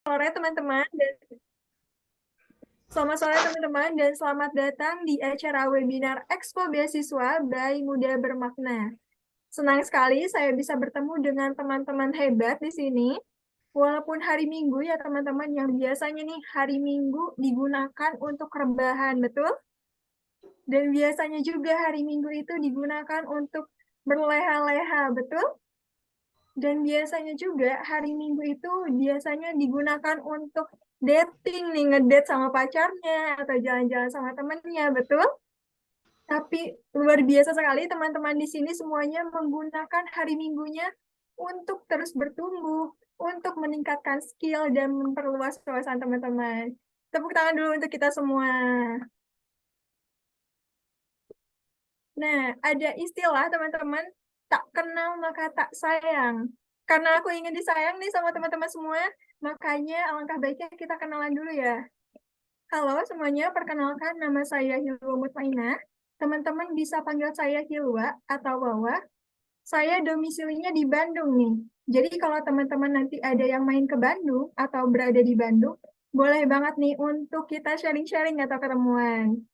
Sore teman-teman dan Selamat sore teman-teman dan selamat datang di acara webinar Expo Beasiswa by Muda Bermakna. Senang sekali saya bisa bertemu dengan teman-teman hebat di sini. Walaupun hari Minggu ya teman-teman, yang biasanya nih hari Minggu digunakan untuk rebahan, betul? Dan biasanya juga hari Minggu itu digunakan untuk berleha-leha, betul? Dan biasanya juga hari Minggu itu biasanya digunakan untuk dating nih, ngedate sama pacarnya atau jalan-jalan sama temennya, betul? Tapi luar biasa sekali teman-teman di sini semuanya menggunakan hari Minggunya untuk terus bertumbuh, untuk meningkatkan skill dan memperluas wawasan teman-teman. Tepuk tangan dulu untuk kita semua. Nah, ada istilah teman-teman, tak kenal maka tak sayang. Karena aku ingin disayang nih sama teman-teman semua, makanya alangkah baiknya kita kenalan dulu ya. Halo semuanya, perkenalkan nama saya Hilwa Mutmainah. Teman-teman bisa panggil saya Hilwa atau Wawa. Saya domisilinya di Bandung nih. Jadi kalau teman-teman nanti ada yang main ke Bandung atau berada di Bandung, boleh banget nih untuk kita sharing-sharing atau ketemuan.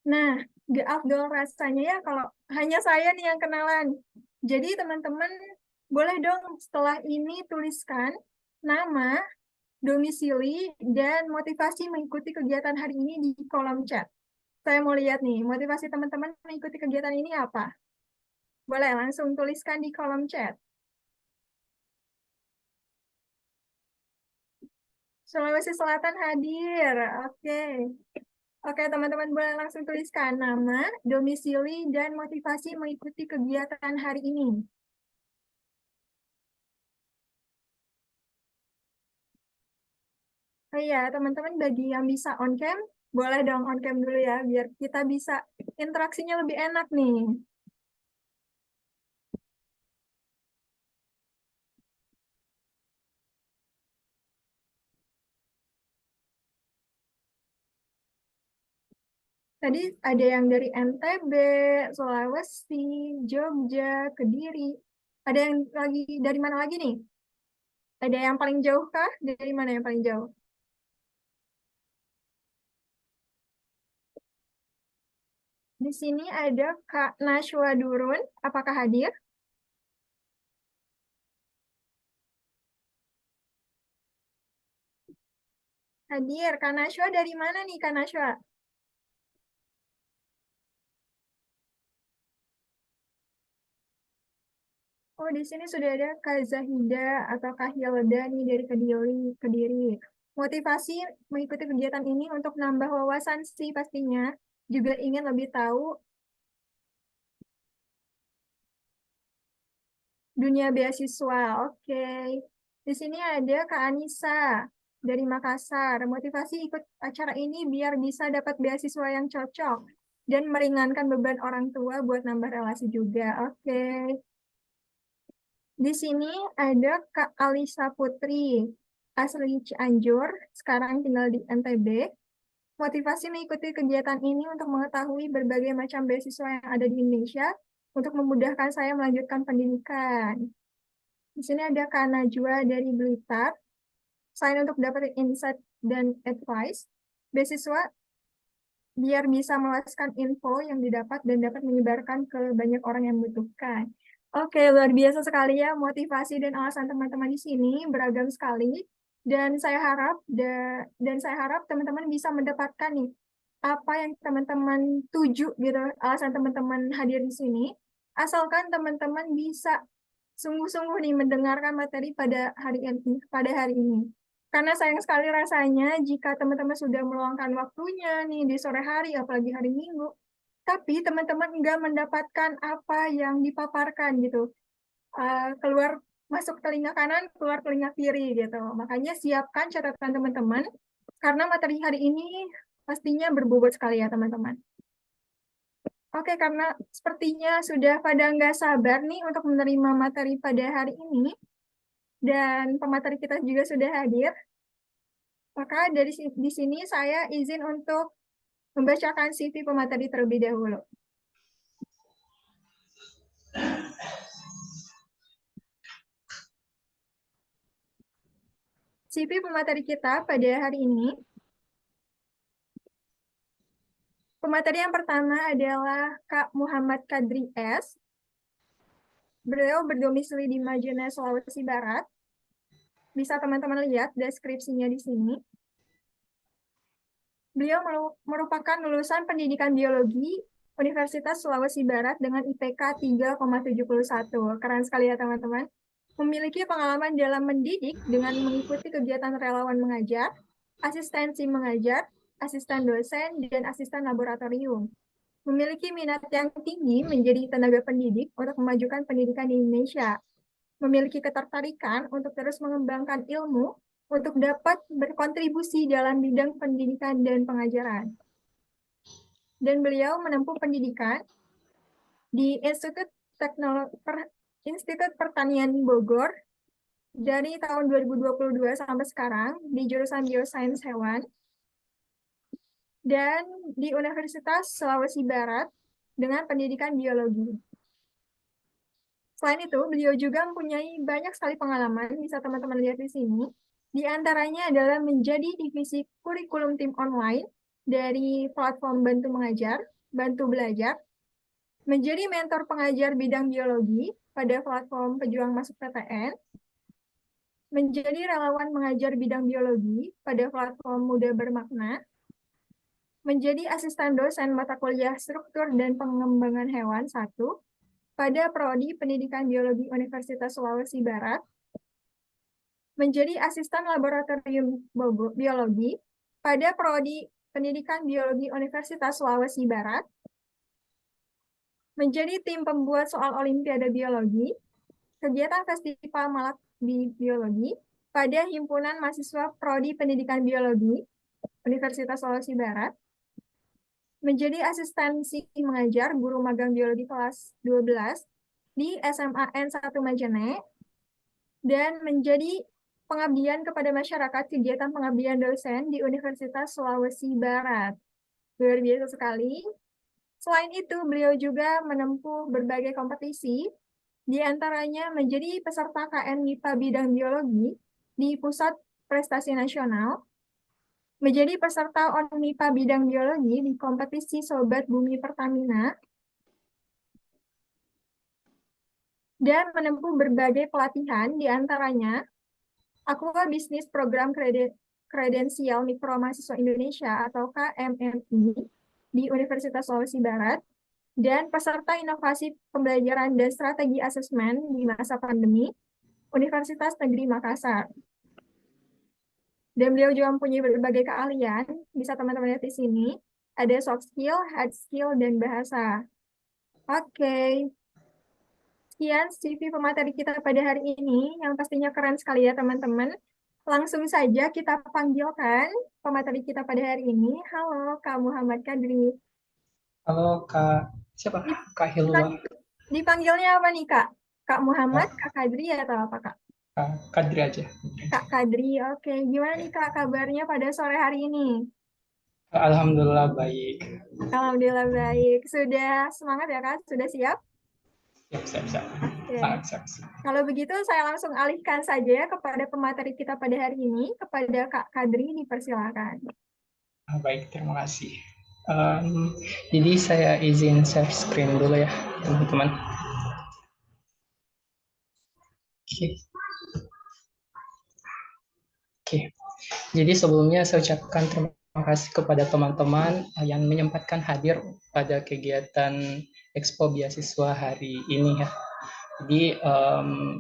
Nah, gak afdol rasanya ya kalau hanya saya nih yang kenalan. Jadi teman-teman boleh dong setelah ini tuliskan nama, domisili, dan motivasi mengikuti kegiatan hari ini di kolom chat. Saya mau lihat nih, motivasi teman-teman mengikuti kegiatan ini apa? Boleh langsung tuliskan di kolom chat. Sulawesi Selatan hadir. Oke. Oke, teman-teman boleh langsung tuliskan nama, domisili, dan motivasi mengikuti kegiatan hari ini. Oh iya, teman-teman bagi yang bisa on cam, boleh dong on cam dulu ya, biar kita bisa interaksinya lebih enak nih. Tadi ada yang dari NTB, Sulawesi, Jogja, Kediri. Ada yang lagi dari mana lagi nih? Ada yang paling jauh kah? Dari mana yang paling jauh? Di sini ada Kak Nashwa Durun. Apakah hadir? Hadir. Kak Nashwa dari mana nih Kak Nashwa? Oh, di sini sudah ada Kak Zahida atau Kak Hilda nih dari Kediri. Kediri. Motivasi mengikuti kegiatan ini untuk nambah wawasan sih pastinya. Juga ingin lebih tahu dunia beasiswa. Oke. Di sini ada Kak Anissa dari Makassar. Motivasi ikut acara ini biar bisa dapat beasiswa yang cocok dan meringankan beban orang tua buat nambah relasi juga. Oke. Di sini ada Kak Alisa Putri, asli Cianjur, sekarang tinggal di NTB. Motivasi mengikuti kegiatan ini untuk mengetahui berbagai macam beasiswa yang ada di Indonesia untuk memudahkan saya melanjutkan pendidikan. Di sini ada Kak Najwa dari Blitar. Selain untuk dapat insight dan advice, beasiswa biar bisa meluaskan info yang didapat dan dapat menyebarkan ke banyak orang yang membutuhkan. Oke, luar biasa sekali ya motivasi dan alasan teman-teman di sini beragam sekali dan saya harap teman-teman bisa mendapatkan nih apa yang teman-teman tuju gitu, alasan teman-teman hadir di sini. Asalkan teman-teman bisa sungguh-sungguh nih mendengarkan materi pada hari ini. Karena sayang sekali rasanya jika teman-teman sudah meluangkan waktunya nih di sore hari, apalagi hari Minggu, tapi teman-teman enggak mendapatkan apa yang dipaparkan gitu. Keluar masuk telinga kanan, keluar telinga kiri gitu. Makanya siapkan catatan teman-teman, karena materi hari ini pastinya berbobot sekali ya teman-teman. Oke, karena sepertinya sudah pada nggak sabar nih untuk menerima materi pada hari ini, dan pemateri kita juga sudah hadir, maka di sini saya izin untuk membacakan CV pemateri terlebih dahulu. CV pemateri kita pada hari ini. Pemateri yang pertama adalah Kak Muhammad Kadri S. Beliau berdomisili di Majene, Sulawesi Barat. Bisa teman-teman lihat deskripsinya di sini. Beliau merupakan lulusan pendidikan biologi Universitas Sulawesi Barat dengan IPK 3,71. Keren sekali ya teman-teman. Memiliki pengalaman dalam mendidik dengan mengikuti kegiatan relawan mengajar, asistensi mengajar, asisten dosen, dan asisten laboratorium. Memiliki minat yang tinggi menjadi tenaga pendidik untuk memajukan pendidikan di Indonesia. Memiliki ketertarikan untuk terus mengembangkan ilmu untuk dapat berkontribusi dalam bidang pendidikan dan pengajaran. Dan beliau menempuh pendidikan di Institut Pertanian Bogor dari tahun 2022 sampai sekarang di jurusan Biosains Hewan dan di Universitas Sulawesi Barat dengan pendidikan biologi. Selain itu, beliau juga mempunyai banyak sekali pengalaman, bisa teman-teman lihat di sini. Di antaranya adalah menjadi divisi kurikulum tim online dari platform Bantu Mengajar, Bantu Belajar, menjadi mentor pengajar bidang biologi pada platform Pejuang Masuk PTN, menjadi relawan mengajar bidang biologi pada platform Muda Bermakna, menjadi asisten dosen mata kuliah struktur dan pengembangan hewan 1, pada Prodi Pendidikan Biologi Universitas Sulawesi Barat, menjadi asisten laboratorium biologi pada Prodi Pendidikan Biologi Universitas Sulawesi Barat, menjadi tim pembuat soal Olimpiade Biologi, kegiatan Festival Malak Biologi pada Himpunan Mahasiswa Prodi Pendidikan Biologi Universitas Sulawesi Barat, menjadi asistensi mengajar guru magang biologi kelas 12 di SMA N1 Majene, dan menjadi pengabdian kepada masyarakat kegiatan pengabdian dosen di Universitas Sulawesi Barat. Luar biasa sekali. Selain itu, beliau juga menempuh berbagai kompetisi, di antaranya menjadi peserta KN MIPA bidang biologi di Pusat Prestasi Nasional, menjadi peserta ONMIPA bidang biologi di kompetisi Sobat Bumi Pertamina, dan menempuh berbagai pelatihan, di antaranya Aqua Bisnis Program Kredensial Mikro Mahasiswa Indonesia atau KMMI di Universitas Sulawesi Barat, dan peserta inovasi pembelajaran dan strategi asesmen di masa pandemi Universitas Negeri Makassar. Dan beliau juga mempunyai berbagai keahlian, bisa teman-teman lihat di sini. Ada soft skill, hard skill, dan bahasa. Oke. Sekian CV pemateri kita pada hari ini, yang pastinya keren sekali ya teman-teman. Langsung saja kita panggilkan pemateri kita pada hari ini. Halo Kak Muhammad Kadri. Halo Kak, siapa? Kak Hilwa. Dipanggilnya apa nih Kak? Kak Muhammad, Kak Kadri atau apa Kak? Kak Kadri aja. Kak Kadri, oke. Gimana nih Kak kabarnya pada sore hari ini? Alhamdulillah baik. Alhamdulillah baik. Sudah semangat ya Kak? Sudah siap? Siap. Oke. Sangat siap. Kalau begitu saya langsung alihkan saja kepada pemateri kita pada hari ini, kepada Kak Kadri, dipersilakan. Baik, terima kasih. Jadi saya izin share screen dulu ya, teman-teman. Oke. Jadi sebelumnya saya ucapkan terima kasih kepada teman-teman yang menyempatkan hadir pada kegiatan Expo Beasiswa hari ini ya. Jadi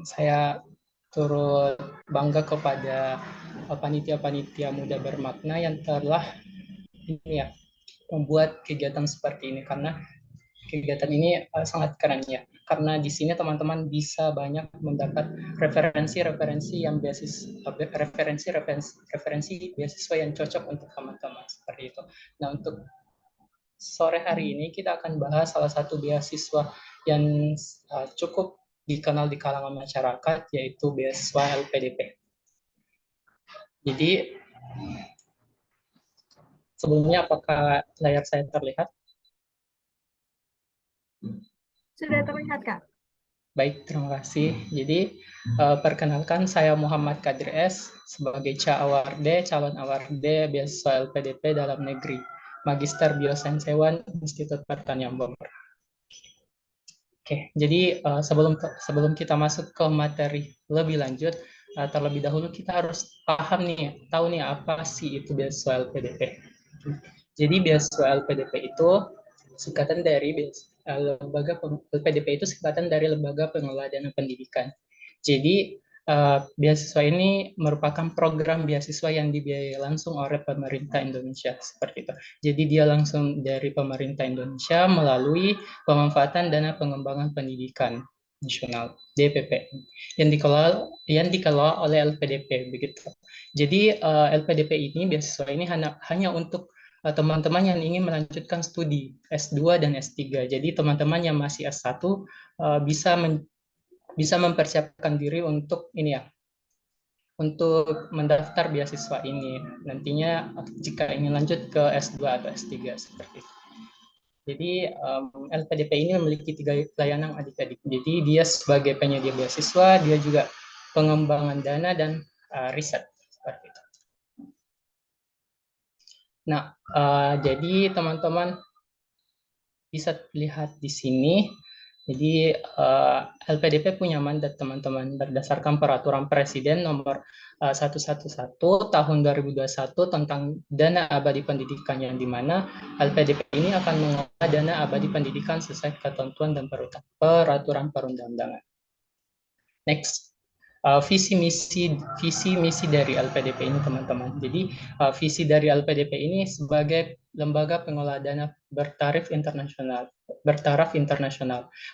saya turut bangga kepada panitia-panitia Muda Bermakna yang telah ini ya membuat kegiatan seperti ini, karena kegiatan ini sangat keren ya, karena di sini teman-teman bisa banyak mendapat referensi yang referensi beasiswa yang cocok untuk teman-teman seperti itu. Nah, untuk sore hari ini kita akan bahas salah satu beasiswa yang cukup dikenal di kalangan masyarakat, yaitu beasiswa LPDP. Jadi sebelumnya apakah layar saya terlihat? Sudah terlihat Kak? Baik, terima kasih. Jadi, perkenalkan saya Muhammad Kadir S. sebagai Awarde, calon Awarde beasiswa LPDP dalam negeri, Magister Biosains Hewan Institut Pertanian Bogor. Oke, jadi sebelum sebelum kita masuk ke materi lebih lanjut, terlebih dahulu kita harus paham nih, tahu nih apa sih itu beasiswa LPDP. Jadi beasiswa LPDP itu singkatan dari lembaga LPDP itu singkatan dari Lembaga Pengelola Dana Pendidikan. Jadi beasiswa ini merupakan program beasiswa yang dibiayai langsung oleh pemerintah Indonesia seperti itu. Jadi dia langsung dari pemerintah Indonesia melalui pemanfaatan dana pengembangan pendidikan nasional DPP yang dikelola oleh LPDP begitu. Jadi LPDP ini beasiswa ini hanya untuk teman-teman yang ingin melanjutkan studi S2 dan S3. Jadi teman-teman yang masih S1 bisa mempersiapkan diri untuk ini ya, untuk mendaftar beasiswa ini. Nantinya jika ingin lanjut ke S2 atau S3 seperti itu. Jadi LPDP ini memiliki 3 layanan adik-adik. Jadi dia sebagai penyedia beasiswa, dia juga pengembangan dana dan riset seperti itu. Nah, jadi teman-teman bisa lihat di sini. Jadi LPDP punya mandat teman-teman berdasarkan peraturan Presiden nomor 111 tahun 2021 tentang dana abadi pendidikan, yang dimana LPDP ini akan mengelola dana abadi pendidikan sesuai ketentuan dan peraturan perundang-undangan. Next. Visi misi dari LPDP ini teman-teman. Jadi visi dari LPDP ini sebagai lembaga pengelola dana bertaraf internasional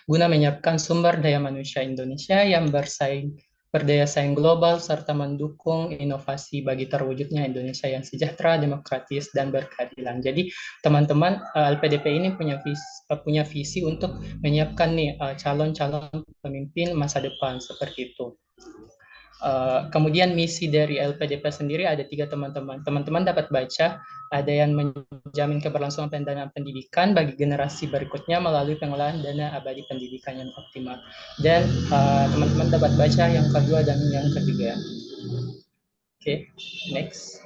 guna menyiapkan sumber daya manusia Indonesia yang berdaya saing global serta mendukung inovasi bagi terwujudnya Indonesia yang sejahtera, demokratis, dan berkeadilan. Jadi teman-teman, LPDP ini punya visi untuk menyiapkan nih calon-calon pemimpin masa depan seperti itu. Kemudian misi dari LPDP sendiri ada 3 teman-teman. Teman-teman dapat baca, ada yang menjamin keberlangsungan pendanaan pendidikan bagi generasi berikutnya melalui pengelolaan dana abadi pendidikan yang optimal. Dan teman-teman dapat baca yang kedua dan yang ketiga. Oke, next.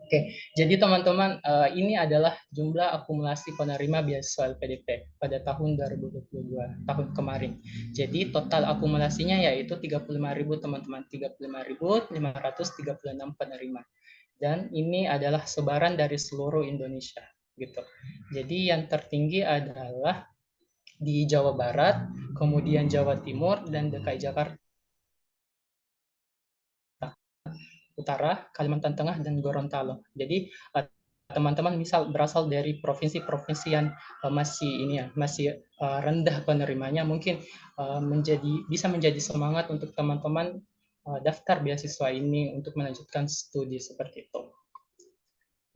Oke, jadi teman-teman, ini adalah jumlah akumulasi penerima beasiswa LPDP pada tahun 2022, tahun kemarin. Jadi total akumulasinya yaitu 35.000 teman-teman, 35.536 penerima. Dan ini adalah sebaran dari seluruh Indonesia, gitu. Jadi yang tertinggi adalah di Jawa Barat, kemudian Jawa Timur, dan DKI Jakarta Utara, Kalimantan Tengah, dan Gorontalo. Jadi teman-teman misal berasal dari provinsi-provinsi yang masih rendah penerimanya, mungkin bisa menjadi semangat untuk teman-teman daftar beasiswa ini untuk melanjutkan studi seperti itu.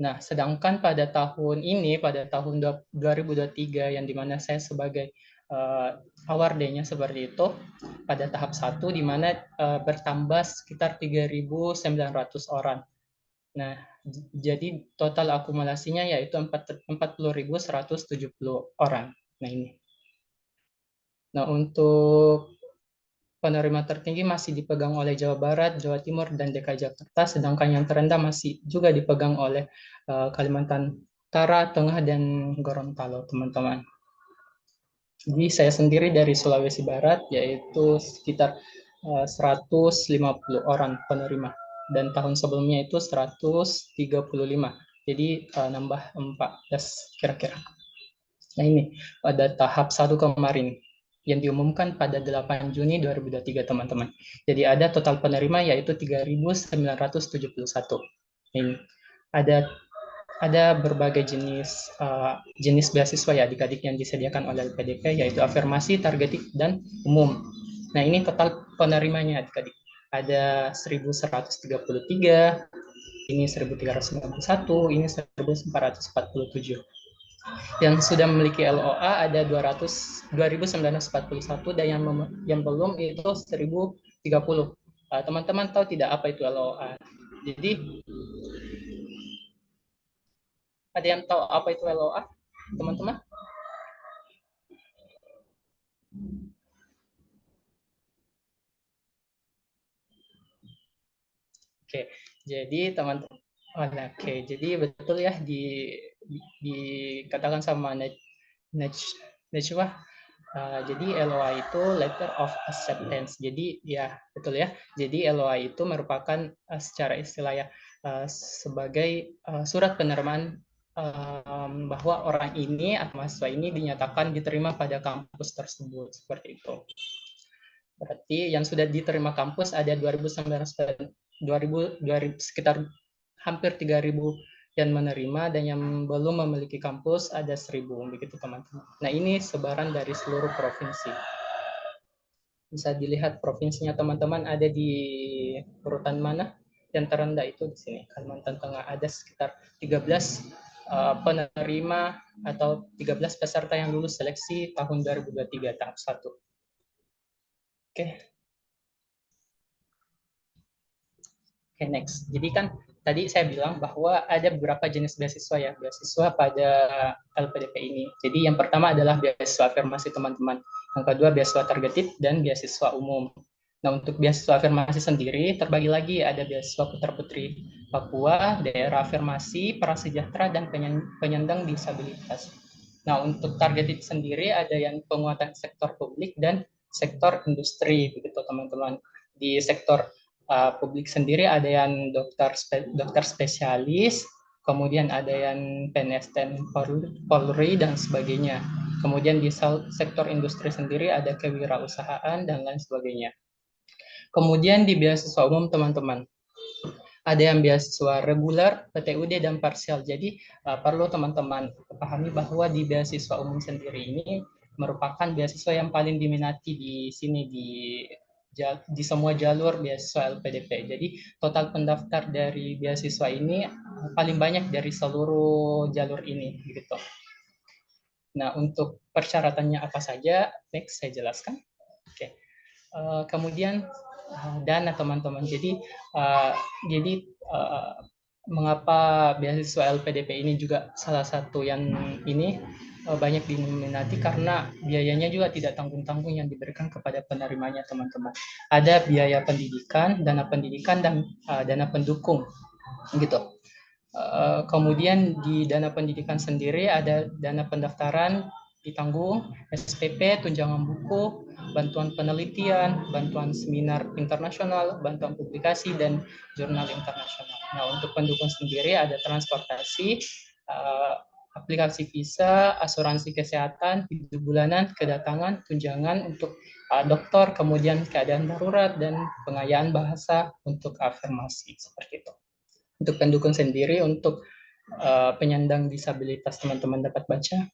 Nah, sedangkan pada tahun ini, pada tahun 2023, yang dimana saya sebagai awardenya seperti itu, pada tahap 1, di mana bertambah sekitar 3.900 orang. Nah, jadi total akumulasinya yaitu 40.170 orang. Nah, ini. Nah, untuk penerima tertinggi masih dipegang oleh Jawa Barat, Jawa Timur, dan DKI Jakarta, sedangkan yang terendah masih juga dipegang oleh Kalimantan Utara, Tengah, dan Gorontalo, teman-teman. Jadi saya sendiri dari Sulawesi Barat, yaitu sekitar 150 orang penerima. Dan tahun sebelumnya itu 135. Jadi nambah 14 kira-kira. Nah ini pada tahap 1 kemarin yang diumumkan pada 8 Juni 2023 teman-teman. Jadi ada total penerima yaitu 3.971. Ini ada berbagai jenis beasiswa ya adik-adik yang disediakan oleh LPDP, yaitu afirmasi, targeting, dan umum. Nah ini total penerimanya adik-adik. Ada 1.133, ini 1.391, ini 1.447. Yang sudah memiliki LOA ada 2.941, dan yang belum itu 1.030. Teman-teman tahu tidak apa itu LOA? Jadi ada yang tahu apa itu LOA, teman-teman? Oke, jadi teman-teman, oke, jadi betul ya dikatakan sama Najwa. Jadi LOA itu letter of acceptance. Jadi ya betul ya. Jadi LOA itu merupakan secara istilah ya sebagai surat penerimaan bahwa orang ini atau mahasiswa ini dinyatakan diterima pada kampus tersebut seperti itu. Berarti yang sudah diterima kampus ada 2.900 sekitar hampir 3.000 yang menerima, dan yang belum memiliki kampus ada 1.000 begitu teman-teman. Nah ini sebaran dari seluruh provinsi. Bisa dilihat provinsinya teman-teman ada di urutan mana. Yang terendah itu di sini Kalimantan Tengah, ada sekitar 13 penerima atau 13 peserta yang lulus seleksi tahun 2023 tahap 1. Oke. Oke, next. Jadi kan tadi saya bilang bahwa ada beberapa jenis beasiswa ya, beasiswa pada LPDP ini. Jadi yang pertama adalah beasiswa afirmasi teman-teman. Yang kedua beasiswa targeted dan beasiswa umum. Nah, untuk beasiswa afirmasi sendiri terbagi lagi, ada beasiswa Putra Putri Papua, daerah afirmasi, prasejahtera, dan penyandang disabilitas. Nah, untuk targeted sendiri ada yang penguatan sektor publik dan sektor industri, begitu teman-teman. Di sektor publik sendiri ada yang dokter spesialis, kemudian ada yang PNS Polri dan sebagainya. Kemudian di sektor industri sendiri ada kewirausahaan dan lain sebagainya. Kemudian di beasiswa umum teman-teman, ada yang beasiswa reguler, PTUD, dan parsial. Jadi perlu teman-teman pahami bahwa di beasiswa umum sendiri ini merupakan beasiswa yang paling diminati di sini di semua jalur beasiswa LPDP. Jadi total pendaftar dari beasiswa ini paling banyak dari seluruh jalur ini gitu. Nah, untuk persyaratannya apa saja? Next saya jelaskan. Oke. Kemudian dana teman-teman. Jadi mengapa beasiswa LPDP ini juga salah satu yang ini banyak diminati, karena biayanya juga tidak tanggung-tanggung yang diberikan kepada penerimanya teman-teman. Ada biaya pendidikan, dan dana pendukung gitu. Kemudian di dana pendidikan sendiri ada dana pendaftaran ditanggung, SPP, tunjangan buku, bantuan penelitian, bantuan seminar internasional, bantuan publikasi, dan jurnal internasional. Nah, untuk pendukung sendiri ada transportasi, aplikasi visa, asuransi kesehatan, hidup bulanan, kedatangan, tunjangan untuk dokter, kemudian keadaan darurat, dan pengayaan bahasa untuk afirmasi, seperti itu. Untuk pendukung sendiri, untuk penyandang disabilitas, teman-teman dapat baca.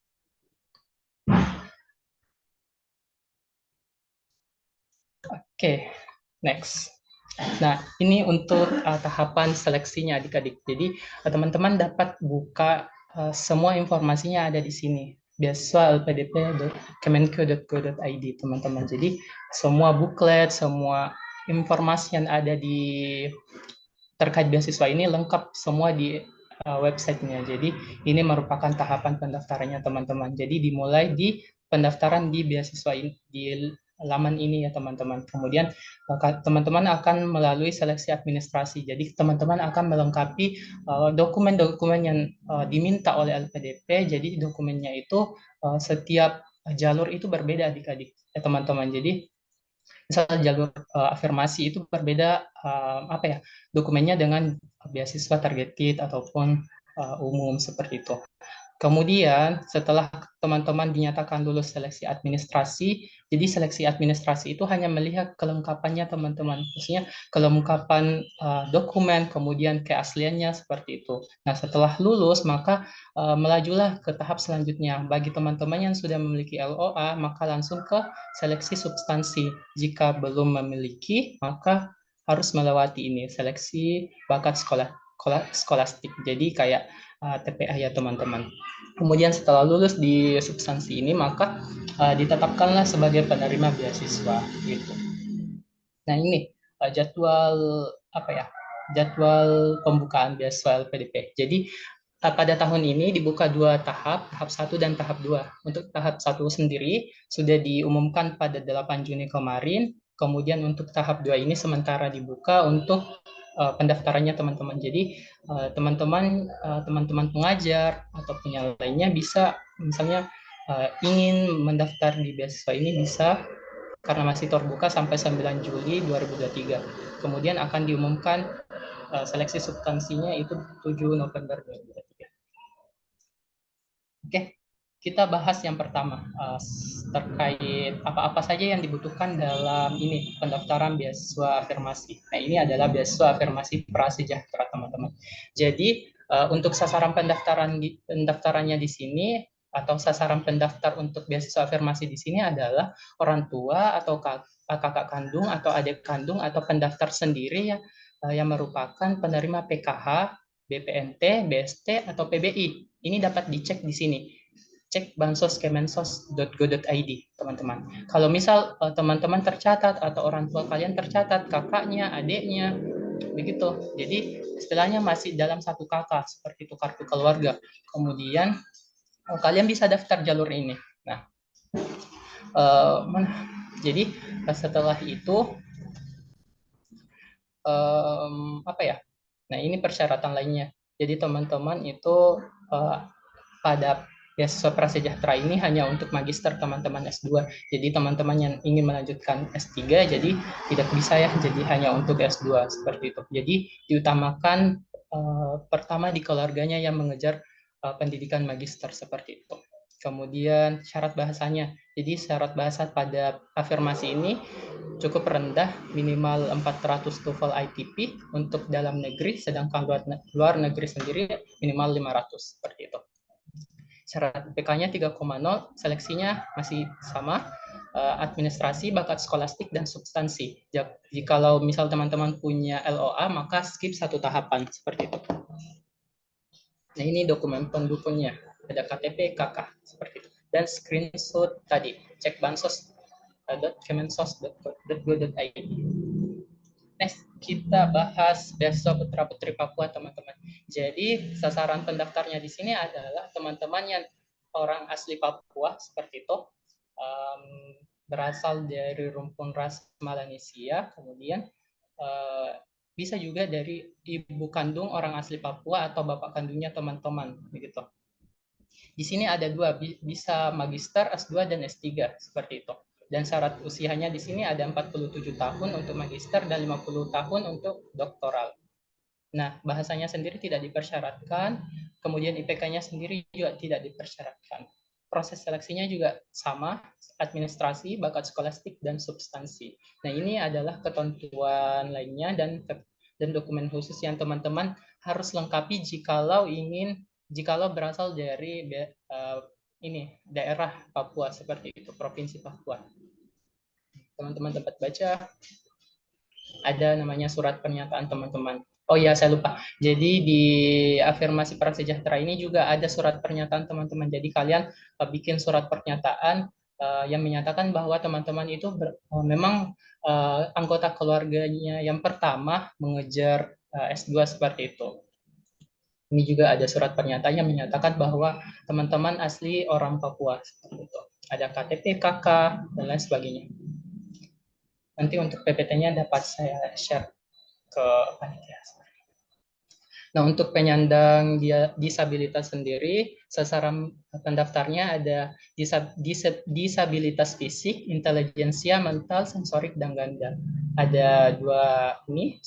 Oke, next. Nah, ini untuk tahapan seleksinya adik-adik. Jadi teman-teman dapat buka semua informasinya ada di sini. Beasiswa lpdp.kemenko.go.id teman-teman. Jadi semua buklet, semua informasi yang ada di terkait beasiswa ini lengkap semua di websitenya. Jadi ini merupakan tahapan pendaftarannya teman-teman. Jadi dimulai di pendaftaran di beasiswa ini, di laman ini ya teman-teman. Kemudian teman-teman akan melalui seleksi administrasi. Jadi teman-teman akan melengkapi dokumen-dokumen yang diminta oleh LPDP. Jadi dokumennya itu setiap jalur itu berbeda adik-adik ya teman-teman. Jadi misalnya jalur afirmasi itu berbeda dokumennya dengan beasiswa targeted ataupun umum seperti itu. Kemudian setelah teman-teman dinyatakan lulus seleksi administrasi, jadi seleksi administrasi itu hanya melihat kelengkapannya teman-teman, maksudnya kelengkapan dokumen, kemudian keasliannya seperti itu. Nah, setelah lulus maka melajulah ke tahap selanjutnya. Bagi teman-teman yang sudah memiliki LOA, maka langsung ke seleksi substansi. Jika belum memiliki, maka harus melewati ini, seleksi bakat skolastik. Jadi kayak TPA ya teman-teman. Kemudian setelah lulus di substansi ini maka ditetapkanlah sebagai penerima beasiswa gitu. Nah, ini jadwal jadwal pembukaan beasiswa LPDP. Jadi pada tahun ini dibuka dua tahap 1 dan tahap 2. Untuk tahap 1 sendiri sudah diumumkan pada 8 Juni kemarin. Kemudian untuk tahap 2 ini sementara dibuka untuk pendaftarannya teman-teman. Jadi teman-teman pengajar ataupun yang lainnya bisa misalnya ingin mendaftar di beasiswa ini bisa karena masih terbuka sampai 9 Juli 2023. Kemudian akan diumumkan seleksi substansinya itu 7 November 2023. Oke, kita bahas yang pertama terkait apa-apa saja yang dibutuhkan dalam ini pendaftaran beasiswa afirmasi. Nah, ini adalah beasiswa afirmasi prasejahtera, teman-teman. Jadi untuk sasaran pendaftarannya di sini atau sasaran pendaftar untuk beasiswa afirmasi di sini adalah orang tua atau kakak kandung atau adik kandung atau pendaftar sendiri ya yang merupakan penerima PKH, BPNT, BST atau PBI. Ini dapat dicek di sini. Cek bansos.kemensos.go.id, teman-teman. Kalau misal teman-teman tercatat atau orang tua kalian tercatat, kakaknya, adiknya, begitu. Jadi istilahnya masih dalam satu kakak, seperti itu kartu keluarga. Kemudian kalian bisa daftar jalur ini. Nah, jadi setelah itu apa ya? Nah, ini persyaratan lainnya. Jadi teman-teman itu pada beasiswa prasejahtera ini hanya untuk magister teman-teman S2. Jadi teman-teman yang ingin melanjutkan S3 jadi tidak bisa ya, jadi hanya untuk S2 seperti itu. Jadi diutamakan pertama di keluarganya yang mengejar pendidikan magister seperti itu. Kemudian syarat bahasanya. Jadi syarat bahasa pada afirmasi ini cukup rendah, minimal 400 TOEFL ITP untuk dalam negeri, sedangkan luar negeri sendiri minimal 500 seperti itu. Syarat PK-nya 3,0, seleksinya masih sama, administrasi, bakat skolastik, dan substansi. Jikalau misal teman-teman punya LOA, maka skip satu tahapan, seperti itu. Nah, ini dokumen pendukungnya. Ada KTP, KK, seperti itu. Dan screenshot tadi, cek bansos.kemensos.go.id. Next, kita bahas beasiswa putra putri Papua, teman-teman. Jadi sasaran pendaftarnya di sini adalah teman-teman yang orang asli Papua seperti itu, berasal dari rumpun ras Melanesia, kemudian bisa juga dari ibu kandung orang asli Papua atau bapak kandungnya teman-teman, begitu. Di sini ada dua, bisa magister, S2 dan S3 seperti itu. Dan syarat usianya di sini ada 47 tahun untuk magister dan 50 tahun untuk doktoral. Nah, bahasanya sendiri tidak dipersyaratkan, kemudian IPK-nya sendiri juga tidak dipersyaratkan. Proses seleksinya juga sama, administrasi, bakat skolastik, dan substansi. Nah, ini adalah ketentuan lainnya dan dokumen khusus yang teman-teman harus lengkapi jikalau berasal dari ini daerah Papua seperti itu, provinsi Papua. Teman-teman dapat baca ada namanya surat pernyataan teman-teman. Oh iya, saya lupa. Jadi di afirmasi prasejahtera ini juga ada surat pernyataan teman-teman. Jadi kalian bikin surat pernyataan yang menyatakan bahwa teman-teman itu memang anggota keluarganya yang pertama mengejar S2 seperti itu. Ini juga ada surat pernyataan yang menyatakan bahwa teman-teman asli orang Papua seperti itu. Ada KTP, KK, dan lain sebagainya. Nanti untuk PPT-nya dapat saya share ke panitia. Nah, untuk penyandang disabilitas sendiri, sasaran pendaftarnya ada disabilitas fisik, intelijensia, mental, sensorik, dan ganda. Ada dua ini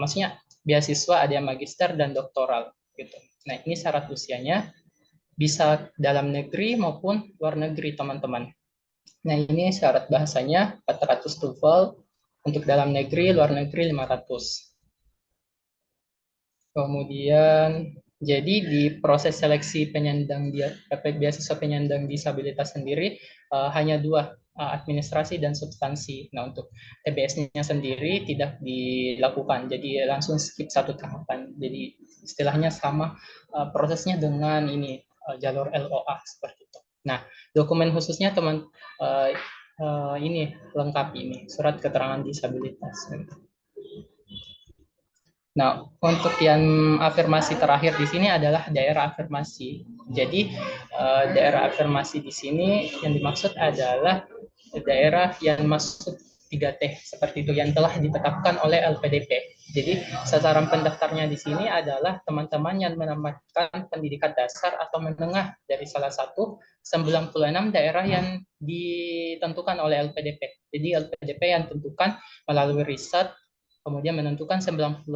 maksudnya beasiswa ada yang magister dan doktoral gitu. Nah, ini syarat usianya bisa dalam negeri maupun luar negeri, teman-teman. Nah, ini syarat bahasanya 400 TOEFL, untuk dalam negeri, luar negeri 500. Kemudian, jadi di proses seleksi beasiswa penyandang disabilitas sendiri hanya dua, administrasi dan substansi. Nah, untuk TBS-nya sendiri tidak dilakukan, jadi langsung skip satu tahapan. Jadi istilahnya sama prosesnya dengan ini jalur LOA seperti itu. Nah, dokumen khususnya ini lengkap ini surat keterangan disabilitas. Nah, untuk yang afirmasi terakhir di sini adalah daerah afirmasi. Jadi, daerah afirmasi di sini yang dimaksud adalah daerah yang masuk 3T seperti itu yang telah ditetapkan oleh LPDP. Jadi sasaran pendaftarnya di sini adalah teman-teman yang menamatkan pendidikan dasar atau menengah dari salah satu 96 daerah yang ditentukan oleh LPDP. Jadi LPDP yang tentukan melalui riset, kemudian menentukan 96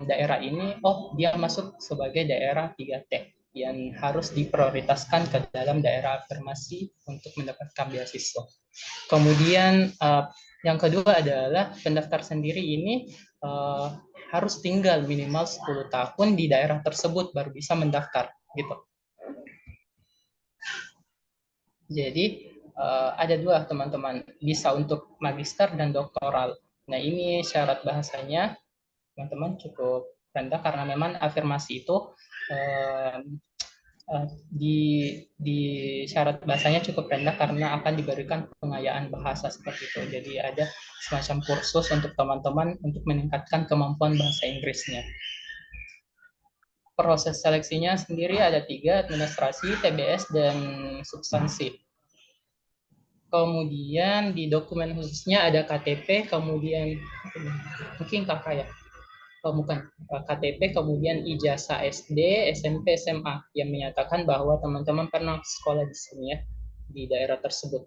daerah ini, oh dia masuk sebagai daerah 3T yang harus diprioritaskan ke dalam daerah afirmasi untuk mendapatkan beasiswa. Kemudian yang kedua adalah pendaftar sendiri ini harus tinggal minimal 10 tahun di daerah tersebut baru bisa mendaftar gitu. Jadi ada dua teman-teman, bisa untuk magister dan doktoral. Nah ini syarat bahasanya teman-teman cukup rendah karena memang afirmasi itu di syarat bahasanya cukup rendah karena akan diberikan pengayaan bahasa seperti itu. Jadi ada semacam kursus untuk teman-teman untuk meningkatkan kemampuan bahasa Inggrisnya. Proses seleksinya sendiri ada 3, administrasi, TBS, dan substansi. Kemudian di dokumen khususnya ada KTP, kemudian mungkin kakak ya, bukan KTP, kemudian ijazah SD, SMP, SMA yang menyatakan bahwa teman-teman pernah sekolah di sini ya, di daerah tersebut.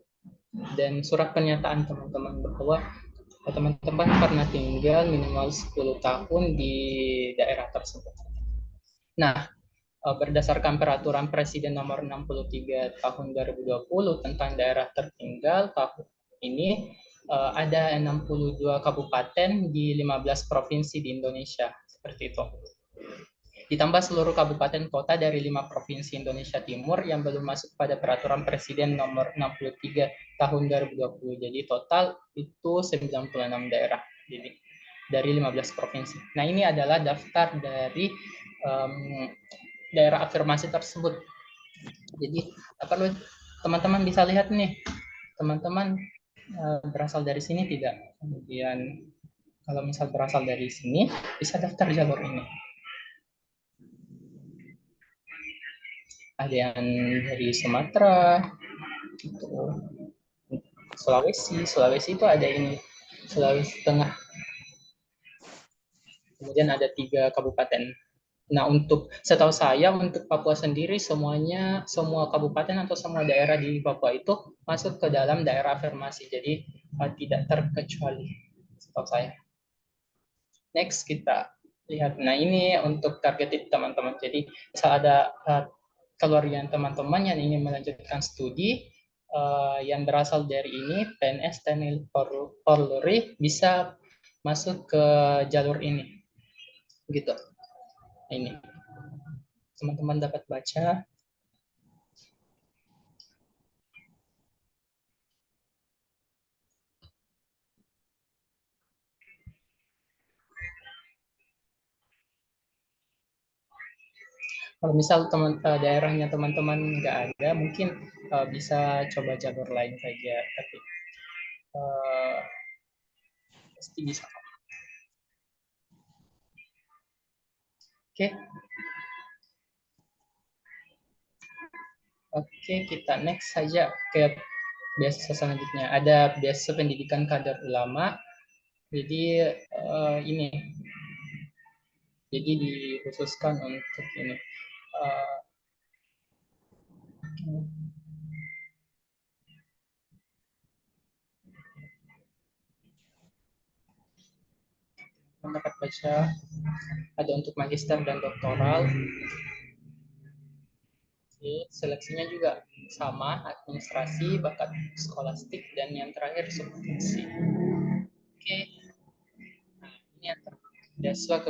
Dan surat pernyataan teman-teman bahwa teman-teman pernah tinggal minimal 10 tahun di daerah tersebut. Nah, berdasarkan peraturan Presiden nomor 63 tahun 2020 tentang daerah tertinggal tahun ini, ada 62 kabupaten di 15 provinsi di Indonesia, seperti itu. Ditambah seluruh kabupaten kota dari 5 provinsi Indonesia Timur yang belum masuk pada peraturan Presiden nomor 63 tahun 2020. Jadi total itu 96 daerah. Jadi dari 15 provinsi. Nah, ini adalah daftar dari daerah afirmasi tersebut. Jadi perlu teman-teman bisa lihat nih, teman-teman berasal dari sini tidak? Kemudian kalau misal berasal dari sini, bisa daftar jalur ini. Ada yang dari Sumatera, gitu. Sulawesi itu ada ini, Sulawesi Tengah. Kemudian ada 3 kabupaten. Nah, untuk setahu saya untuk Papua sendiri semuanya, semua kabupaten atau semua daerah di Papua itu masuk ke dalam daerah afirmasi. Jadi tidak terkecuali setahu saya. Next kita lihat. Nah, ini untuk targeted teman-teman. Jadi misal ada keluarga teman-teman yang ingin melanjutkan studi yang berasal dari ini, PNS, TNI, Polri bisa masuk ke jalur ini. Gitu. Ini teman-teman dapat baca. Kalau misal daerahnya teman-teman nggak ada, mungkin bisa coba jalur lain saja. Tapi pasti bisa. Oke. Oke, kita next saja ke beasiswa selanjutnya. Ada beasiswa pendidikan kader ulama. Jadi ini, jadi dikhususkan untuk ini. Dapat baca, ada untuk magister dan doktoral. Seleksinya juga sama, administrasi, bakat skolastik, dan yang terakhir substansi. Oke, nah ini yang beasiswa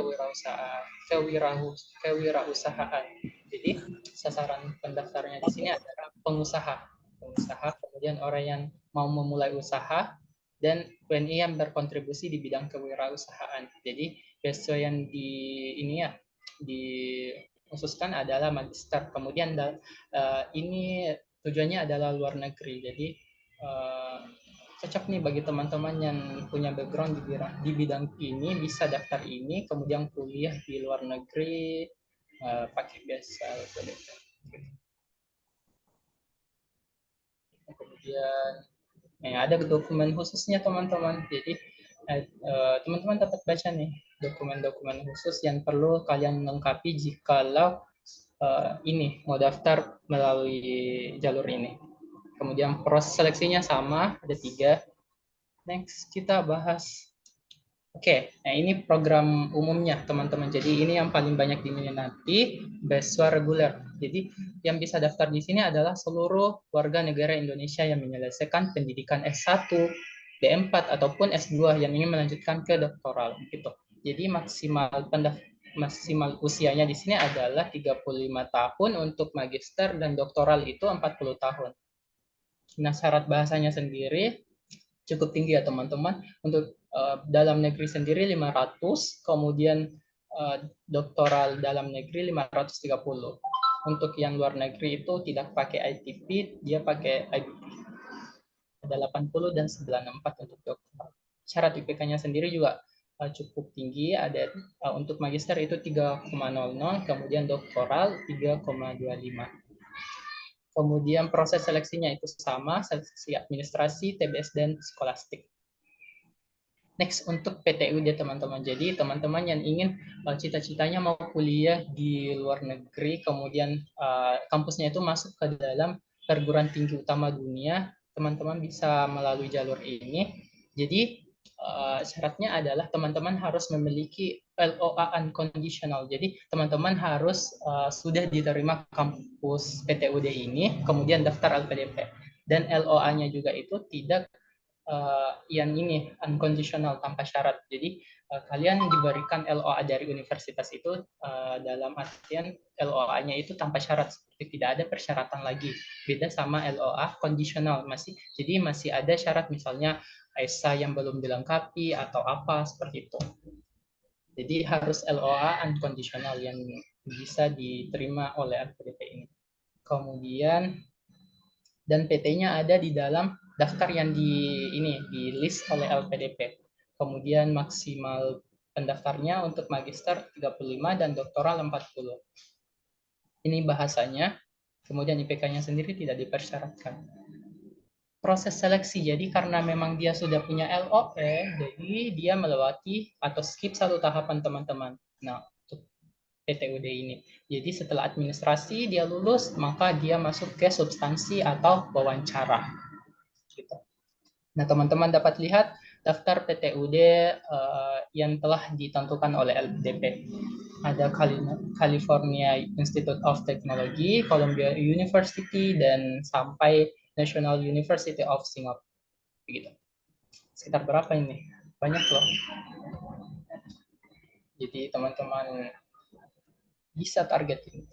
kewirausahaan. Jadi sasaran pendaftarnya di sini adalah pengusaha, kemudian orang yang mau memulai usaha, dan WNI yang berkontribusi di bidang kewirausahaan. Jadi beasiswa yang ini ya dikhususkan adalah magister. Kemudian ini tujuannya adalah luar negeri. Jadi cocok nih bagi teman-teman yang punya background di bidang ini, bisa daftar ini, kemudian kuliah di luar negeri pakai beasiswa. Kemudian Ada dokumen khususnya teman-teman. Jadi teman-teman dapat baca nih dokumen-dokumen khusus yang perlu kalian lengkapi jikalau ini mau daftar melalui jalur ini. Kemudian proses seleksinya sama, ada 3. Next kita bahas. Oke, nah ini program umumnya teman-teman. Jadi ini yang paling banyak diminati beasiswa reguler. Jadi yang bisa daftar di sini adalah seluruh warga negara Indonesia yang menyelesaikan pendidikan S1, D4 ataupun S2 yang ingin melanjutkan ke doktoral gitu. Jadi maksimal usianya di sini adalah 35 tahun untuk magister dan doktoral itu 40 tahun. Nah, syarat bahasanya sendiri cukup tinggi ya teman-teman. Untuk dalam negeri sendiri 500, kemudian doktoral dalam negeri 530. Untuk yang luar negeri itu tidak pakai ITP, dia pakai ITP. Ada 80 dan 94 untuk doktoral. Syarat IPK-nya sendiri juga cukup tinggi. Ada untuk magister itu 3,00, kemudian doktoral 3,25. Kemudian proses seleksinya itu sama, seleksi administrasi, TBS, dan skolastik. Next, untuk PTUD teman-teman. Jadi teman-teman yang ingin cita-citanya mau kuliah di luar negeri, kemudian kampusnya itu masuk ke dalam perguruan tinggi utama dunia, teman-teman bisa melalui jalur ini. Jadi syaratnya adalah teman-teman harus memiliki LOA unconditional. Jadi teman-teman harus sudah diterima kampus PTUD ini, kemudian daftar LPDP. Dan LOA-nya juga itu tidak yang ini unconditional tanpa syarat. Jadi kalian diberikan LOA dari universitas itu dalam artian LOA-nya itu tanpa syarat, seperti tidak ada persyaratan lagi. Beda sama LOA conditional masih. Jadi masih ada syarat misalnya ESA yang belum dilengkapi atau apa seperti itu. Jadi harus LOA unconditional yang bisa diterima oleh LPDP ini. Kemudian dan PT-nya ada di dalam daftar yang di list oleh LPDP. Kemudian maksimal pendaftarnya untuk magister 35 dan doktoral 40. Ini bahasanya. Kemudian IPK-nya sendiri tidak dipersyaratkan. Proses seleksi, jadi karena memang dia sudah punya LOE, jadi dia melewati atau skip satu tahapan teman-teman. Nah, untuk PTUD ini. Jadi setelah administrasi dia lulus, maka dia masuk ke substansi atau wawancara. Gitu. Nah, teman-teman dapat lihat daftar PTUD yang telah ditentukan oleh LPDP. Ada California Institute of Technology, Columbia University, dan sampai National University of Singapore. Begitu. Sekitar berapa ini? Banyak loh. Jadi teman-teman bisa target ini.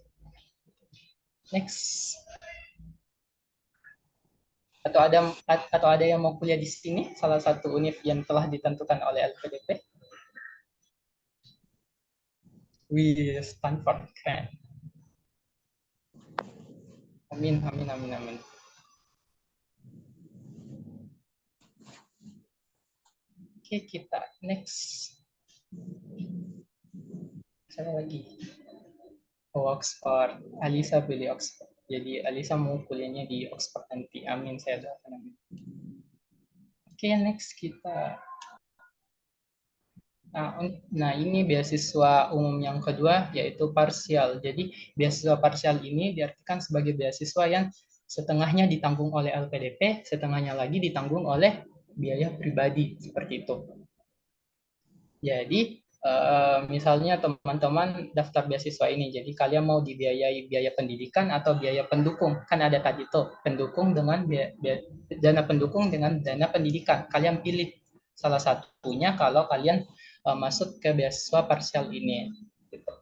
Next. Atau ada yang mau kuliah di sini, salah satu univ yang telah ditentukan oleh LPDP. Wih, Stanford, keren. Amin, amin, amin, amin. Oke, kita next. Saya lagi. Oxford. Alisa pilih Oxford. Jadi Alisa mau kuliahnya di Oxford nanti. Amin, saya doakan amin. Oke, next kita. Nah, ini beasiswa umum yang kedua, yaitu parsial. Jadi, beasiswa parsial ini diartikan sebagai beasiswa yang setengahnya ditanggung oleh LPDP, setengahnya lagi ditanggung oleh biaya pribadi, seperti itu. Jadi, misalnya teman-teman daftar beasiswa ini, jadi kalian mau dibiayai biaya pendidikan atau biaya pendukung. Kan ada tadi tuh, pendukung dengan dana pendukung dengan dana pendidikan. Kalian pilih salah satunya kalau kalian masuk ke beasiswa parsial ini. Gitu.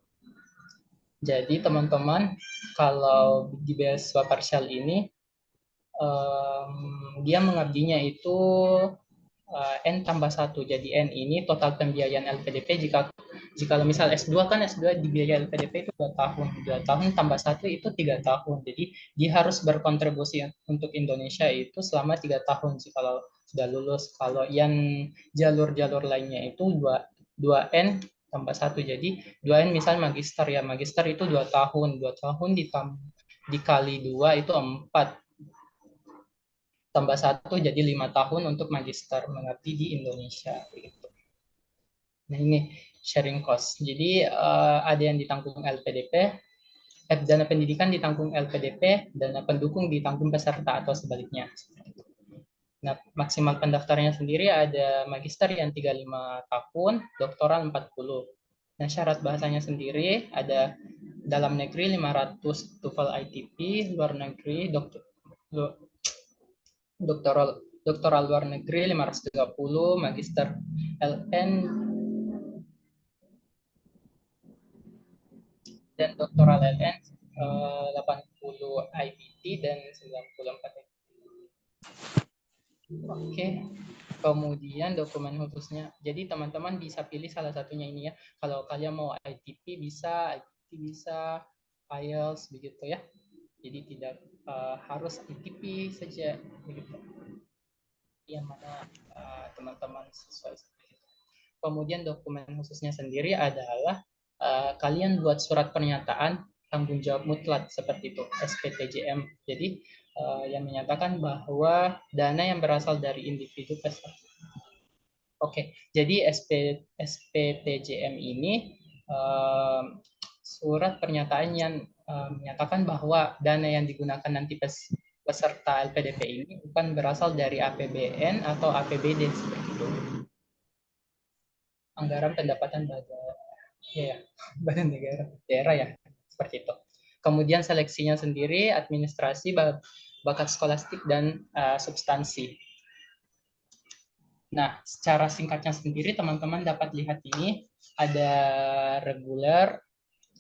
Jadi teman-teman kalau di beasiswa parsial ini dia mengabdinya itu N tambah 1. Jadi N ini total pembiayaan LPDP jika misal S2 kan S2 dibiayai LPDP itu 2 tahun. 2 tahun tambah 1 itu 3 tahun. Jadi dia harus berkontribusi untuk Indonesia itu selama 3 tahun sih kalau sudah lulus. Kalau yang jalur-jalur lainnya itu 2 N tambah 1. Jadi 2 N misal magister ya. Magister itu 2 tahun. 2 tahun dikali 2 itu 4. tambah 1 jadi 5 tahun untuk magister mengabdi di Indonesia gitu. Nah ini sharing cost. Jadi ada yang ditanggung LPDP, dana pendidikan ditanggung LPDP, dana pendukung ditanggung peserta atau sebaliknya. Nah, maksimal pendaftarnya sendiri ada magister yang 35 tahun, doktoral 40. Nah, syarat bahasanya sendiri ada dalam negeri 500 TOEFL ITP, luar negeri doktoral doktoral luar negeri 530, magister LN dan doktoral LN 80 IBT dan 94 Oke, kemudian dokumen khususnya. Jadi teman-teman bisa pilih salah satunya ini ya. Kalau kalian mau ITP bisa, ITP bisa, IELTS begitu ya. Jadi tidak harus ITP saja begitu. Yang mana teman-teman sesuai. Kemudian dokumen khususnya sendiri adalah kalian buat surat pernyataan tanggung jawab mutlak seperti itu, SPTJM. Jadi yang menyatakan bahwa dana yang berasal dari individu peserta. Oke, jadi SPTJM ini surat pernyataan yang menyatakan bahwa dana yang digunakan nanti peserta LPDP ini bukan berasal dari APBN atau APBD seperti itu. Anggaran pendapatan badan negara daerah ya, seperti itu. Kemudian seleksinya sendiri administrasi, bakat skolastik dan substansi. Nah, secara singkatnya sendiri teman-teman dapat lihat ini ada reguler.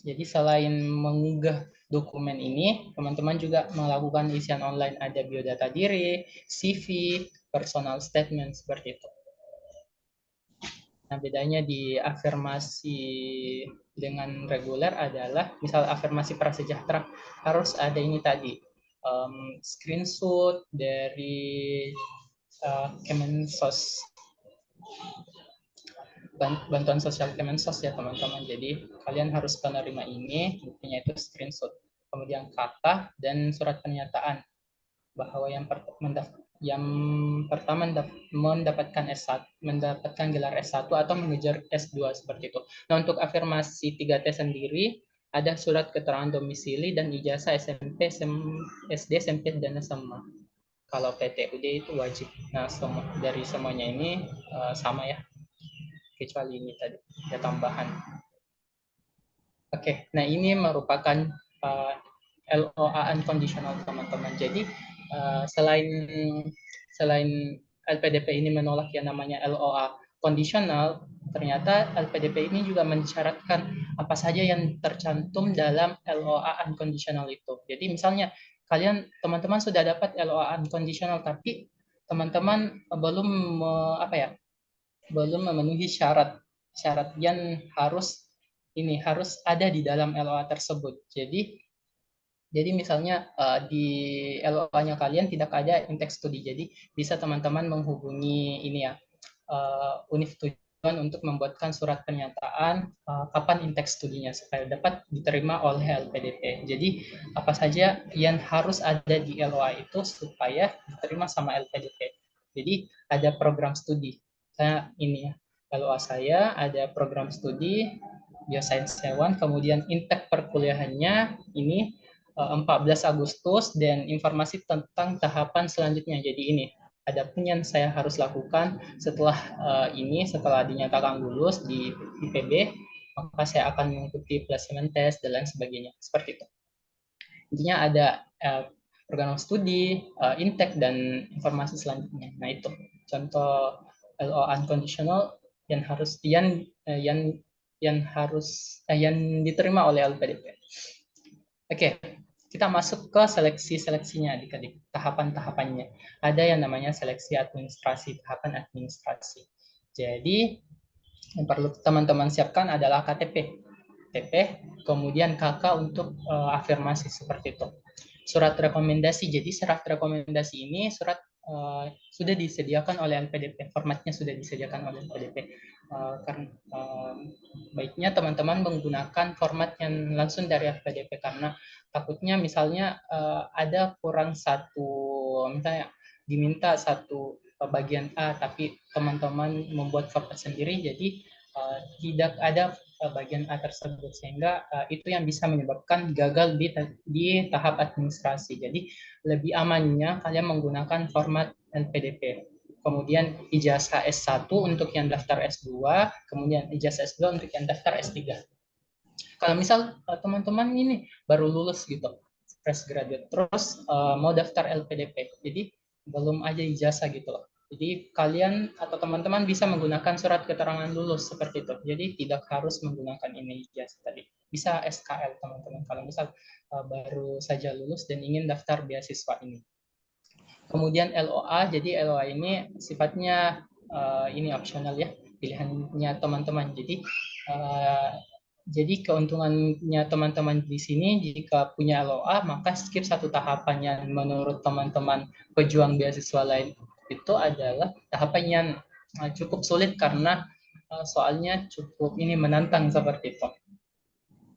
Jadi selain mengunggah dokumen ini, teman-teman juga melakukan isian online, ada biodata diri, CV, personal statement seperti itu. Nah, bedanya di afirmasi dengan reguler adalah, misal afirmasi prasejahtera harus ada ini tadi, screenshot dari Kemensos, bantuan sosial Kemensos ya teman-teman. Jadi kalian harus penerima ini, buktinya itu screenshot. Kemudian kata dan surat pernyataan bahwa yang pertama mendapatkan S1, mendapatkan gelar S1 atau mengejar S2 seperti itu. Nah, untuk afirmasi 3T sendiri ada surat keterangan domisili dan ijazah SMP, SD, SMP dan SMA. Kalau PTUD itu wajib. Nah, dari semuanya ini sama ya, kecuali ini tadi ada tambahan. Oke, nah ini merupakan LOA unconditional teman-teman. Jadi selain LPDP ini menolak yang namanya LOA kondisional, ternyata LPDP ini juga mensyaratkan apa saja yang tercantum dalam LOA unconditional itu. Jadi misalnya kalian teman-teman sudah dapat LOA unconditional tapi teman-teman belum memenuhi syarat yang harus ada di dalam LOA tersebut. Jadi misalnya di LOA-nya kalian tidak ada intake studi, jadi bisa teman-teman menghubungi ini ya, univ tujuan untuk membuatkan surat pernyataan kapan intake studinya supaya dapat diterima oleh LPDP. Jadi apa saja yang harus ada di LOA itu supaya diterima sama LPDP. Jadi ada program studi. Saya ini ya, LOA saya ada program studi Biosains Hewan, kemudian intake perkuliahannya ini 14 Agustus dan informasi tentang tahapan selanjutnya. Jadi ini ada pun yang saya harus lakukan setelah dinyatakan lulus di IPB, maka saya akan mengikuti placement test dan lain sebagainya. Seperti itu. Intinya ada program studi, intake dan informasi selanjutnya. Nah, itu contoh LO unconditional yang diterima oleh LPDP. Oke, kita masuk ke seleksinya adik-adik, tahapan-tahapannya. Ada yang namanya seleksi administrasi, tahapan administrasi. Jadi yang perlu teman-teman siapkan adalah KTP, kemudian KK untuk afirmasi seperti itu. Surat rekomendasi. Jadi surat rekomendasi ini sudah disediakan oleh LPDP, formatnya sudah disediakan oleh LPDP. Karena baiknya teman-teman menggunakan format yang langsung dari LPDP karena takutnya misalnya ada kurang satu, misalnya diminta satu bagian A, tapi teman-teman membuat format sendiri, jadi tidak ada bagian A tersebut, sehingga itu yang bisa menyebabkan gagal di tahap administrasi. Jadi lebih amannya kalian menggunakan format LPDP. Kemudian ijazah S1 untuk yang daftar S2, kemudian ijazah S2 untuk yang daftar S3. Kalau misal teman-teman ini baru lulus gitu, fresh graduate, terus mau daftar LPDP, jadi belum aja ijazah gitu loh. Jadi kalian atau teman-teman bisa menggunakan surat keterangan lulus seperti itu. Jadi tidak harus menggunakan ini ijazah tadi. Bisa SKL teman-teman kalau misal baru saja lulus dan ingin daftar beasiswa ini. Kemudian LOA, jadi LOA ini sifatnya ini opsional ya, pilihannya teman-teman. Jadi keuntungannya teman-teman di sini jika punya LOA maka skip satu tahapan yang menurut teman-teman pejuang beasiswa lain itu adalah tahapan yang cukup sulit karena soalnya cukup ini menantang seperti itu.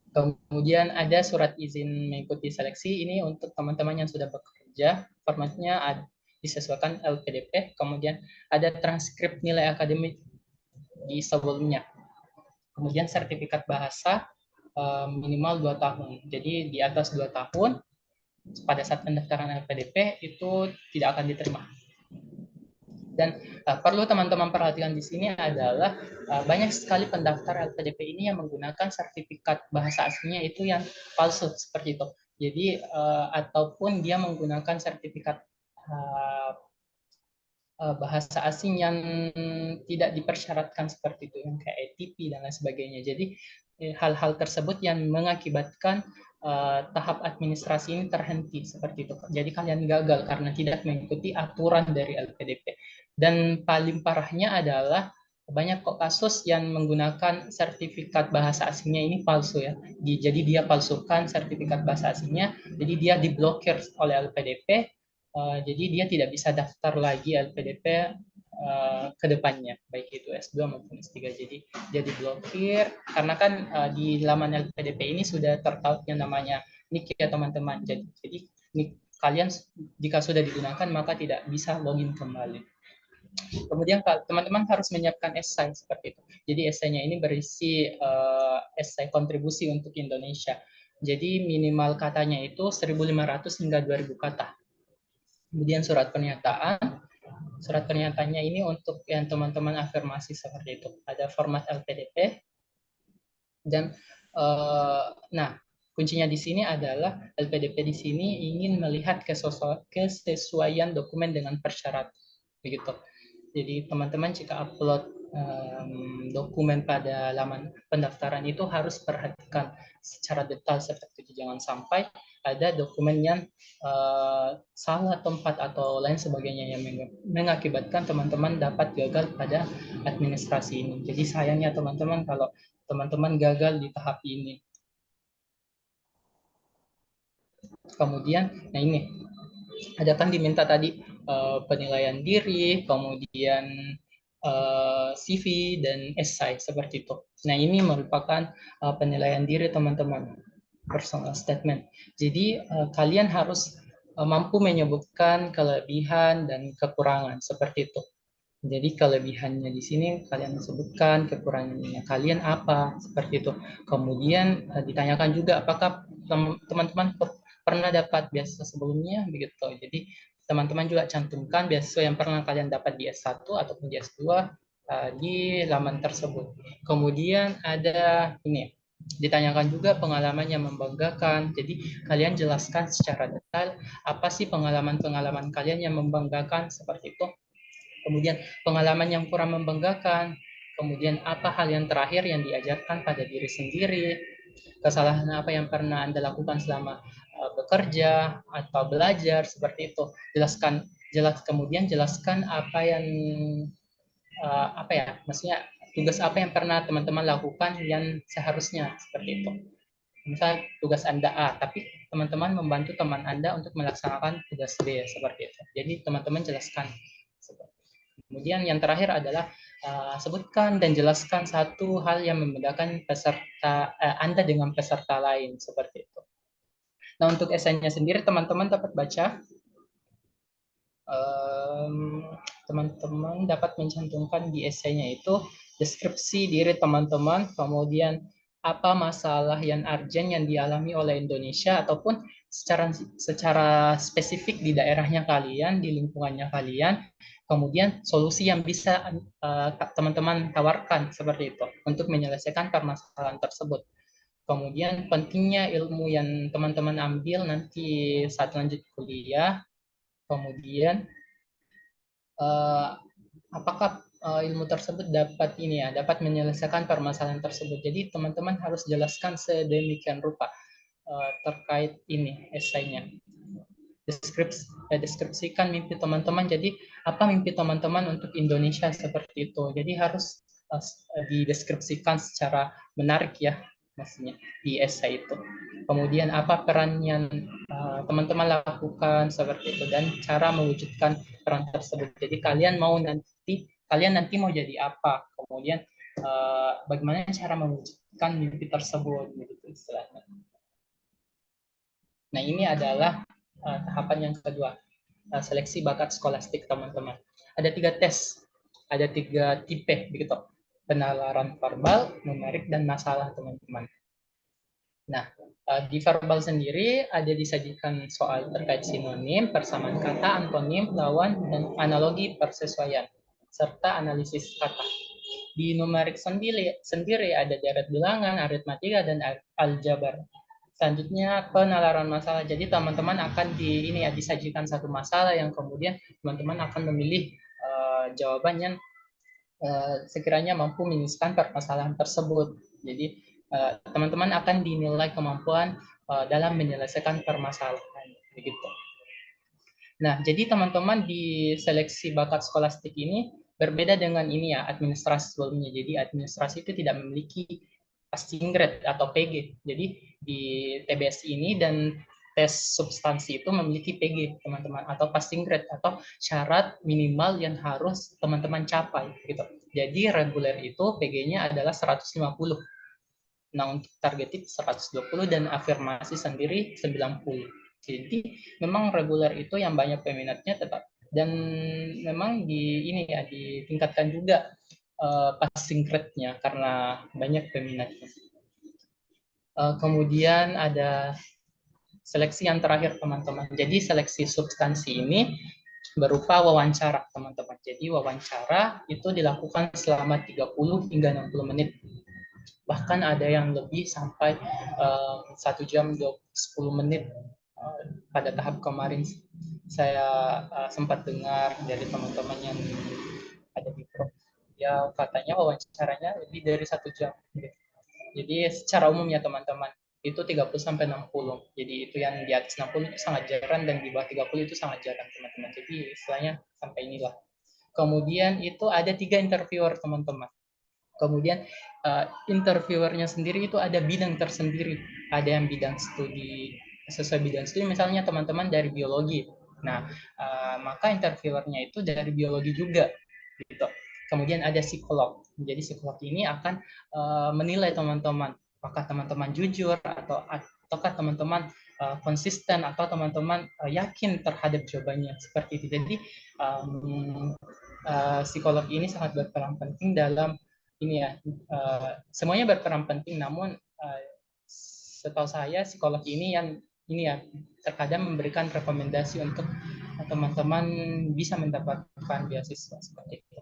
Kemudian ada surat izin mengikuti seleksi, ini untuk teman-teman yang sudah bekerja, formatnya disesuaikan LPDP, kemudian ada transkrip nilai akademik di sebelumnya. Kemudian sertifikat bahasa minimal 2 tahun. Jadi di atas 2 tahun pada saat pendaftaran LPDP itu tidak akan diterima. Dan perlu teman-teman perhatikan di sini adalah banyak sekali pendaftar LPDP ini yang menggunakan sertifikat bahasa aslinya itu yang palsu seperti itu. Jadi ataupun dia menggunakan sertifikat bahasa asing yang tidak dipersyaratkan seperti itu, yang kayak ATP dan lain sebagainya. Jadi hal-hal tersebut yang mengakibatkan tahap administrasi ini terhenti seperti itu. Jadi kalian gagal karena tidak mengikuti aturan dari LPDP. Dan paling parahnya adalah banyak kok kasus yang menggunakan sertifikat bahasa asingnya ini palsu ya. Jadi dia palsukan sertifikat bahasa asingnya, jadi dia diblokir oleh LPDP. Jadi dia tidak bisa daftar lagi LPDP ke depannya, baik itu S2 maupun S3. Jadi dia diblokir karena kan di laman LPDP ini sudah tertaup yang namanya NIK ya teman-teman. Jadi NIK kalian jika sudah digunakan maka tidak bisa login kembali. Kemudian teman-teman harus menyiapkan esai seperti itu. Jadi esainya ini berisi esai kontribusi untuk Indonesia. Jadi minimal katanya itu 1.500 hingga 2.000 kata. Kemudian surat pernyataannya ini untuk yang teman-teman afirmasi seperti itu. Ada format LPDP dan nah kuncinya di sini adalah LPDP di sini ingin melihat kesesuaian dokumen dengan persyarat begitu. Jadi teman-teman jika upload dokumen pada laman pendaftaran itu harus perhatikan secara detail seperti itu. Jangan sampai ada dokumen yang salah tempat atau lain sebagainya yang mengakibatkan teman-teman dapat gagal pada administrasi ini. Jadi sayangnya teman-teman kalau teman-teman gagal di tahap ini. Kemudian, nah ini ada kan diminta tadi penilaian diri, kemudian CV dan esai seperti itu. Nah ini merupakan penilaian diri teman-teman, personal statement. Jadi kalian harus mampu menyebutkan kelebihan dan kekurangan seperti itu. Jadi kelebihannya di sini kalian sebutkan, kekurangannya kalian apa seperti itu. Kemudian ditanyakan juga apakah teman-teman pernah dapat beasiswa sebelumnya begitu. Jadi teman-teman juga cantumkan beasiswa yang pernah kalian dapat di S1 ataupun di S2 di laman tersebut. Kemudian ada ini ditanyakan juga pengalaman yang membanggakan. Jadi kalian jelaskan secara detail apa sih pengalaman-pengalaman kalian yang membanggakan seperti itu. Kemudian pengalaman yang kurang membanggakan, kemudian apa hal yang terakhir yang diajarkan pada diri sendiri, kesalahan apa yang pernah Anda lakukan selama bekerja atau belajar seperti itu. Kemudian jelaskan apa yang apa ya, maksudnya tugas apa yang pernah teman-teman lakukan yang seharusnya seperti itu. Misal tugas Anda A, tapi teman-teman membantu teman Anda untuk melaksanakan tugas B seperti itu. Jadi teman-teman jelaskan. Kemudian yang terakhir adalah sebutkan dan jelaskan satu hal yang membedakan peserta Anda dengan peserta lain seperti itu. Nah untuk esainya sendiri teman-teman dapat baca teman-teman dapat mencantumkan di esainya itu deskripsi diri teman-teman, kemudian apa masalah yang urgent yang dialami oleh Indonesia ataupun secara spesifik di daerahnya kalian, di lingkungannya kalian, kemudian solusi yang bisa teman-teman tawarkan seperti itu untuk menyelesaikan permasalahan tersebut. Kemudian pentingnya ilmu yang teman-teman ambil nanti saat lanjut kuliah, kemudian apakah ilmu tersebut dapat menyelesaikan permasalahan tersebut. Jadi teman-teman harus jelaskan sedemikian rupa terkait ini esainya. Deskripsikan mimpi teman-teman. Jadi apa mimpi teman-teman untuk Indonesia seperti itu. Jadi harus dideskripsikan secara menarik ya, maksudnya di esai itu. Kemudian apa peran yang teman-teman lakukan seperti itu dan cara mewujudkan peran tersebut. Jadi kalian nanti mau jadi apa. Kemudian bagaimana cara mewujudkan mimpi tersebut gitu istilahnya. Nah, ini adalah tahapan yang kedua, seleksi bakat skolastik teman-teman. Ada 3 tes, ada 3 tipe begitu. Penalaran verbal, numerik, dan masalah teman-teman. Nah, di verbal sendiri ada disajikan soal terkait sinonim, persamaan kata, antonim, lawan, dan analogi persesuaian, serta analisis kata. Di numerik sendiri ada deret bilangan, aritmatika, dan aljabar. Selanjutnya penalaran masalah. Jadi teman-teman akan disajikan satu masalah yang kemudian teman-teman akan memilih jawaban yang sekiranya mampu menyelesaikan permasalahan tersebut. Jadi teman-teman akan dinilai kemampuan dalam menyelesaikan permasalahan begitu. Nah, jadi teman-teman di seleksi bakat skolastik ini berbeda dengan ini ya, administrasi sebelumnya. Jadi administrasi itu tidak memiliki passing grade atau PG. Jadi di TBS ini dan tes substansi itu memiliki PG, teman-teman, atau passing grade atau syarat minimal yang harus teman-teman capai gitu. Jadi reguler itu PG-nya adalah 150. Nah, untuk targeted 120 dan afirmasi sendiri 90. Jadi memang reguler itu yang banyak peminatnya tetap, dan memang ditingkatkan juga passing grade-nya karena banyak peminatnya. Kemudian ada seleksi yang terakhir teman-teman. Jadi seleksi substansi ini berupa wawancara teman-teman. Jadi wawancara itu dilakukan selama 30 hingga 60 menit. Bahkan ada yang lebih sampai 1 jam 10 menit pada tahap kemarin saya sempat dengar dari teman-teman yang ada di Pro. Ya katanya wawancaranya lebih dari 1 jam. Jadi secara umum ya teman-teman itu 30 sampai 60. Jadi itu yang di atas 60 itu sangat jarang dan di bawah 30 itu sangat jarang teman-teman. Jadi istilahnya sampai inilah. Kemudian itu ada 3 interviewer teman-teman. Kemudian interviewernya sendiri itu ada bidang tersendiri. Ada yang bidang studi, sesuai bidang studi misalnya teman-teman dari biologi. Nah, maka interviewernya itu dari biologi juga gitu. Kemudian ada psikolog. Jadi psikolog ini akan menilai teman-teman apakah teman-teman jujur ataukah teman-teman konsisten atau teman-teman yakin terhadap jawabannya seperti itu. Jadi psikolog ini sangat berperan penting dalam ini ya, semuanya berperan penting, namun setahu saya psikolog ini ya terkadang memberikan rekomendasi untuk teman-teman bisa mendapatkan beasiswa seperti itu.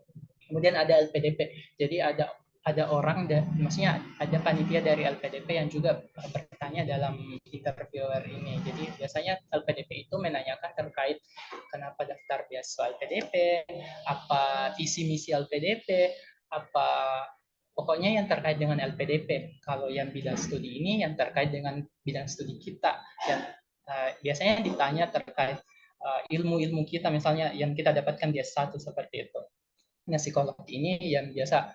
Kemudian ada LPDP, jadi ada orang maksudnya ada panitia dari LPDP yang juga bertanya dalam interviewer ini. Jadi biasanya LPDP itu menanyakan terkait kenapa daftar beasiswa LPDP, apa visi misi LPDP, apa pokoknya yang terkait dengan LPDP. Kalau yang bidang studi ini yang terkait dengan bidang studi kita, dan biasanya ditanya terkait ilmu-ilmu kita misalnya yang kita dapatkan di S1 seperti itu. Nah, psikolog ini yang biasa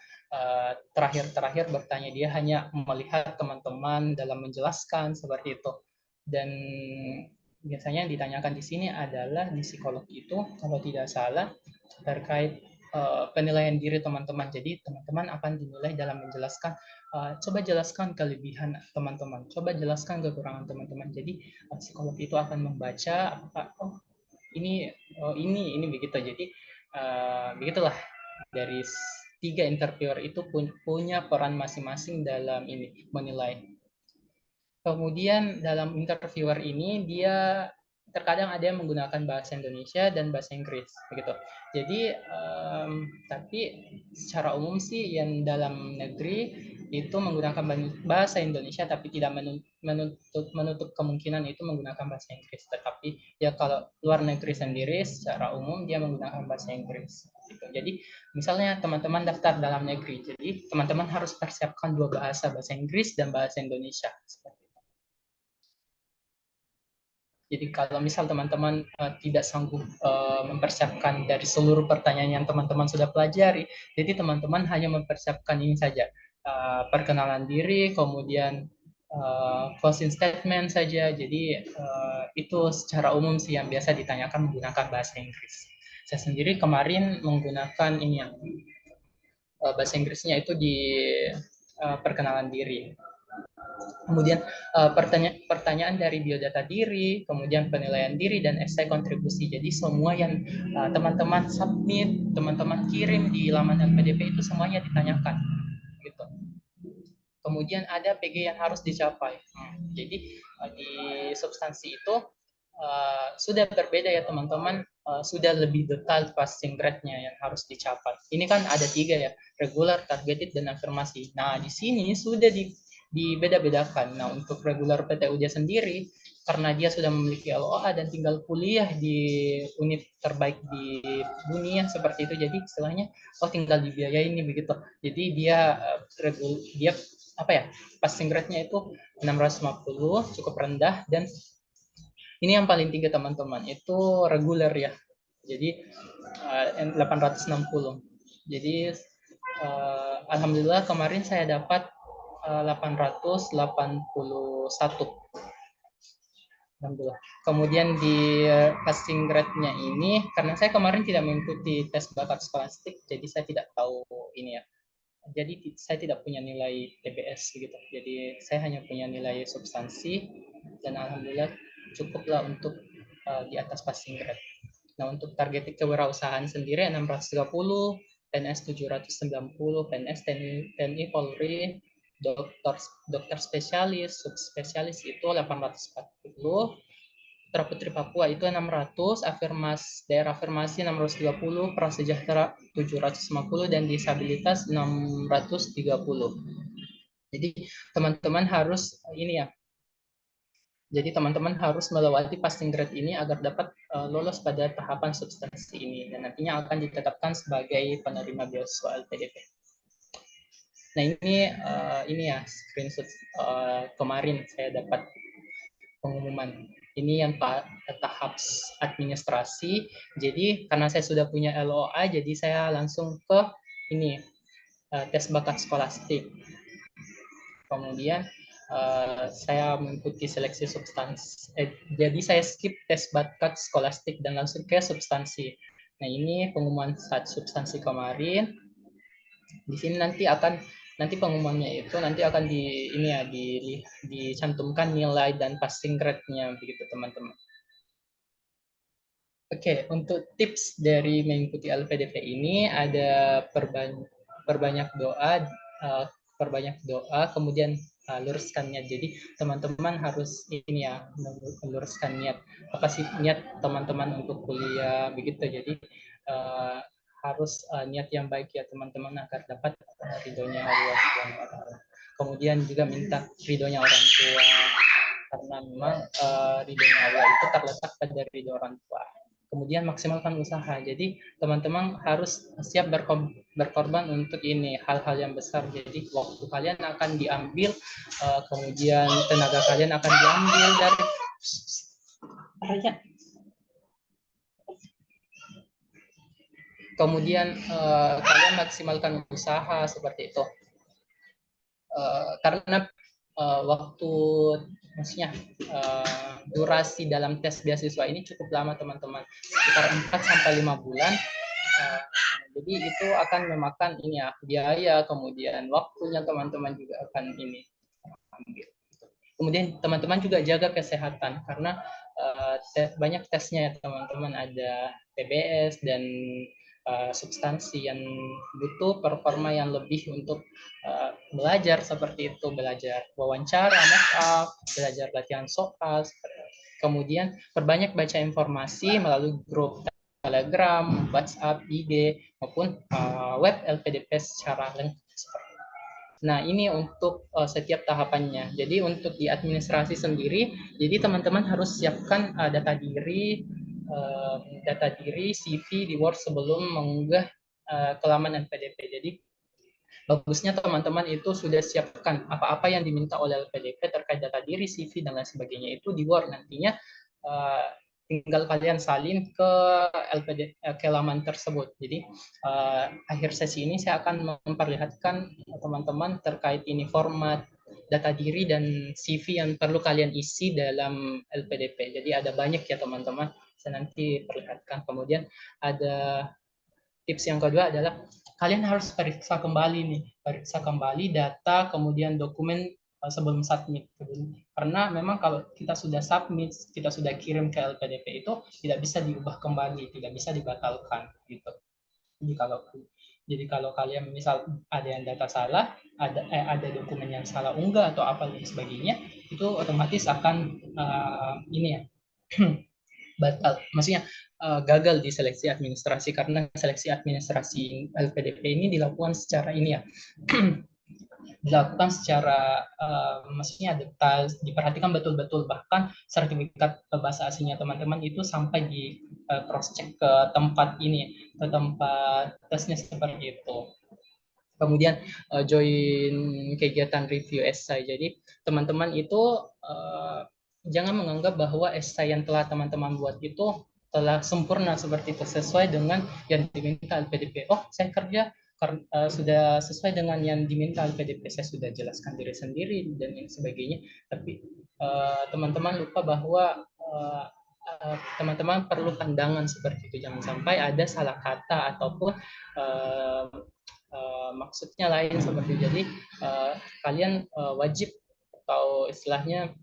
terakhir-terakhir bertanya, dia hanya melihat teman-teman dalam menjelaskan seperti itu. Dan biasanya yang ditanyakan di sini adalah di psikolog itu kalau tidak salah terkait penilaian diri teman-teman. Jadi teman-teman akan dinilai dalam menjelaskan, coba jelaskan kelebihan teman-teman, coba jelaskan kekurangan teman-teman. Jadi psikolog itu akan membaca, oh ini oh ini begitu. Jadi begitulah, dari tiga interviewer itu punya peran masing-masing dalam ini menilai. Kemudian dalam interviewer ini dia terkadang ada yang menggunakan bahasa Indonesia dan bahasa Inggris begitu. Jadi tapi secara umum sih yang dalam negeri itu menggunakan bahasa Indonesia, tapi tidak menutup kemungkinan itu menggunakan bahasa Inggris. Tetapi ya kalau luar negeri sendiri secara umum dia menggunakan bahasa Inggris. Gitu. Jadi misalnya teman-teman daftar dalam negeri, jadi teman-teman harus persiapkan dua bahasa Inggris dan bahasa Indonesia. Jadi kalau misal teman-teman tidak sanggup mempersiapkan dari seluruh pertanyaan yang teman-teman sudah pelajari, jadi teman-teman hanya mempersiapkan ini saja, perkenalan diri, kemudian closing statement saja. Jadi itu secara umum sih yang biasa ditanyakan menggunakan bahasa Inggris. Saya sendiri kemarin menggunakan ini yang bahasa Inggrisnya itu di perkenalan diri. Kemudian pertanyaan dari biodata diri, kemudian penilaian diri, dan esai kontribusi. Jadi semua yang teman-teman submit, teman-teman kirim di laman LPDP itu semuanya ditanyakan. Gitu. Kemudian ada PG yang harus dicapai. Jadi di substansi itu sudah berbeda ya teman-teman, sudah lebih detail passing grade-nya yang harus dicapai. Ini kan ada 3 ya, regular, targeted, dan afirmasi. Nah, di sini sudah dibeda-bedakan. Nah, untuk regular PTUJ sendiri, karena dia sudah memiliki LOA dan tinggal kuliah di unit terbaik di dunia seperti itu, jadi istilahnya tinggal dibiayain nih begitu. Jadi dia dia apa ya, passing grade-nya itu 650, cukup rendah, dan ini yang paling tinggi teman-teman, itu reguler ya. Jadi 860. Jadi alhamdulillah kemarin saya dapat 881. Alhamdulillah. Kemudian di passing grade-nya ini, karena saya kemarin tidak mengikuti tes bakat skolastik, jadi saya tidak tahu ini ya. Jadi saya tidak punya nilai TBS gitu. Jadi saya hanya punya nilai substansi, dan alhamdulillah cukuplah untuk di atas passing grade. Nah, untuk target kewirausahaan sendiri 630, PNS 790, PNS TNI Polri, dokter spesialis, subspesialis itu 840, Putra Putri Papua itu 600, daerah afirmasi 630, prasejahtera 750, dan disabilitas 630. Jadi teman-teman harus ini ya. Jadi teman-teman harus melewati passing grade ini agar dapat lolos pada tahapan substansi ini, dan nantinya akan ditetapkan sebagai penerima beasiswa LPDP. Nah, ini ya screenshot kemarin saya dapat pengumuman. Ini yang tahap administrasi. Jadi karena saya sudah punya LOA, jadi saya langsung ke ini tes bakat skolastik. Kemudian saya mengikuti seleksi substansi. Jadi saya skip tes bakat skolastik dan langsung ke substansi. Nah, ini pengumuman saat substansi kemarin. Di sini nanti pengumumannya itu nanti akan dicantumkan nilai dan passing grade-nya begitu teman-teman. Oke, untuk tips dari mengikuti LPDP ini ada perbanyak doa, kemudian luruskan niat. Jadi teman-teman harus ini ya, meluruskan niat. Apa sih niat teman-teman untuk kuliah begitu. Jadi harus niat yang baik ya teman-teman agar dapat ridhonya Allah Subhanahu wa taala. Kemudian juga minta ridhonya orang tua, karena memang ridhonya Allah itu terletak pada ridho orang tua. Kemudian maksimalkan usaha. Jadi teman-teman harus siap berkorban untuk ini hal-hal yang besar. Jadi waktu kalian akan diambil, kemudian tenaga kalian akan diambil dari kemudian kalian maksimalkan usaha seperti itu. Karena waktu maksudnya durasi dalam tes beasiswa ini cukup lama teman-teman, sekitar 4-5 bulan. Jadi itu akan memakan ini ya, biaya, kemudian waktunya teman-teman juga akan ini ambil. Kemudian teman-teman juga jaga kesehatan, karena banyak tesnya ya teman-teman, ada TBS dan substansi yang butuh performa yang lebih untuk belajar seperti itu, belajar wawancara, mock up, belajar latihan soal, kemudian perbanyak baca informasi melalui grup Telegram, WhatsApp, IG maupun web LPDP secara lengkap. Nah, ini untuk setiap tahapannya. Jadi untuk di administrasi sendiri, jadi teman-teman harus siapkan data diri, CV di Word sebelum mengunggah ke laman LPDP. Jadi bagusnya teman-teman itu sudah siapkan apa-apa yang diminta oleh LPDP terkait data diri, CV dan lain sebagainya itu di Word. Nantinya tinggal kalian salin ke ke laman tersebut. Jadi akhir sesi ini saya akan memperlihatkan teman-teman terkait ini format data diri dan CV yang perlu kalian isi dalam LPDP. Jadi ada banyak ya teman-teman. Saya nanti perlihatkan. Kemudian ada tips yang kedua adalah kalian harus periksa kembali data kemudian dokumen sebelum submit. Karena memang kalau kita sudah submit, kita sudah kirim ke LPDP itu tidak bisa diubah kembali, tidak bisa dibatalkan gitu. Jadi kalau kalian misal ada yang data salah, ada dokumen yang salah unggah atau apa dan sebagainya, itu otomatis akan ini ya batal, maksudnya gagal di seleksi administrasi, karena seleksi administrasi LPDP ini dilakukan secara ini ya dilakukan secara maksudnya detail, diperhatikan betul-betul, bahkan sertifikat bahasa asingnya teman-teman itu sampai di cross check ke tempat ini, ke tempat tesnya seperti itu. Kemudian join kegiatan review esai. Jadi teman-teman itu jangan menganggap bahwa esai yang telah teman-teman buat itu telah sempurna seperti itu, sesuai dengan yang diminta LPDP. Oh, saya kerja sudah sesuai dengan yang diminta LPDP, saya sudah jelaskan diri sendiri dan yang sebagainya. Tapi teman-teman lupa bahwa teman-teman perlu pandangan seperti itu. Jangan sampai ada salah kata ataupun maksudnya lain seperti itu. Jadi kalian wajib atau istilahnya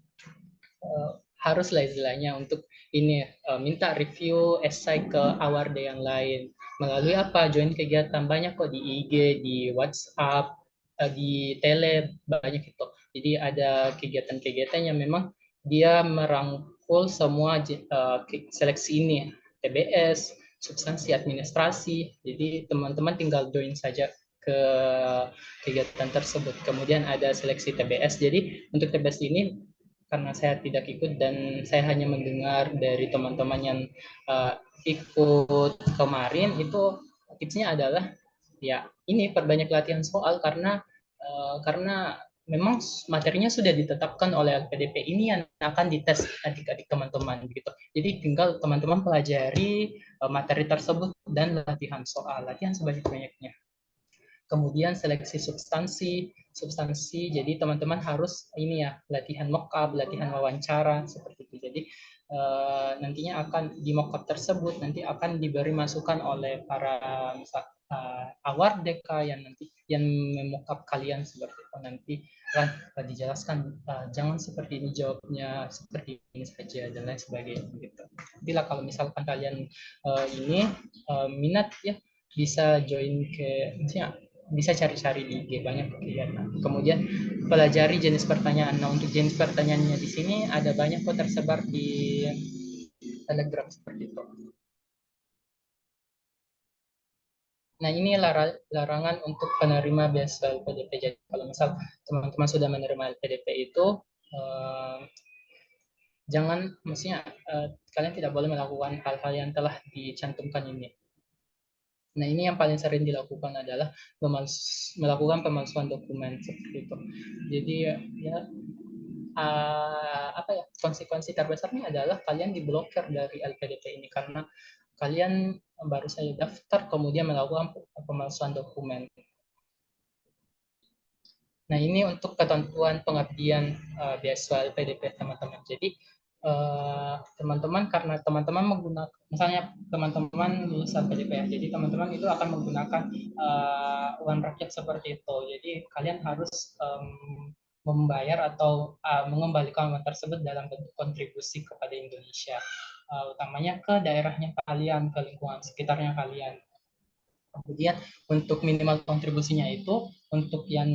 haruslah istilahnya untuk ini minta review esai ke award yang lain melalui apa, join kegiatan banyak kok di IG, di WhatsApp, di Tele, banyak itu. Jadi ada kegiatan-kegiatan yang memang dia merangkul semua seleksi ini, TBS, substansi administrasi. Jadi teman-teman tinggal join saja ke kegiatan tersebut. Kemudian ada seleksi TBS. Jadi untuk TBS ini karena saya tidak ikut dan saya hanya mendengar dari teman-teman yang ikut kemarin, itu tipsnya adalah ya ini perbanyak latihan soal karena memang materinya sudah ditetapkan oleh LPDP, ini yang akan dites adik-adik teman-teman gitu. Jadi tinggal teman-teman pelajari materi tersebut dan latihan soal, latihan sebanyak-banyaknya. Kemudian seleksi substansi, jadi teman-teman harus ini ya, latihan mock up, latihan wawancara seperti itu. Jadi nantinya akan di mock up tersebut nanti akan diberi masukan oleh para award DK yang nanti yang memock up kalian seperti itu. Nanti kan dijelaskan jangan seperti ini jawabnya, seperti ini saja dan lain sebagainya gitu. Nantilah kalau misalkan kalian ini minat ya, bisa join ke, misalnya bisa cari-cari di IG, banyak kegiatan. Kemudian pelajari jenis pertanyaan. Nah, untuk jenis pertanyaannya di sini ada banyak kok tersebar di Telegram seperti itu. Nah, ini larangan untuk penerima beasiswa LPDP. Jadi kalau misal teman-teman sudah menerima LPDP itu jangan, maksudnya kalian tidak boleh melakukan hal-hal yang telah dicantumkan ini. Nah, ini yang paling sering dilakukan adalah melakukan pemalsuan dokumen seperti itu. Jadi ya apa ya, konsekuensi terbesarnya adalah kalian diblokir dari LPDP ini karena kalian baru saja daftar kemudian melakukan pemalsuan dokumen. Nah, ini untuk ketentuan pengabdian beasiswa LPDP teman-teman. Jadi teman-teman karena teman-teman menggunakan, misalnya teman-teman lulus LPDP ya, jadi teman-teman itu akan menggunakan uang rakyat seperti itu. Jadi kalian harus membayar atau mengembalikan uang tersebut dalam bentuk kontribusi kepada Indonesia, utamanya ke daerahnya kalian, ke lingkungan sekitarnya kalian. Kemudian untuk minimal kontribusinya itu untuk yang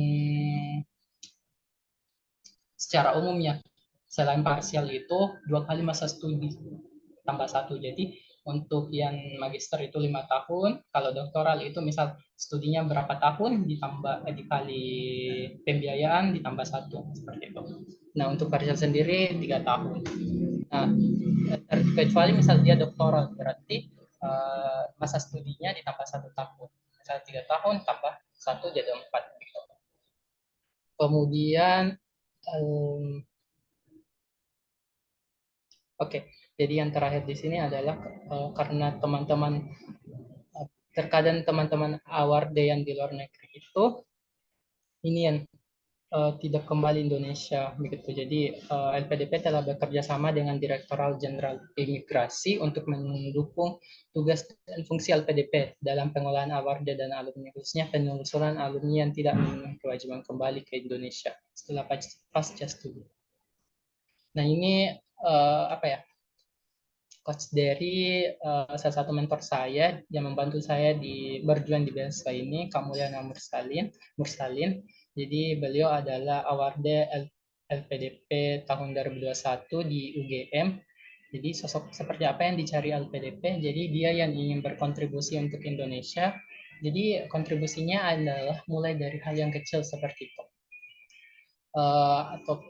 secara umumnya selain parsial itu 2 kali masa studi tambah 1. Jadi untuk yang magister itu 5 tahun, kalau doktoral itu misal studinya berapa tahun ditambah dikali pembiayaan ditambah 1 seperti itu. Nah untuk parsial sendiri 3 tahun. Nah kecuali misal dia doktoral berarti masa studinya ditambah 1 tahun. Misal 3 tahun tambah 1 jadi 4. Gitu. Kemudian Oke, jadi yang terakhir di sini adalah karena teman-teman terkadang teman-teman award yang di luar negeri itu ini yang tidak kembali Indonesia begitu. Jadi LPDP telah bekerja sama dengan Direktorat Jenderal Imigrasi untuk mendukung tugas dan fungsi LPDP dalam pengolahan award dan alumni, khususnya penelusuran alumni yang tidak memiliki kewajiban kembali ke Indonesia setelah pasca studi. Nah ini apa ya? Coach dari salah satu mentor saya yang membantu saya di berjuang di beasiswa ini, Kamuliana Mursalin. Jadi beliau adalah award LPDP tahun 2021 di UGM. Jadi sosok seperti apa yang dicari LPDP? Jadi dia yang ingin berkontribusi untuk Indonesia. Jadi kontribusinya adalah mulai dari hal yang kecil seperti itu. Atau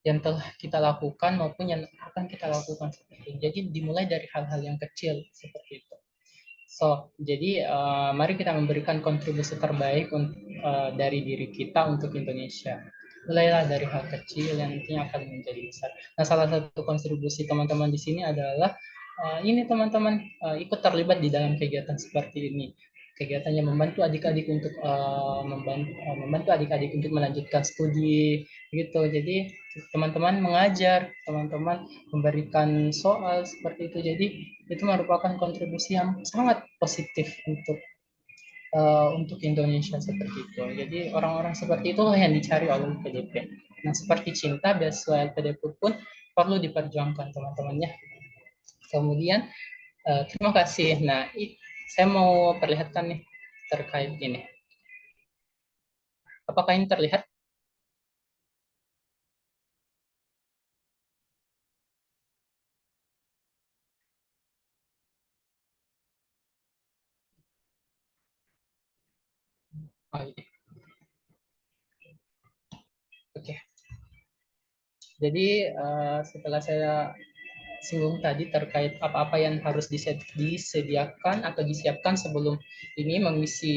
yang telah kita lakukan maupun yang akan kita lakukan seperti itu. Jadi dimulai dari hal-hal yang kecil seperti itu. So, jadi mari kita memberikan kontribusi terbaik dari diri kita untuk Indonesia. Mulailah dari hal kecil yang nantinya akan menjadi besar. Nah, salah satu kontribusi teman-teman di sini adalah ini teman-teman ikut terlibat di dalam kegiatan seperti ini. Kegiatannya membantu adik-adik untuk membantu adik-adik untuk melanjutkan studi gitu. Jadi teman-teman mengajar, teman-teman memberikan soal seperti itu. Jadi itu merupakan kontribusi yang sangat positif untuk Indonesia seperti itu. Jadi orang-orang seperti itulah yang dicari oleh LPDP. Nah seperti cinta, beasiswa LPDP pun perlu diperjuangkan teman-temannya. Kemudian terima kasih. Nah saya mau perlihatkan nih terkait ini. Apakah ini terlihat? Oh, iya. Oke. Jadi setelah saya singgung tadi terkait apa-apa yang harus disediakan atau disiapkan sebelum ini mengisi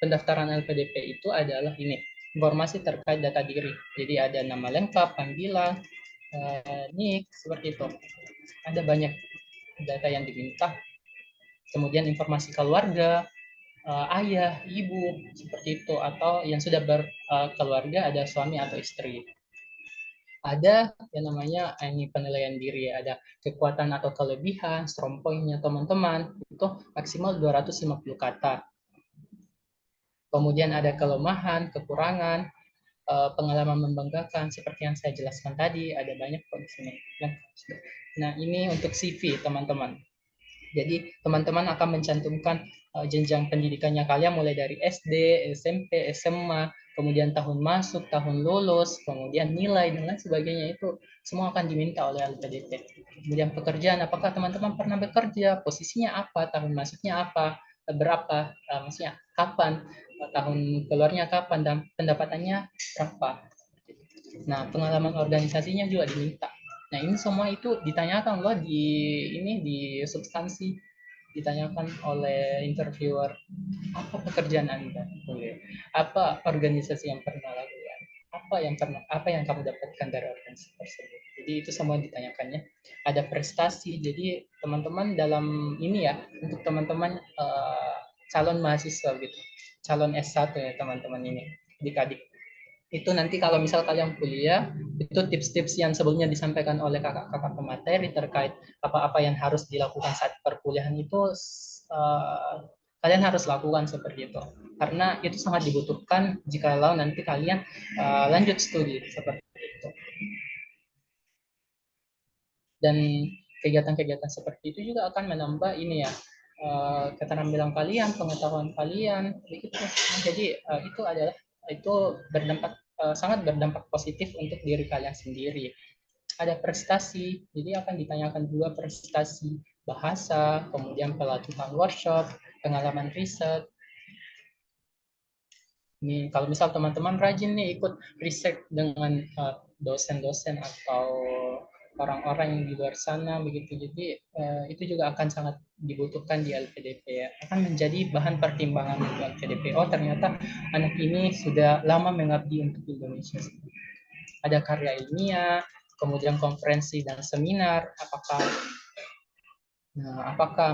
pendaftaran LPDP itu adalah ini informasi terkait data diri. Jadi ada nama lengkap, panggilan, NIK, seperti itu. Ada banyak data yang diminta. Kemudian informasi keluarga, ayah, ibu, seperti itu. Atau yang sudah berkeluarga ada suami atau istri. Ada yang namanya ini penilaian diri, ada kekuatan atau kelebihan, strong point-nya teman-teman, itu maksimal 250 kata. Kemudian ada kelemahan, kekurangan, pengalaman membanggakan, seperti yang saya jelaskan tadi, ada banyak kok di sini. Nah, ini untuk CV teman-teman. Jadi teman-teman akan mencantumkan jenjang pendidikannya kalian mulai dari SD, SMP, SMA, kemudian tahun masuk, tahun lulus, kemudian nilai dan lain sebagainya itu semua akan diminta oleh LPDP. Kemudian pekerjaan, apakah teman-teman pernah bekerja, posisinya apa, tahun masuknya apa, berapa, maksudnya kapan, tahun keluarnya kapan, dan pendapatannya berapa. Nah, pengalaman organisasinya juga diminta. Nah, ini semua itu ditanyakan loh di substansi, ditanyakan oleh interviewer, apa pekerjaan Anda? Apa organisasi yang pernah lakukan? Apa yang kamu dapatkan dari organisasi tersebut? Jadi itu semua ditanyakannya. Ada prestasi. Jadi teman-teman dalam ini ya, untuk teman-teman calon mahasiswa gitu. Calon S1 ya teman-teman ini. Adik-adik itu nanti kalau misal kalian kuliah itu tips-tips yang sebelumnya disampaikan oleh kakak-kakak pemateri terkait apa-apa yang harus dilakukan saat perkuliahan itu kalian harus lakukan seperti itu karena itu sangat dibutuhkan jikalau nanti kalian lanjut studi seperti itu. Dan kegiatan-kegiatan seperti itu juga akan menambah ini ya keterampilan kalian, pengetahuan kalian begitu. Nah, jadi itu berdampak sangat berdampak positif untuk diri kalian sendiri. Ada prestasi, jadi akan ditanyakan juga prestasi bahasa, kemudian pelatihan workshop, pengalaman riset. Nih, kalau misal teman-teman rajin nih ikut riset dengan dosen-dosen atau orang-orang yang di luar sana begitu, jadi itu juga akan sangat dibutuhkan di LPDP ya, akan menjadi bahan pertimbangan di LPDP. Oh ternyata anak ini sudah lama mengabdi untuk Indonesia. Ada karya ilmiah, kemudian konferensi dan seminar, apakah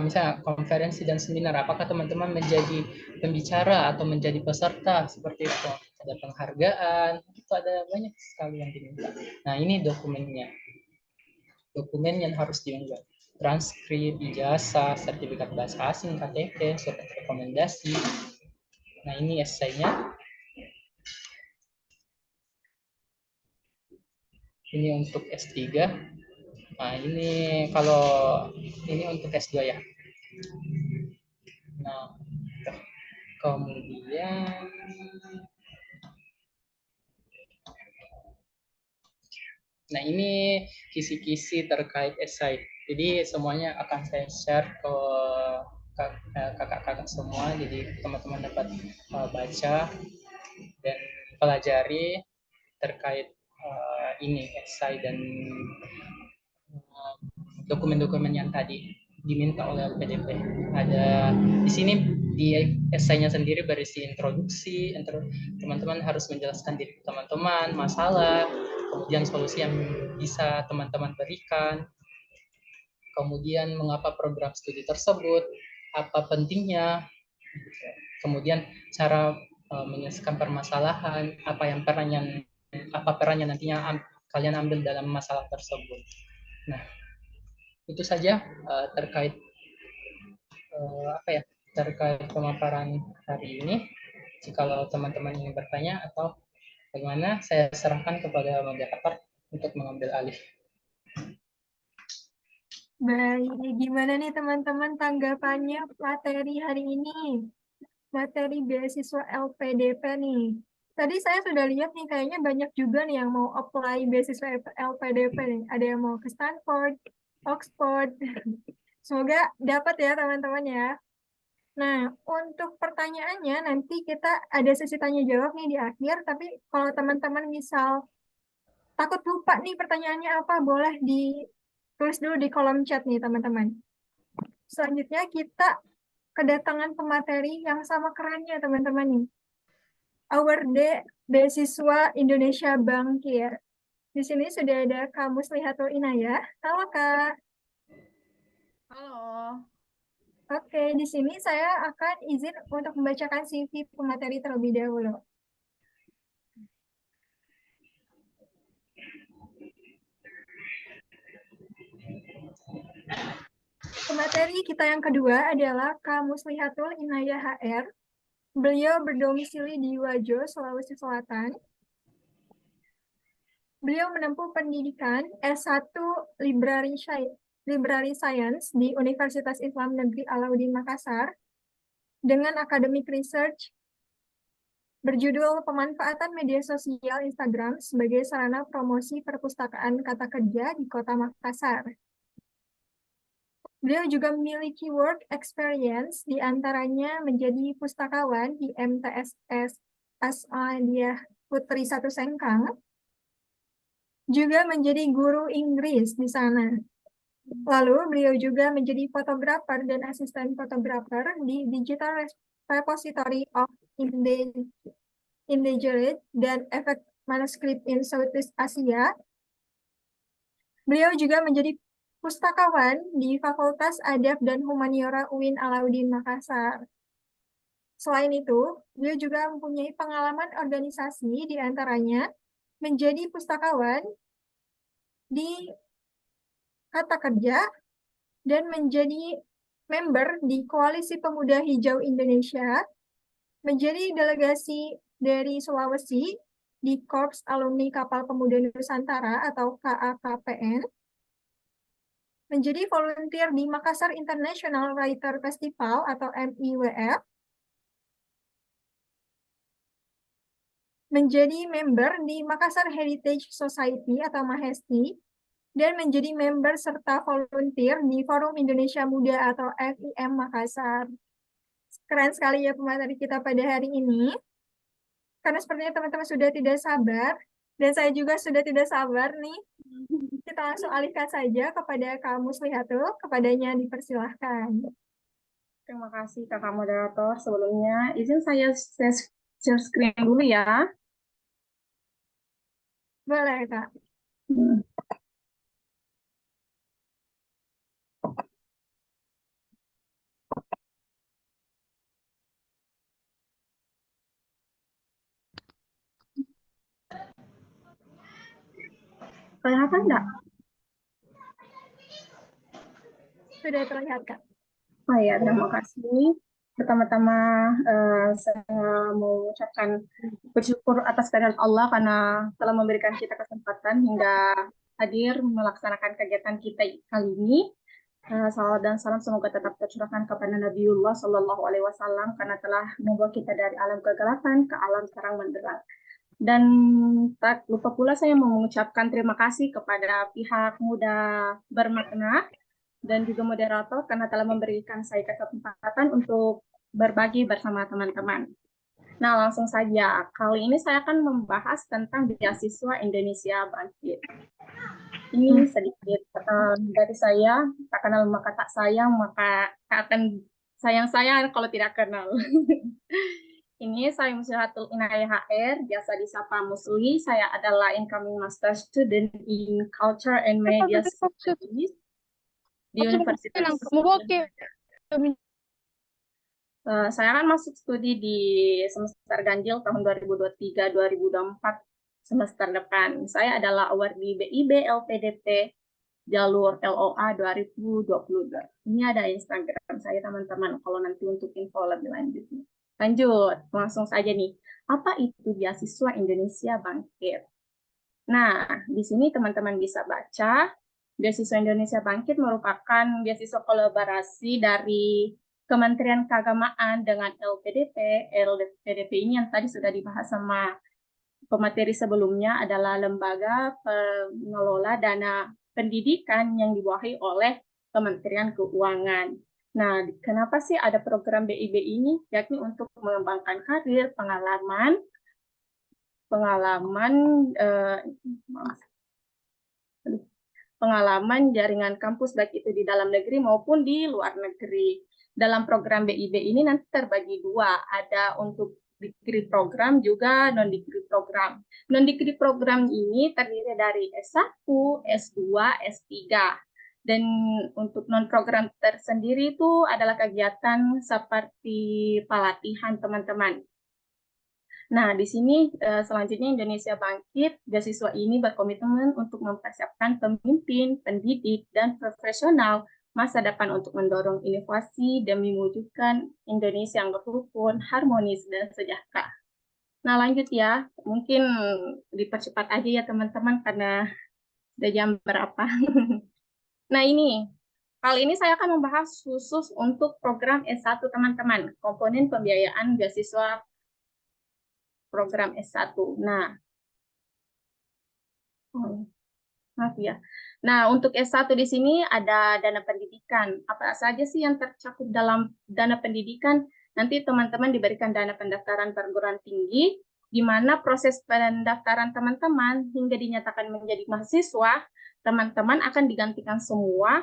misalnya konferensi dan seminar, apakah teman-teman menjadi pembicara atau menjadi peserta seperti itu? Ada penghargaan, itu ada banyak sekali yang diminta. Nah ini dokumennya, dokumen yang harus diunggah, transkrip, ijazah, sertifikat bahasa asing, KTP, surat rekomendasi. Nah ini esainya. Ini untuk S3. Nah ini kalau ini untuk S2 ya. Nah kemudian nah ini kisi-kisi terkait esai. Jadi semuanya akan saya share ke kakak-kakak semua. Jadi teman-teman dapat baca dan pelajari terkait ini esai dan dokumen-dokumen yang tadi diminta oleh LPDP. Ada di sini di esainya sendiri berisi introduksi, teman-teman harus menjelaskan diri teman-teman, masalah, kemudian solusi yang bisa teman-teman berikan, kemudian mengapa program studi tersebut, apa pentingnya, kemudian cara menyelesaikan permasalahan, apa perannya nantinya kalian ambil dalam masalah tersebut. Nah, itu saja terkait terkait pemaparan hari ini. Jikalau teman-teman ingin bertanya atau bagaimana, saya serahkan kepada moderator untuk mengambil alih. Baik, gimana nih teman-teman tanggapannya materi hari ini? Materi beasiswa LPDP nih. Tadi saya sudah lihat nih, kayaknya banyak juga nih yang mau apply beasiswa LPDP nih. Ada yang mau ke Stanford, Oxford. Semoga dapat ya teman-teman ya. Nah, untuk pertanyaannya nanti kita ada sesi tanya jawab nih di akhir, tapi kalau teman-teman misal takut lupa nih pertanyaannya apa, boleh ditulis dulu di kolom chat nih teman-teman. Selanjutnya kita kedatangan pemateri yang sama kerennya teman-teman nih. Our Day Beasiswa Indonesia Bangkit. Di sini sudah ada Kak Muslihatul Inayah. Halo Kak. Halo. Oke, di sini saya akan izin untuk membacakan CV pemateri terlebih dahulu. Pemateri kita yang kedua adalah Kak Muslihatul Inayah HR. Beliau berdomisili di Wajo, Sulawesi Selatan. Beliau menempuh pendidikan S1 Library Science di Universitas Islam Negeri Alauddin Makassar dengan akademik research berjudul Pemanfaatan Media Sosial Instagram sebagai sarana promosi perpustakaan kata kerja di Kota Makassar. Beliau juga memiliki work experience, di antaranya menjadi pustakawan di MTSS Asadiah Putri 1 Sengkang, juga menjadi guru Inggris di sana. Lalu beliau juga menjadi fotografer dan asisten fotografer di Digital Repository of Endangered dan Effect Manuscript in Southeast Asia. Beliau juga menjadi pustakawan di Fakultas Adab dan Humaniora UIN Alauddin Makassar. Selain itu, beliau juga mempunyai pengalaman organisasi, di antaranya menjadi pustakawan di Kata Kerja dan menjadi member di Koalisi Pemuda Hijau Indonesia, menjadi delegasi dari Sulawesi di Korps Alumni Kapal Pemuda Nusantara atau KAKPN, menjadi volunteer di Makassar International Writer Festival atau MIWF, menjadi member di Makassar Heritage Society atau Mahesti, dan menjadi member serta volunteer di Forum Indonesia Muda atau FIM Makassar. Keren sekali ya pemateri kita pada hari ini. Karena sepertinya teman-teman sudah tidak sabar, dan saya juga sudah tidak sabar nih. Kita langsung alihkan saja kepada Kak Muslihatul, kepadanya dipersilahkan. Terima kasih Kakak Moderator. Sebelumnya, izin saya share screen dulu ya. Boleh, Kak. Kelihatan enggak? Sudah terlihat, Kak. Oh ya, terima kasih. Pertama-tama saya mau mengucapkan bersyukur atas kehadirat Allah karena telah memberikan kita kesempatan hingga hadir melaksanakan kegiatan kita kali ini. Salawat dan salam semoga tetap tercurahkan kepada Nabiullah Shallallahu Alaihi Wasallam karena telah membawa kita dari alam kegelapan ke alam terang benderang. Dan tak lupa pula saya mau mengucapkan terima kasih kepada pihak Muda Bermakna dan juga moderator karena telah memberikan saya kesempatan untuk berbagi bersama teman-teman. Nah, langsung saja. Kali ini saya akan membahas tentang beasiswa Indonesia Bangkit. Ini sedikit dari saya, tak kenal maka tak sayang, maka akan sayang-sayang kalau tidak kenal. Ini saya Muslihatul Inayah HR, biasa disapa Musli. Saya adalah incoming master student in Culture and Media Studies di Universitas. Saya akan masuk studi di semester ganjil tahun 2023-2024 semester depan. Saya adalah awardee BIB LPDP jalur LOA 2022. Ini ada Instagram saya teman-teman kalau nanti untuk info lebih lanjutnya. Lanjut, langsung saja nih. Apa itu beasiswa Indonesia Bangkit? Nah, di sini teman-teman bisa baca, beasiswa Indonesia Bangkit merupakan beasiswa kolaborasi dari Kementerian Keagamaan dengan LPDP. LPDP ini yang tadi sudah dibahas sama pemateri sebelumnya adalah lembaga pengelola dana pendidikan yang dibawahi oleh Kementerian Keuangan. Nah, kenapa sih ada program BIB ini? Yakni untuk mengembangkan karir, pengalaman jaringan kampus baik itu di dalam negeri maupun di luar negeri. Dalam program BIB ini nanti terbagi dua, ada untuk degree program juga non-degree program. Non-degree program ini terdiri dari S1, S2, S3. Dan untuk non-program tersendiri itu adalah kegiatan seperti pelatihan teman-teman. Nah, di sini selanjutnya Indonesia Bangkit, beasiswa ini berkomitmen untuk mempersiapkan pemimpin, pendidik, dan profesional masa depan untuk mendorong inovasi demi mewujudkan Indonesia yang rukun, harmonis, dan sejahtera. Nah, lanjut ya. Mungkin dipercepat aja ya teman-teman karena udah jam berapa. Nah, kali ini saya akan membahas khusus untuk program S1 teman-teman, komponen pembiayaan beasiswa program S1. Nah, maaf ya. Nah, untuk S1 di sini ada dana pendidikan. Apa saja sih yang tercakup dalam dana pendidikan? Nanti teman-teman diberikan dana pendaftaran perguruan tinggi, di mana proses pendaftaran teman-teman hingga dinyatakan menjadi mahasiswa, teman-teman akan digantikan semua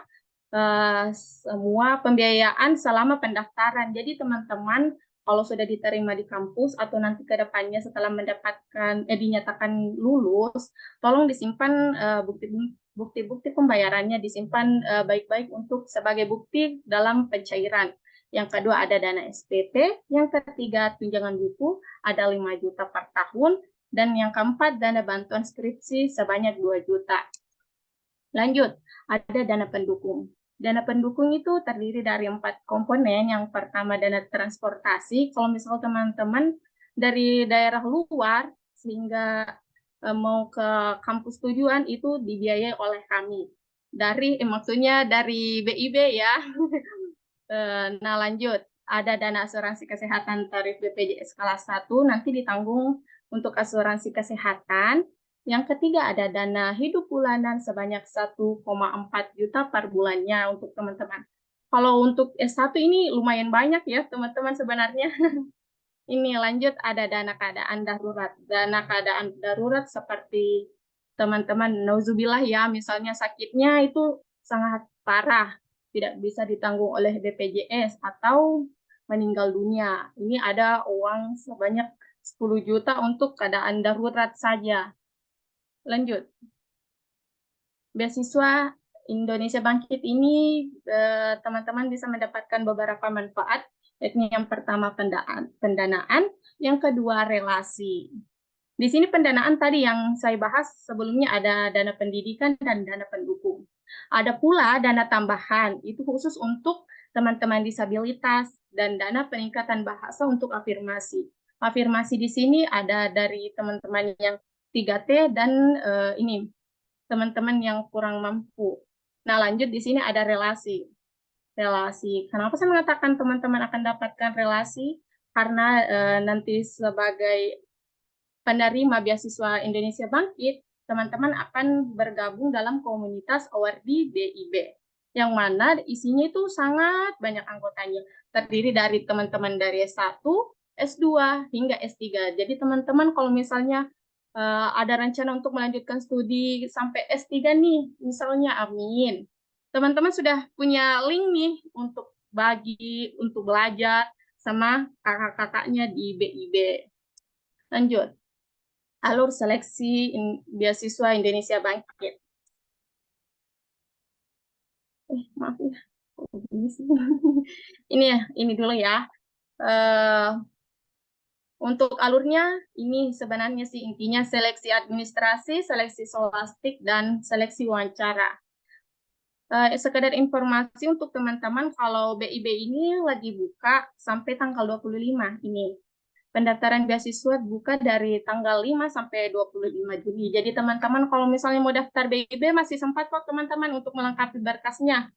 pembiayaan selama pendaftaran. Jadi teman-teman kalau sudah diterima di kampus atau nanti ke depannya setelah mendapatkan dinyatakan lulus, tolong disimpan bukti-bukti pembayarannya disimpan baik-baik untuk sebagai bukti dalam pencairan. Yang kedua ada dana SPP, yang ketiga tunjangan buku ada 5 juta per tahun, dan yang keempat dana bantuan skripsi sebanyak 2 juta. Lanjut, ada dana pendukung. Dana pendukung itu terdiri dari 4 komponen. Yang pertama dana transportasi. Kalau misal teman-teman dari daerah luar sehingga mau ke kampus tujuan itu dibiayai oleh kami. Maksudnya dari BIB ya. Nah lanjut, ada dana asuransi kesehatan tarif BPJS kelas 1 nanti ditanggung untuk asuransi kesehatan. Yang ketiga ada dana hidup bulanan sebanyak 1,4 juta per bulannya untuk teman-teman. Kalau untuk S1 ini lumayan banyak ya teman-teman sebenarnya. Ini lanjut ada dana keadaan darurat. Dana keadaan darurat seperti teman-teman nauzubillah ya, misalnya sakitnya itu sangat parah, tidak bisa ditanggung oleh BPJS atau meninggal dunia. Ini ada uang sebanyak 10 juta untuk keadaan darurat saja. Lanjut. Beasiswa Indonesia Bangkit ini teman-teman bisa mendapatkan beberapa manfaat, yakni yang pertama pendanaan, yang kedua relasi. Di sini pendanaan tadi yang saya bahas sebelumnya ada dana pendidikan dan dana pendukung. Ada pula dana tambahan, itu khusus untuk teman-teman disabilitas dan dana peningkatan bahasa untuk afirmasi. Afirmasi di sini ada dari teman-teman yang 3T dan ini teman-teman yang kurang mampu. Nah, lanjut di sini ada relasi. Relasi. Kenapa saya mengatakan teman-teman akan dapatkan relasi? Karena nanti sebagai penerima beasiswa Indonesia Bangkit, teman-teman akan bergabung dalam komunitas awardee BIB, yang mana isinya itu sangat banyak anggotanya, terdiri dari teman-teman dari S1, S2, hingga S3. Jadi teman-teman kalau misalnya ada rencana untuk melanjutkan studi sampai S3 nih, misalnya amin. Teman-teman sudah punya link nih untuk untuk belajar sama kakak-kakaknya di BIB. Lanjut. Alur seleksi beasiswa Indonesia Bangkit. Maaf ya. Ini dulu ya. Untuk alurnya, ini sebenarnya sih intinya seleksi administrasi, seleksi scholastik, dan seleksi wawancara. Sekedar informasi untuk teman-teman, kalau BIB ini lagi buka sampai tanggal 25 ini. Pendaftaran beasiswa buka dari tanggal 5 sampai 25 Juni. Jadi teman-teman kalau misalnya mau daftar BIB masih sempat kok teman-teman untuk melengkapi berkasnya.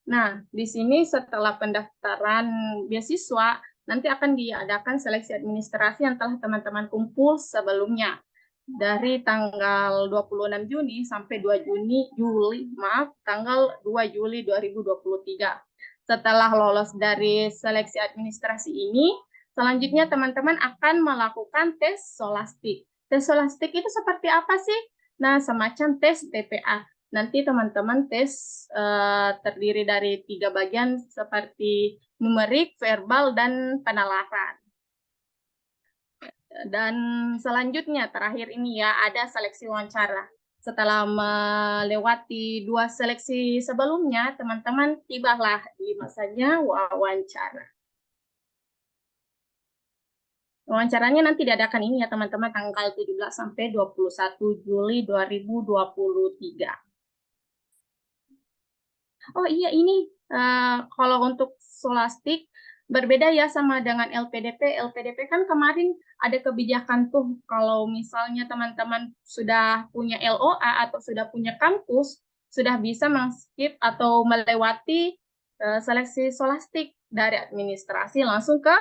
Nah, di sini setelah pendaftaran beasiswa, nanti akan diadakan seleksi administrasi yang telah teman-teman kumpul sebelumnya. Dari tanggal 26 Juni sampai 2 tanggal 2 Juli 2023. Setelah lolos dari seleksi administrasi ini, selanjutnya teman-teman akan melakukan tes scholastik. Tes scholastik itu seperti apa sih? Nah, semacam tes TPA. Nanti teman-teman tes terdiri dari 3 bagian seperti numerik, verbal, dan penalaran. Dan selanjutnya, terakhir ini ya, ada seleksi wawancara. Setelah melewati 2 seleksi sebelumnya, teman-teman tibalah di masanya wawancara. Wawancaranya nanti diadakan ini ya teman-teman tanggal 17 sampai 21 Juli 2023. Oh iya ini kalau untuk scholastik berbeda ya sama dengan LPDP. LPDP kan kemarin ada kebijakan tuh kalau misalnya teman-teman sudah punya LOA atau sudah punya kampus, sudah bisa men-skip atau melewati seleksi scholastik dari administrasi langsung ke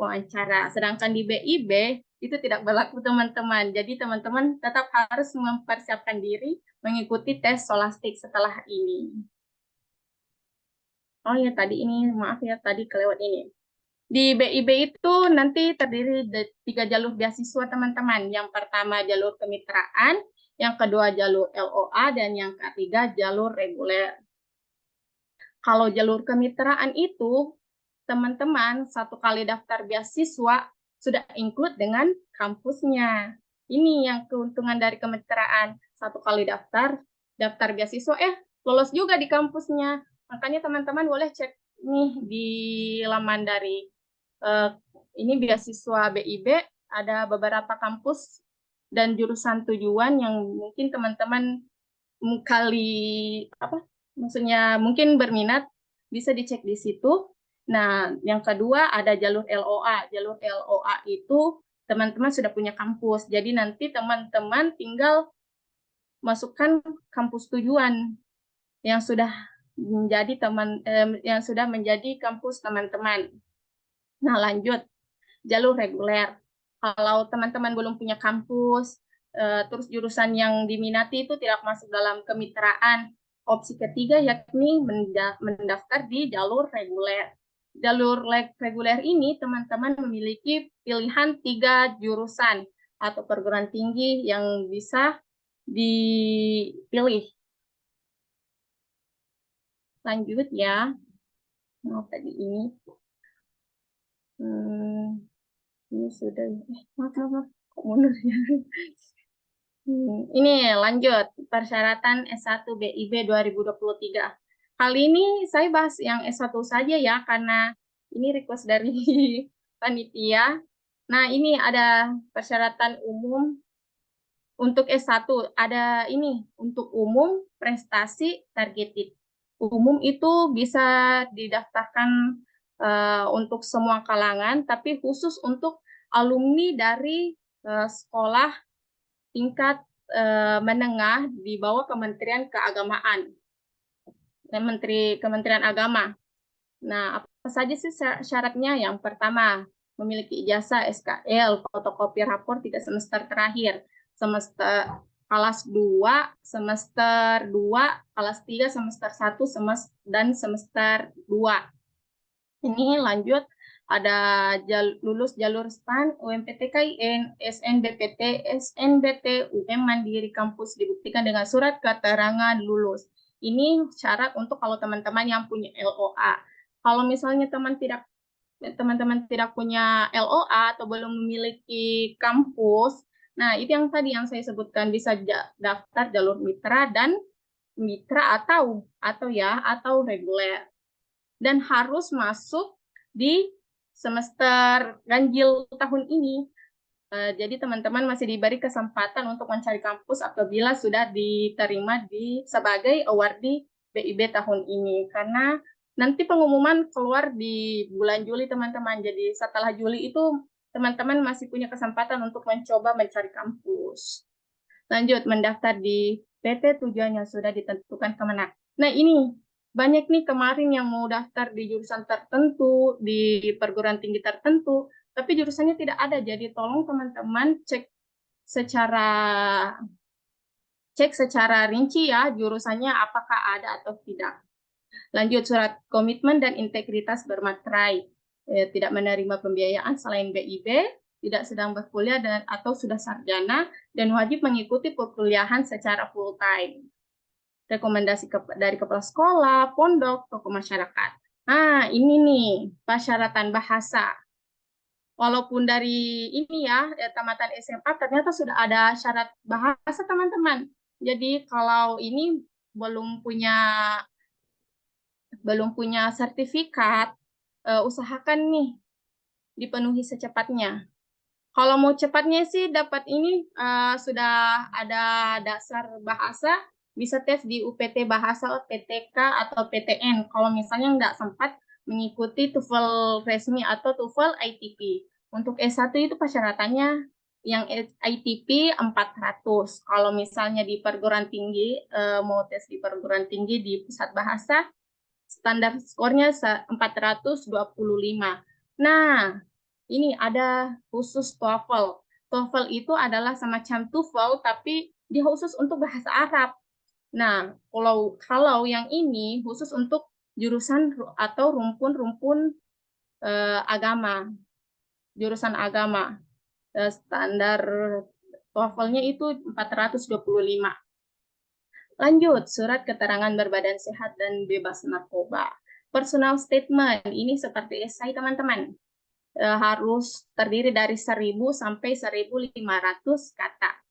wawancara. Sedangkan di BIB itu tidak berlaku teman-teman. Jadi teman-teman tetap harus mempersiapkan diri mengikuti tes scholastik setelah ini. Oh ya tadi ini, maaf ya tadi kelewat ini. Di BIB itu nanti terdiri dari 3 jalur beasiswa teman-teman. Yang pertama jalur kemitraan, yang kedua jalur LOA, dan yang ketiga jalur reguler. Kalau jalur kemitraan itu, teman-teman 1 kali daftar beasiswa sudah include dengan kampusnya. Ini yang keuntungan dari kemitraan. 1 kali daftar beasiswa, lolos juga di kampusnya. Makanya teman-teman boleh cek nih di laman dari ini beasiswa BIB, ada beberapa kampus dan jurusan tujuan yang mungkin teman-teman maksudnya mungkin berminat, bisa dicek di situ. Nah, yang kedua ada jalur LOA. Jalur LOA itu teman-teman sudah punya kampus, jadi nanti teman-teman tinggal masukkan kampus tujuan yang sudah menjadi kampus teman-teman. Nah, lanjut jalur reguler. Kalau teman-teman belum punya kampus, terus jurusan yang diminati itu tidak masuk dalam kemitraan, opsi ketiga yakni mendaftar di jalur reguler. Jalur reguler ini teman-teman memiliki pilihan 3 jurusan atau perguruan tinggi yang bisa dipilih. Lanjut ya. Nah, tadi ini. Ini sudah. Maaf. Kok mundur ya? Ini lanjut. Persyaratan S1 BIP 2023. Kali ini saya bahas yang S1 saja ya, karena ini request dari panitia. Nah, ini ada persyaratan umum untuk S1. Ada ini, untuk umum, prestasi, targeted. Umum itu bisa didaftarkan untuk semua kalangan, tapi khusus untuk alumni dari sekolah tingkat menengah di bawah Kementerian Keagamaan, Kementerian Agama. Nah, apa saja sih syaratnya? Yang pertama, memiliki ijazah SKL, fotokopi rapor 3 semester terakhir, semester kelas 2, semester 2, kelas 3, semester 1, dan semester 2. Ini lanjut, ada lulus jalur STAN, UMPTKIN, SNBPT, SNBT, UM Mandiri Kampus dibuktikan dengan surat keterangan lulus. Ini syarat untuk kalau teman-teman yang punya LOA. Kalau misalnya teman-teman tidak punya LOA atau belum memiliki kampus, nah itu yang tadi yang saya sebutkan, bisa daftar jalur mitra dan mitra atau reguler. Dan harus masuk di semester ganjil tahun ini. Jadi teman-teman masih diberi kesempatan untuk mencari kampus apabila sudah diterima sebagai awardee BIP tahun ini. Karena nanti pengumuman keluar di bulan Juli, teman-teman. Jadi setelah Juli itu teman-teman masih punya kesempatan untuk mencoba mencari kampus. Lanjut, mendaftar di PT tujuan yang sudah ditentukan Kemenak. Nah, ini banyak nih kemarin yang mau daftar di jurusan tertentu, di perguruan tinggi tertentu, tapi jurusannya tidak ada. Jadi tolong teman-teman cek secara rinci ya jurusannya apakah ada atau tidak. Lanjut, surat komitmen dan integritas bermaterai. Tidak menerima pembiayaan selain BIP, tidak sedang berkuliah atau sudah sarjana, dan wajib mengikuti perkuliahan secara full time. Rekomendasi dari kepala sekolah, pondok, tokoh masyarakat. Nah, ini nih persyaratan bahasa. Walaupun dari ini ya, tamatan SMA ternyata sudah ada syarat bahasa, teman-teman. Jadi kalau ini belum punya sertifikat, usahakan nih dipenuhi secepatnya. Kalau mau cepatnya sih dapat ini sudah ada dasar bahasa, bisa tes di UPT Bahasa, PTK, atau PTN. Kalau misalnya nggak sempat mengikuti TOEFL resmi atau TOEFL ITP. Untuk S1 itu persyaratannya yang ITP 400. Kalau misalnya di perguruan tinggi, mau tes di perguruan tinggi di pusat bahasa, standar skornya 425. Nah, ini ada khusus TOEFL. TOEFL itu adalah semacam TOEFL, tapi dia khusus untuk bahasa Arab. Nah, kalau yang ini khusus untuk jurusan atau rumpun-rumpun agama, jurusan agama. Standar TOEFL-nya itu 425. Lanjut, surat keterangan berbadan sehat dan bebas narkoba. Personal statement, ini seperti esai teman-teman. Harus terdiri dari 1.000 sampai 1.500 kata.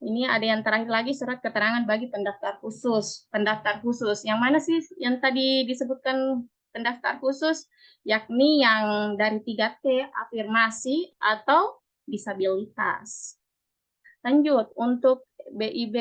Ini ada yang terakhir lagi, surat keterangan bagi pendaftar khusus. Pendaftar khusus, yang mana sih yang tadi disebutkan pendaftar khusus? Yakni yang dari 3T, afirmasi atau disabilitas. Lanjut, untuk BIB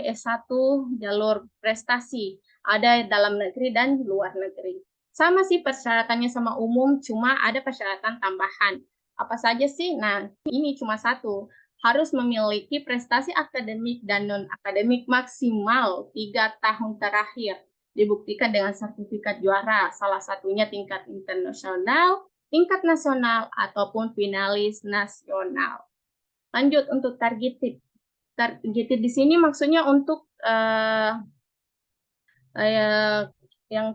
S1 jalur prestasi. Ada dalam negeri dan luar negeri. Sama sih persyaratannya sama umum, cuma ada persyaratan tambahan. Apa saja sih? Nah, ini cuma satu. Harus memiliki prestasi akademik dan non-akademik maksimal 3 tahun terakhir. Dibuktikan dengan sertifikat juara, salah satunya tingkat internasional, tingkat nasional, ataupun finalis nasional. Lanjut untuk targeted. Targeted di sini maksudnya untuk yang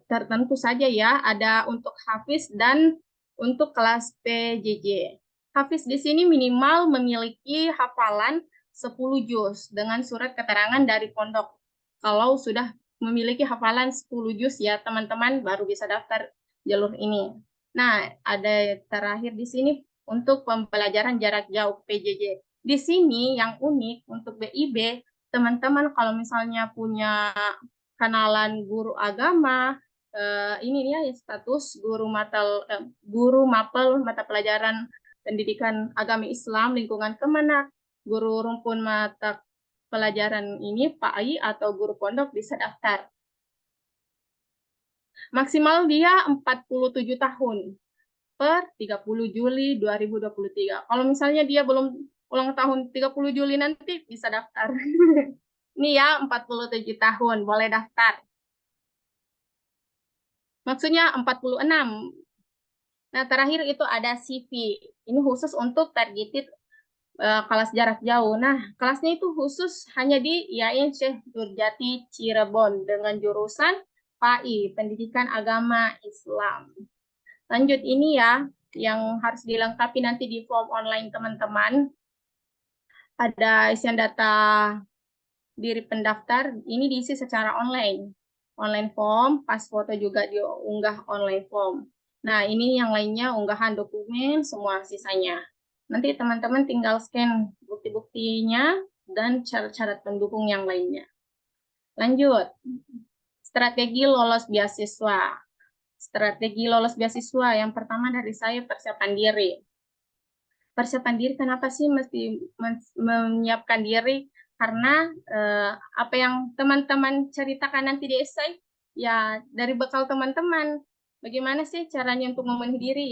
tertentu saja ya, ada untuk Hafiz dan untuk kelas PJJ. Hafiz di sini minimal memiliki hafalan 10 juz dengan surat keterangan dari pondok. Kalau sudah memiliki hafalan 10 juz ya teman-teman baru bisa daftar jalur ini. Nah, ada terakhir di sini untuk pembelajaran jarak jauh PJJ. Di sini yang unik untuk BIB, teman-teman kalau misalnya punya kenalan guru agama, ini ya status guru mapel mata pelajaran pendidikan agama Islam lingkungan Kemenak, guru rumpun mata pelajaran ini PAI atau guru pondok bisa daftar. Maksimal dia 47 tahun per 30 Juli 2023. Kalau misalnya dia belum ulang tahun 30 Juli nanti bisa daftar. Ini ya 47 tahun boleh daftar. Maksudnya 46. Nah, terakhir itu ada CV. Ini khusus untuk targeted kelas jarak jauh. Nah, kelasnya itu khusus hanya di IAIN Syekh Nurjati Cirebon dengan jurusan PAI, Pendidikan Agama Islam. Lanjut ini ya, yang harus dilengkapi nanti di form online teman-teman. Ada isian data diri pendaftar, ini diisi secara online. Online form, pas foto juga diunggah online form. Nah, ini yang lainnya unggahan dokumen, semua sisanya. Nanti teman-teman tinggal scan bukti-buktinya dan syarat-syarat pendukung yang lainnya. Lanjut, strategi lolos beasiswa. Strategi lolos beasiswa yang pertama dari saya persiapan diri. Persiapan diri kenapa sih mesti menyiapkan diri? Karena apa yang teman-teman ceritakan nanti di esai, ya dari bekal teman-teman. Bagaimana sih caranya untuk memenuhi diri?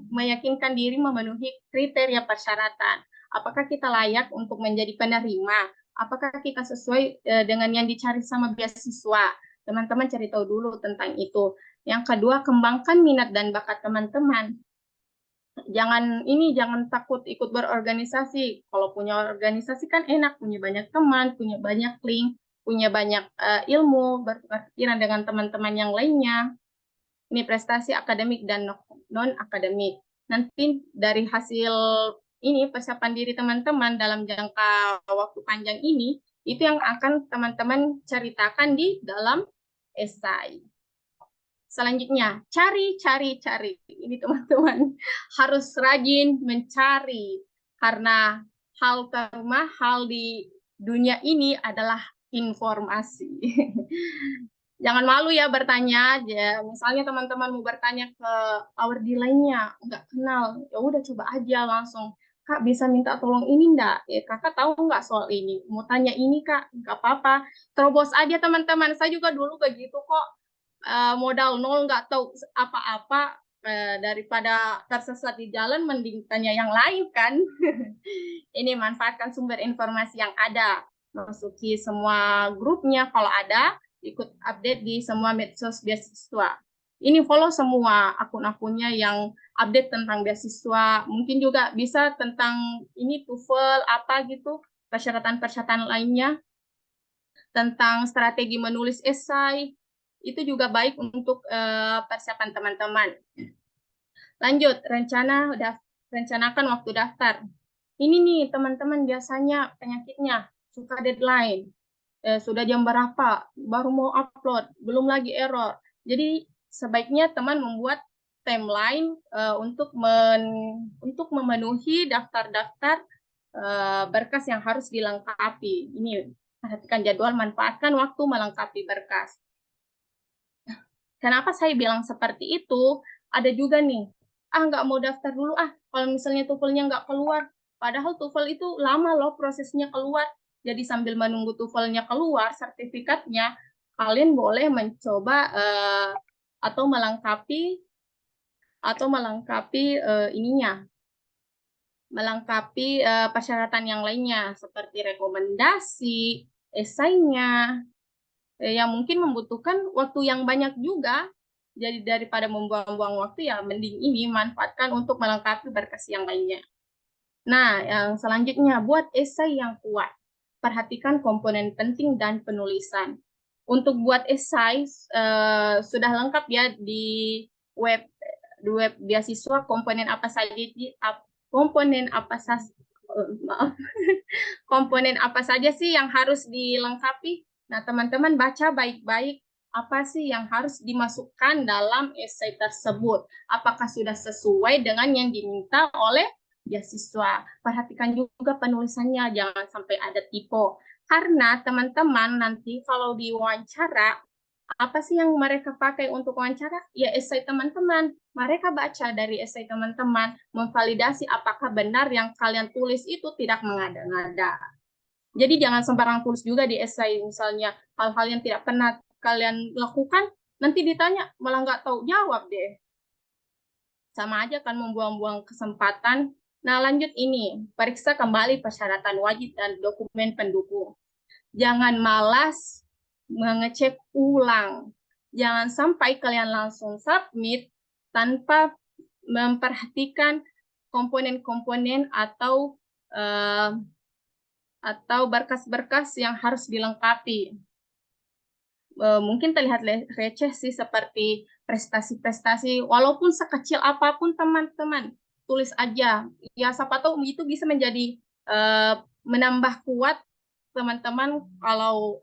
Meyakinkan diri memenuhi kriteria persyaratan. Apakah kita layak untuk menjadi penerima? Apakah kita sesuai dengan yang dicari sama beasiswa? Teman-teman cari tahu dulu tentang itu. Yang kedua, kembangkan minat dan bakat teman-teman. Jangan takut ikut berorganisasi. Kalau punya organisasi kan enak, punya banyak teman, punya banyak link, punya banyak ilmu, bertukar pikiran dengan teman-teman yang lainnya. Ini prestasi akademik dan non-akademik. Nanti dari hasil ini persiapan diri teman-teman dalam jangka waktu panjang ini, itu yang akan teman-teman ceritakan di dalam esai. Selanjutnya, cari. Ini teman-teman harus rajin mencari karena hal termahal di dunia ini adalah informasi. Jangan malu ya bertanya. Ya, misalnya teman-teman mau bertanya ke awardee lainnya, nggak kenal, ya udah coba aja langsung. Kak bisa minta tolong ini enggak? Kakak tahu nggak soal ini? Mau tanya ini kak? Nggak apa-apa. Terobos aja teman-teman. Saya juga dulu begitu kok. Modal nol nggak tahu apa-apa daripada tersesat di jalan mending tanya yang lain kan. Ini manfaatkan sumber informasi yang ada, masuki semua grupnya kalau ada, ikut update di semua medsos beasiswa. Ini follow semua akun-akunnya yang update tentang beasiswa, mungkin juga bisa tentang ini TOEFL apa gitu, persyaratan-persyaratan lainnya, tentang strategi menulis esai, itu juga baik untuk persiapan teman-teman. Lanjut, rencanakan waktu daftar. Ini nih teman-teman biasanya penyakitnya suka deadline. Sudah jam berapa, baru mau upload, belum lagi error. Jadi sebaiknya teman membuat timeline untuk memenuhi daftar-daftar berkas yang harus dilengkapi. Ini perhatikan jadwal, manfaatkan waktu melengkapi berkas. Kenapa saya bilang seperti itu? Ada juga nih, nggak mau daftar dulu kalau misalnya TOEFL-nya nggak keluar. Padahal TOEFL itu lama loh prosesnya keluar. Jadi sambil menunggu TOEFL-nya keluar, sertifikatnya, kalian boleh mencoba atau melengkapi melengkapi persyaratan yang lainnya seperti rekomendasi, esainya, yang mungkin membutuhkan waktu yang banyak juga. Jadi daripada membuang-buang waktu, ya mending ini manfaatkan untuk melengkapi berkas yang lainnya. Nah, yang selanjutnya, buat esai yang kuat. Perhatikan komponen penting dan penulisan. Untuk buat esai sudah lengkap ya di web beasiswa, komponen apa saja komponen apa saja sih yang harus dilengkapi. Nah, teman-teman baca baik-baik apa sih yang harus dimasukkan dalam esai tersebut. Apakah sudah sesuai dengan yang diminta oleh beasiswa. Perhatikan juga penulisannya, jangan sampai ada typo. Karena teman-teman nanti kalau diwawancara, apa sih yang mereka pakai untuk wawancara? Ya esai teman-teman. Mereka baca dari esai teman-teman, memvalidasi apakah benar yang kalian tulis itu tidak mengada-ngada. Jadi jangan sembarang tulis juga di esai, misalnya hal-hal yang tidak pernah kalian lakukan, nanti ditanya malah nggak tahu jawab deh. Sama aja kan membuang-buang kesempatan. Nah, lanjut ini, periksa kembali persyaratan wajib dan dokumen pendukung. Jangan malas mengecek ulang. Jangan sampai kalian langsung submit tanpa memperhatikan komponen-komponen atau berkas-berkas yang harus dilengkapi. Mungkin terlihat receh sih, seperti prestasi-prestasi, walaupun sekecil apapun teman-teman, tulis aja. Ya siapa tahu itu bisa menjadi menambah kuat teman-teman kalau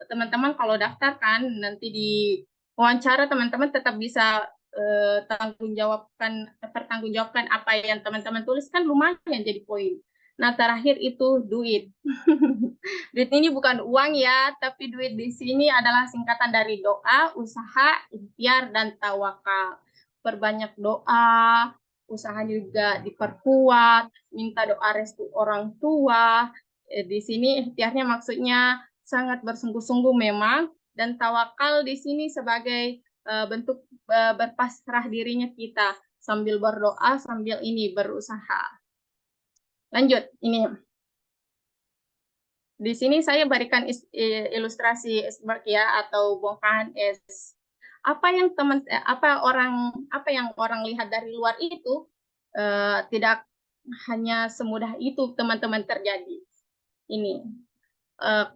daftar kan, nanti di wawancara teman-teman tetap bisa pertanggungjawabkan apa yang teman-teman tulis, kan lumayan jadi poin. Nah, terakhir itu duit. Duit ini bukan uang ya, tapi duit di sini adalah singkatan dari doa, usaha, ikhtiar, dan tawakal. Perbanyak doa, usaha juga diperkuat, minta doa restu orang tua. Di sini ikhtiarnya maksudnya sangat bersungguh-sungguh memang, dan tawakal di sini sebagai bentuk berpasrah dirinya kita, sambil berdoa, sambil ini berusaha. Lanjut, ini. Di sini saya berikan ilustrasi iceberg ya, atau bongkahan es. Apa yang orang lihat dari luar itu tidak hanya semudah itu teman-teman terjadi. Ini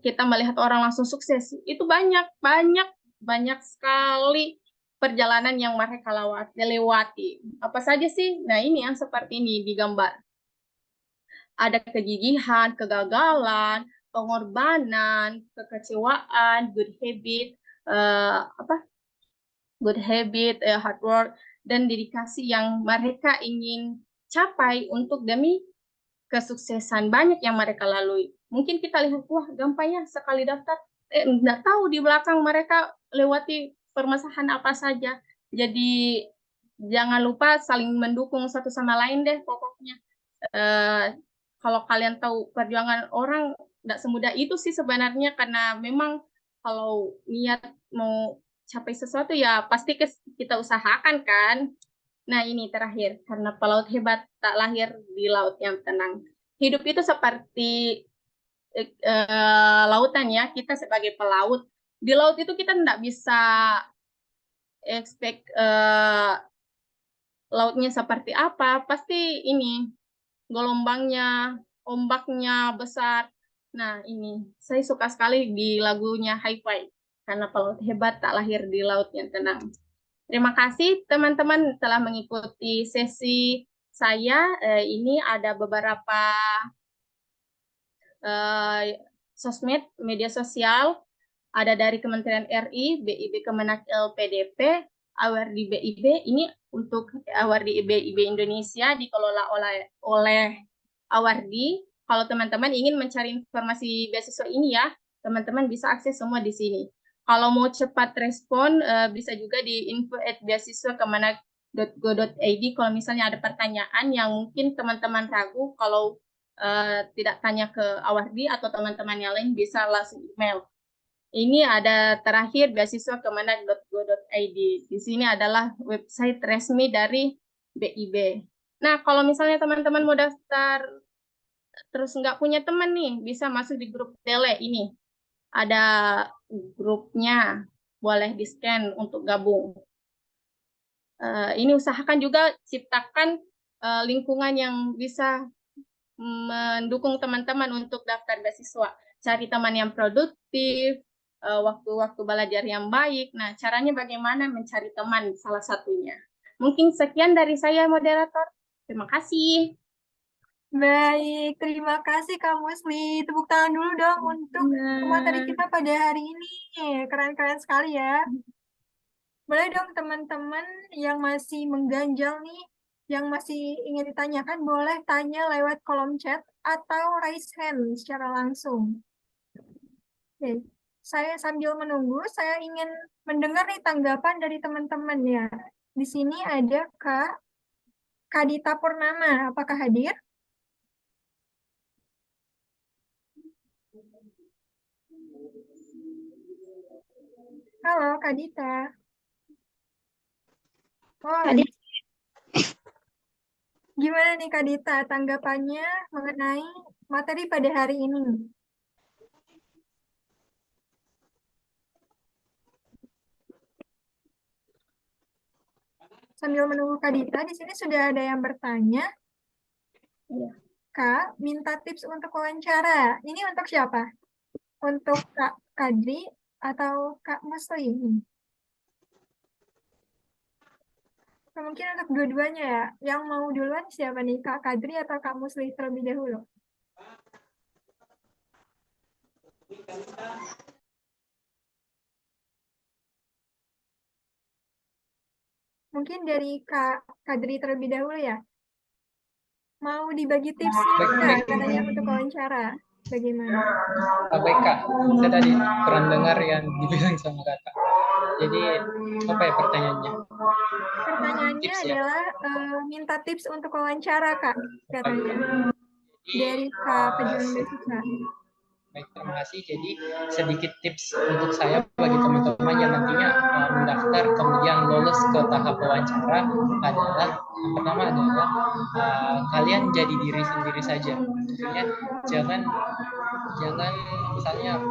kita melihat orang langsung sukses, itu banyak sekali perjalanan yang mereka lewati. Apa saja sih? Nah, ini yang seperti ini digambar. Ada kegigihan, kegagalan, pengorbanan, kekecewaan, good habit, hard work, dan dedikasi yang mereka ingin capai untuk demi kesuksesan banyak yang mereka lalui. Mungkin kita lihat, wah gampangnya sekali daftar, nggak tahu di belakang mereka lewati permasalahan apa saja. Jadi jangan lupa saling mendukung satu sama lain deh pokoknya. Kalau kalian tahu perjuangan orang nggak semudah itu sih sebenarnya, karena memang kalau niat mau capai sesuatu ya pasti kita usahakan kan. Nah, ini terakhir, karena pelaut hebat tak lahir di laut yang tenang. Hidup itu seperti lautan ya, kita sebagai pelaut. Di laut itu kita tidak bisa expect lautnya seperti apa, pasti ini gelombangnya, ombaknya besar. Nah, ini saya suka sekali di lagunya Hi-Fi, karena pelaut hebat tak lahir di laut yang tenang. Terima kasih teman-teman telah mengikuti sesi saya. Ini ada beberapa sosmed, media sosial, ada dari Kementerian RI, BIB Kemenak LPDP, Awardi BIB. Ini untuk Awardi BIB Indonesia dikelola oleh Awardi. Kalau teman-teman ingin mencari informasi beasiswa ini ya, teman-teman bisa akses semua di sini. Kalau mau cepat respon, bisa juga di info@beasiswakemenak.go.id. Kalau misalnya ada pertanyaan yang mungkin teman-teman ragu, kalau tidak tanya ke Awardi atau teman-teman yang lain, bisa langsung email. Ini ada terakhir beasiswa kemenag.go.id. Di sini adalah website resmi dari BIB. Nah, kalau misalnya teman-teman mau daftar terus nggak punya teman nih, bisa masuk di grup Tele ini. Ada grupnya, boleh di-scan untuk gabung. Ini usahakan juga ciptakan lingkungan yang bisa mendukung teman-teman untuk daftar beasiswa. Cari teman yang produktif, waktu-waktu belajar yang baik. Nah, caranya bagaimana mencari teman salah satunya. Mungkin sekian dari saya, moderator. Terima kasih. Baik, terima kasih Kak Musli. Tepuk tangan dulu dong untuk materi kita pada hari ini. Keren-keren sekali ya. Boleh dong teman-teman yang masih mengganjal nih, yang masih ingin ditanyakan, boleh tanya lewat kolom chat atau raise hand secara langsung. Oke, saya sambil menunggu, saya ingin mendengar nih tanggapan dari teman-teman ya. Di sini ada Kak Kadita Purnama, apakah hadir? Halo Kak Dita. Oh, gimana nih Kak Dita tanggapannya mengenai materi pada hari ini? Sambil menunggu Kak Dita, di sini sudah ada yang bertanya. Kak, minta tips untuk wawancara. Ini untuk siapa? Untuk Kak Kadri atau Kak Musli? Mungkin untuk dua-duanya ya. Yang mau duluan siapa nih? Kak Kadri atau Kak Musli terlebih dahulu? Mungkin dari Kak Kadri terlebih dahulu ya. Mau dibagi tipsnya nggak katanya untuk wawancara? Bagaimana? Baik Kak, saya tadi kurang dengar yang dibilang sama Kakak. Jadi apa ya pertanyaannya? Pertanyaannya Tips ya? adalah minta tips untuk wawancara Kak, katanya. Dari Kak pejuang beasiswa. Baik, terima kasih. Jadi sedikit tips untuk saya bagi teman-teman yang nantinya mendaftar kemudian lolos ke tahap wawancara adalah yang pertama adalah kalian jadi diri sendiri saja. Maksudnya jangan misalnya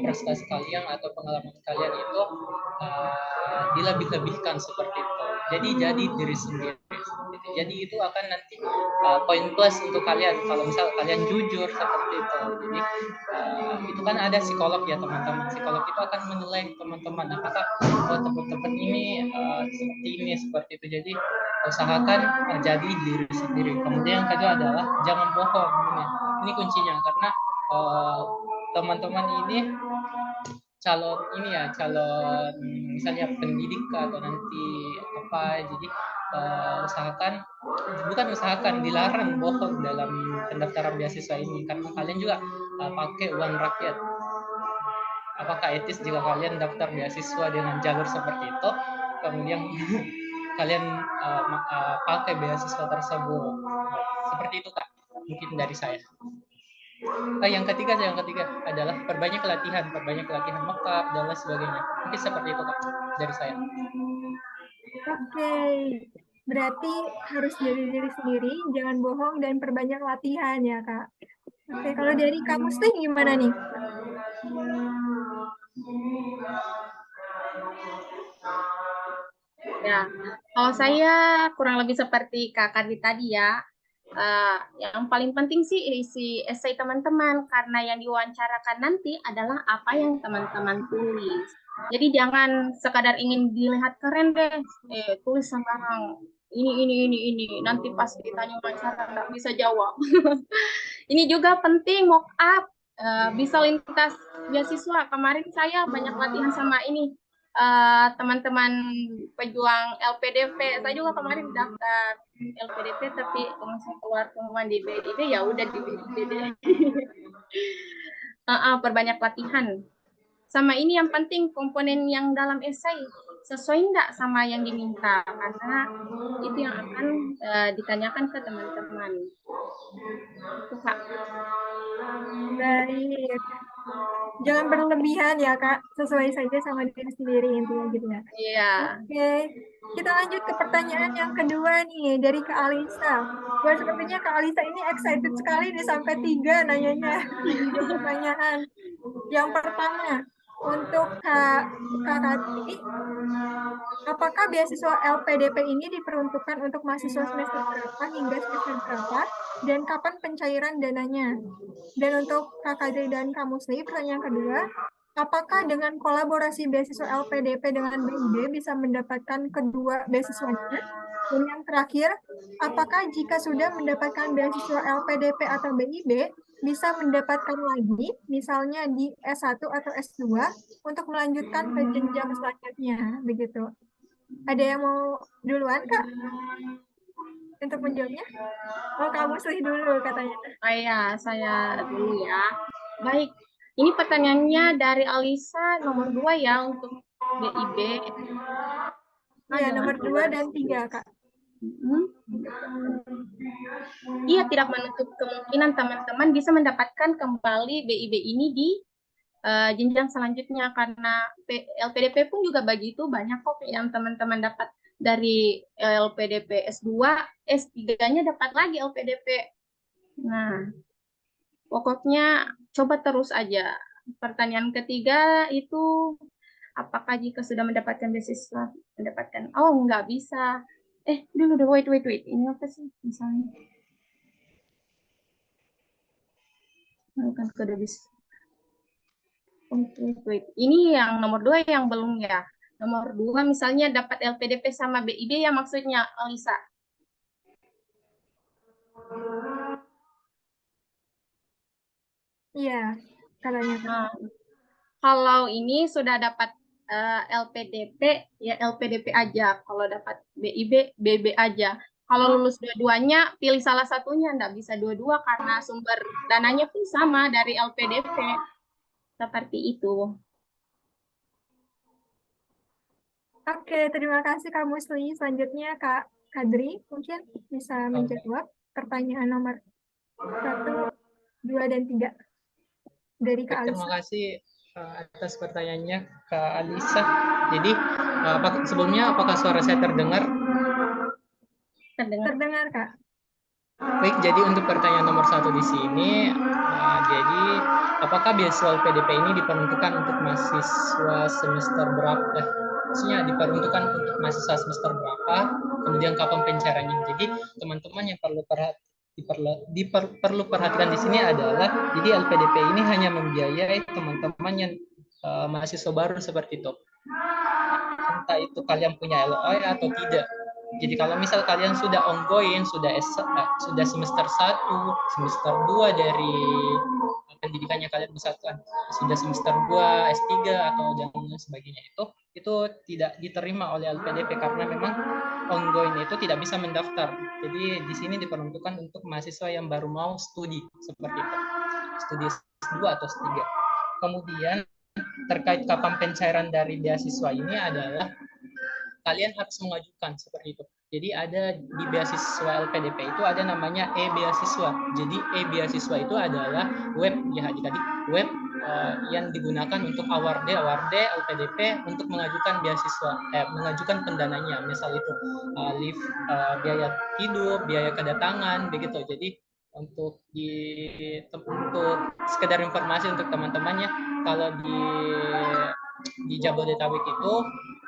prestasi kalian atau pengalaman kalian itu dilebih-lebihkan seperti itu. Jadi diri sendiri. Jadi itu akan nanti poin plus untuk kalian kalau misal kalian jujur seperti itu. Jadi itu kan ada psikolog ya teman-teman. Psikolog itu akan menilai teman-teman apakah teman-teman ini seperti itu. Jadi usahakan jadi diri sendiri. Kemudian yang kedua adalah jangan bohong. Ini kuncinya karena teman-teman ini calon misalnya pendidik atau nanti apa, jadi dilarang bohong dalam pendaftaran beasiswa ini karena kalian juga pakai uang rakyat. Apakah etis jika kalian daftar beasiswa dengan jalur seperti itu kemudian kalian pakai beasiswa tersebut seperti itu Kak, mungkin dari saya. Yang ketiga adalah perbanyak latihan mock-up dan lain sebagainya. Mungkin seperti itu Kak dari saya. Oke, berarti harus jadi diri sendiri, jangan bohong dan perbanyak latihan ya Kak. Oke, kalau dari Kak Musli gimana nih? Ya, kalau saya kurang lebih seperti Kak Kadri tadi ya. Yang paling penting sih isi esai teman-teman karena yang diwawancarakan nanti adalah apa yang teman-teman tulis. Jadi jangan sekadar ingin dilihat keren deh, tulis sembarang ini nanti pas ditanya wawancara nggak bisa jawab. Ini juga penting mock up, bisa lintas beasiswa. Kemarin saya banyak latihan sama ini teman-teman pejuang LPDP. Saya juga kemarin daftar LPDP tapi langsung keluar pengumuman di BID, ya udah di BID. Perbanyak latihan. Sama ini yang penting komponen yang dalam esai sesuai enggak sama yang diminta, karena itu yang akan ditanyakan ke teman-teman. Itu Kak. Baik. Jangan berlebihan ya, Kak. Sesuai saja sama diri sendiri intinya gitu ya. Iya. Oke, kita lanjut ke pertanyaan yang kedua nih dari Kak Alisa. Wah, sepertinya Kak Alisa ini excited sekali nih sampai 3 nanyanya. 3 pertanyaan. Yang pertama, untuk Kak Katri, apakah beasiswa LPDP ini diperuntukkan untuk mahasiswa semester berapa hingga semester berapa? Dan kapan pencairan dananya? Dan untuk Kak Kadri dan Kak Musli, pertanyaan kedua, apakah dengan kolaborasi beasiswa LPDP dengan BIB bisa mendapatkan kedua beasiswanya? Dan yang terakhir, apakah jika sudah mendapatkan beasiswa LPDP atau BIB, bisa mendapatkan lagi, misalnya di S1 atau S2, untuk melanjutkan ke jenjang selanjutnya, begitu. Ada yang mau duluan, Kak, untuk menjawabnya? Oh, Kak Musli dulu katanya. Oh iya, saya dulu ya. Baik, ini pertanyaannya dari Alisa nomor 2 ya untuk BIB. Ya, nomor 2 dan 3, Kak. Ia tidak menutup kemungkinan teman-teman bisa mendapatkan kembali BIB ini di jenjang selanjutnya, karena LPDP pun juga begitu, banyak kok yang teman-teman dapat dari LPDP S2, S3-nya dapat lagi LPDP. Nah, pokoknya coba terus aja. Pertanyaan ketiga itu, apakah jika sudah mendapatkan beasiswa, oh nggak bisa. Dulu, wait. Ini apa sih misalnya? Bukan kode bis. Wait. Ini yang nomor 2 yang belum ya. Nomor 2 misalnya dapat LPDP sama BIB ya maksudnya, Alisa. Iya, katanya. Nah, kalau ini sudah dapat LPDP, ya LPDP aja. Kalau dapat BIB, BB aja. Kalau lulus dua-duanya, pilih salah satunya. Nggak bisa dua-dua karena sumber dananya pun sama dari LPDP. Seperti itu. Oke, terima kasih Kak Musli. Selanjutnya Kak Kadri mungkin bisa menjawab pertanyaan nomor 1, 2, dan 3 dari Kak Alisa. Terima kasih atas pertanyaannya Kak Alisa. Jadi sebelumnya apakah suara saya terdengar? Terdengar, Kak. Baik, jadi untuk pertanyaan nomor 1 di sini, jadi apakah beasiswa LPDP ini diperuntukkan untuk mahasiswa semester berapa? Maksudnya diperuntukkan untuk mahasiswa semester berapa? Kemudian kapan pencairannya? Jadi teman-teman yang perlu perhatikan di sini adalah, jadi LPDP ini hanya membiayai teman-teman yang mahasiswa baru seperti itu. Entah itu kalian punya LOI atau tidak. Jadi kalau misal kalian sudah ongoing, sudah semester 1, semester 2 dari pendidikannya kalian misalkan sudah semester 2, S3 atau dan sebagainya, itu tidak diterima oleh LPDP karena memang ongoing itu tidak bisa mendaftar. Jadi di sini diperuntukkan untuk mahasiswa yang baru mau studi seperti itu. Studi S2 atau S3. Kemudian terkait kapan pencairan dari beasiswa ini adalah kalian harus mengajukan seperti itu. Jadi ada di beasiswa LPDP itu ada namanya e-beasiswa. Jadi e-beasiswa itu adalah web ya adik-adik, web yang digunakan untuk award LPDP untuk mengajukan beasiswa, mengajukan pendananya. Misal itu biaya hidup, biaya kedatangan, begitu. Jadi untuk sekedar informasi untuk teman-temannya, kalau di Jabodetabek itu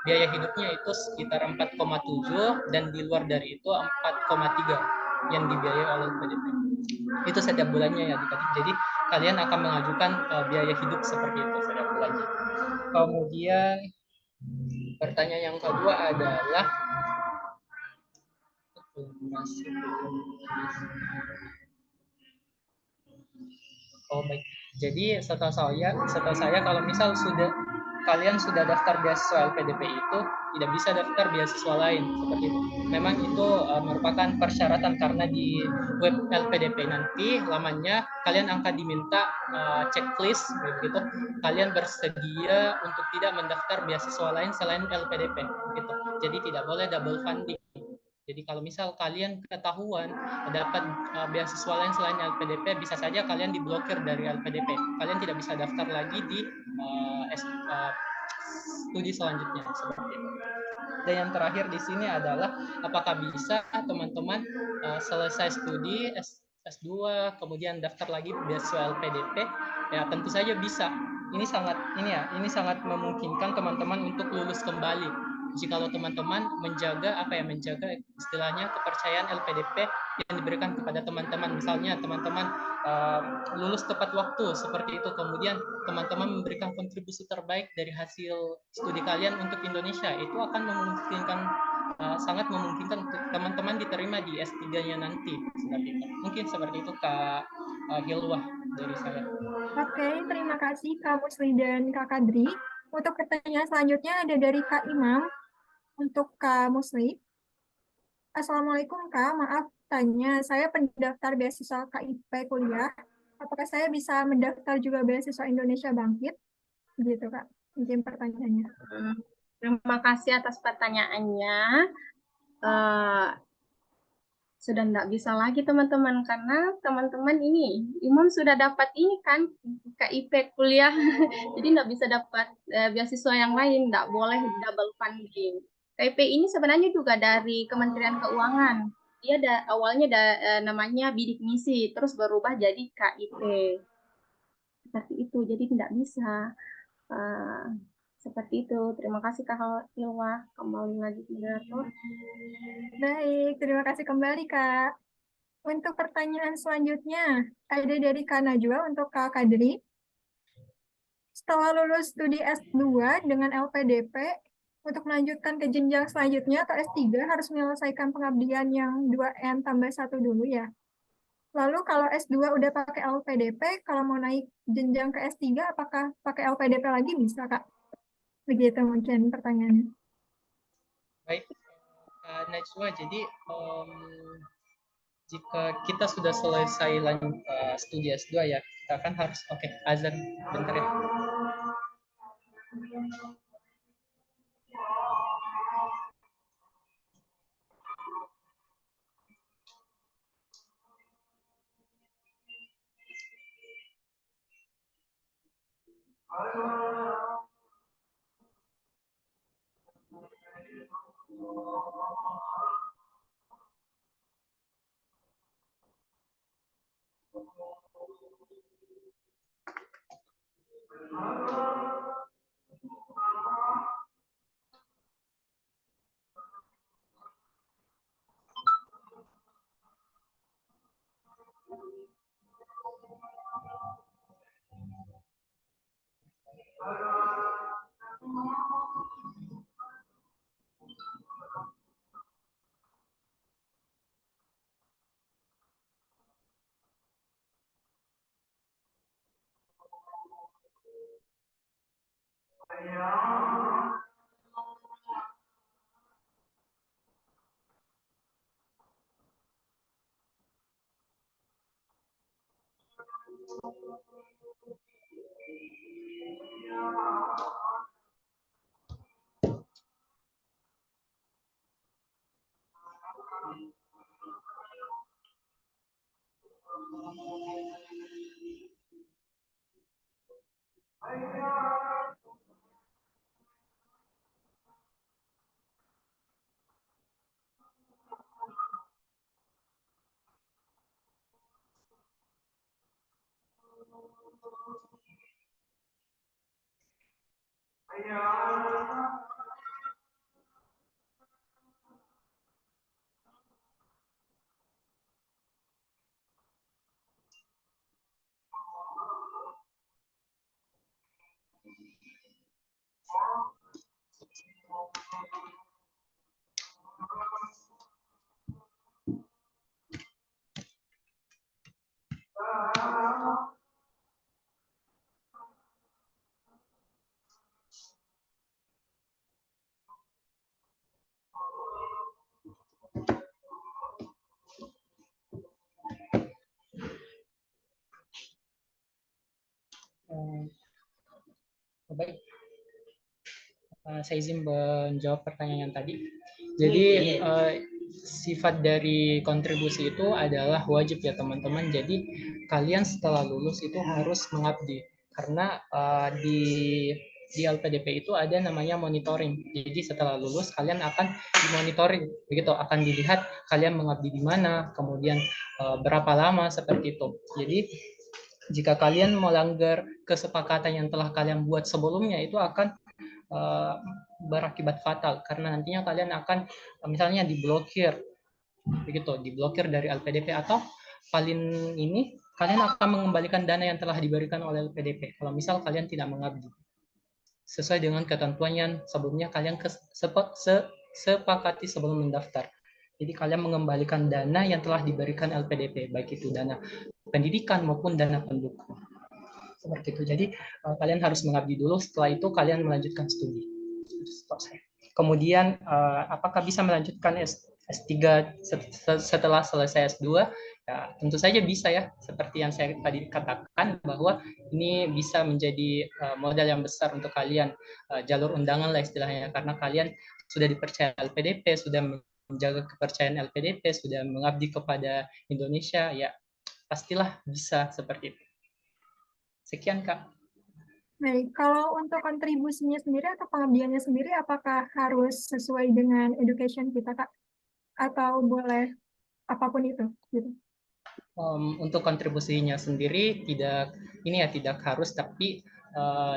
biaya hidupnya itu sekitar 4,7 dan di luar dari itu 4,3 yang dibiayai oleh LPDP. Itu setiap bulannya ya adik-adik. Jadi kalian akan mengajukan biaya hidup seperti itu setiap bulannya. Kemudian pertanyaan yang kedua adalah baik. Jadi setahu saya kalau misal sudah kalian sudah daftar beasiswa LPDP itu tidak bisa daftar beasiswa lain seperti itu. Memang itu merupakan persyaratan karena di web LPDP nanti lamanya kalian akan diminta checklist begitu. Kalian bersedia untuk tidak mendaftar beasiswa lain selain LPDP gitu. Jadi tidak boleh double funding. Jadi kalau misal kalian ketahuan dapat beasiswa lain selain LPDP, bisa saja kalian diblokir dari LPDP. Kalian tidak bisa daftar lagi di studi selanjutnya seperti itu. Dan yang terakhir di sini adalah apakah bisa teman-teman selesai studi S2 kemudian daftar lagi beasiswa LPDP? Ya tentu saja bisa. Ini sangat memungkinkan teman-teman untuk lulus kembali. Jikalau teman-teman menjaga istilahnya kepercayaan LPDP yang diberikan kepada teman-teman. Misalnya teman-teman lulus tepat waktu seperti itu, kemudian teman-teman memberikan kontribusi terbaik dari hasil studi kalian untuk Indonesia, itu akan sangat memungkinkan untuk teman-teman diterima di S3-nya nanti seperti itu. Mungkin seperti itu Kak Hilwah dari saya. Oke, terima kasih Kak Musli dan Kak Kadri. Untuk pertanyaan selanjutnya ada dari Kak Imam. Untuk Kak Musli. Assalamualaikum Kak, maaf tanya, saya pendaftar beasiswa KIP kuliah. Apakah saya bisa mendaftar juga beasiswa Indonesia Bangkit? Gitu Kak, mungkin pertanyaannya. Terima kasih atas pertanyaannya. Sudah tidak bisa lagi teman-teman, karena teman-teman ini Imam sudah dapat ini kan KIP kuliah, jadi tidak bisa dapat beasiswa yang lain, tidak boleh double funding. KIP ini sebenarnya juga dari Kementerian Keuangan, dia awalnya namanya bidik misi, terus berubah jadi KIP seperti itu, jadi tidak bisa seperti itu. Terima kasih Kak Hilwa, kembali lagi moderator. Baik, terima kasih kembali Kak. Untuk pertanyaan selanjutnya, ada dari Kak Najwa untuk Kak Kadri. Setelah lulus studi S2 dengan LPDP, untuk melanjutkan ke jenjang selanjutnya atau S3 harus menyelesaikan pengabdian yang 2N tambah 1 dulu ya. Lalu kalau S2 udah pakai LPDP, kalau mau naik jenjang ke S3, apakah pakai LPDP lagi bisa, Kak? Begitu mungkin pertanyaannya. Baik, Kak Najwa, jadi jika kita sudah selesai studi S2 ya, kita kan harus, azan bentar ya. Saya izin menjawab pertanyaan yang tadi. Jadi sifat dari kontribusi itu adalah wajib ya teman-teman. Jadi kalian setelah lulus itu harus mengabdi karena di LPDP itu ada namanya monitoring. Jadi setelah lulus kalian akan dimonitoring, begitu akan dilihat kalian mengabdi di mana, kemudian berapa lama seperti itu. Jadi jika kalian melanggar kesepakatan yang telah kalian buat sebelumnya itu akan berakibat fatal karena nantinya kalian akan misalnya diblokir begitu, diblokir dari LPDP atau paling ini kalian akan mengembalikan dana yang telah diberikan oleh LPDP kalau misal kalian tidak mengabdi sesuai dengan ketentuan yang sebelumnya kalian sepakati sebelum mendaftar. Jadi kalian mengembalikan dana yang telah diberikan LPDP baik itu dana pendidikan maupun dana pendukung. Seperti itu. Jadi kalian harus mengabdi dulu, setelah itu kalian melanjutkan studi. Kemudian apakah bisa melanjutkan S3 setelah selesai S2? Ya, tentu saja bisa ya. Seperti yang saya tadi katakan bahwa ini bisa menjadi modal yang besar untuk kalian, jalur undangan lah istilahnya, karena kalian sudah dipercaya LPDP, sudah menjaga kepercayaan LPDP, sudah mengabdi kepada Indonesia, ya pastilah bisa seperti itu. Sekian, Kak. Baik, kalau untuk kontribusinya sendiri atau pengabdiannya sendiri, apakah harus sesuai dengan education kita, Kak? Atau boleh apapun itu? Gitu. Untuk kontribusinya sendiri tidak harus, tapi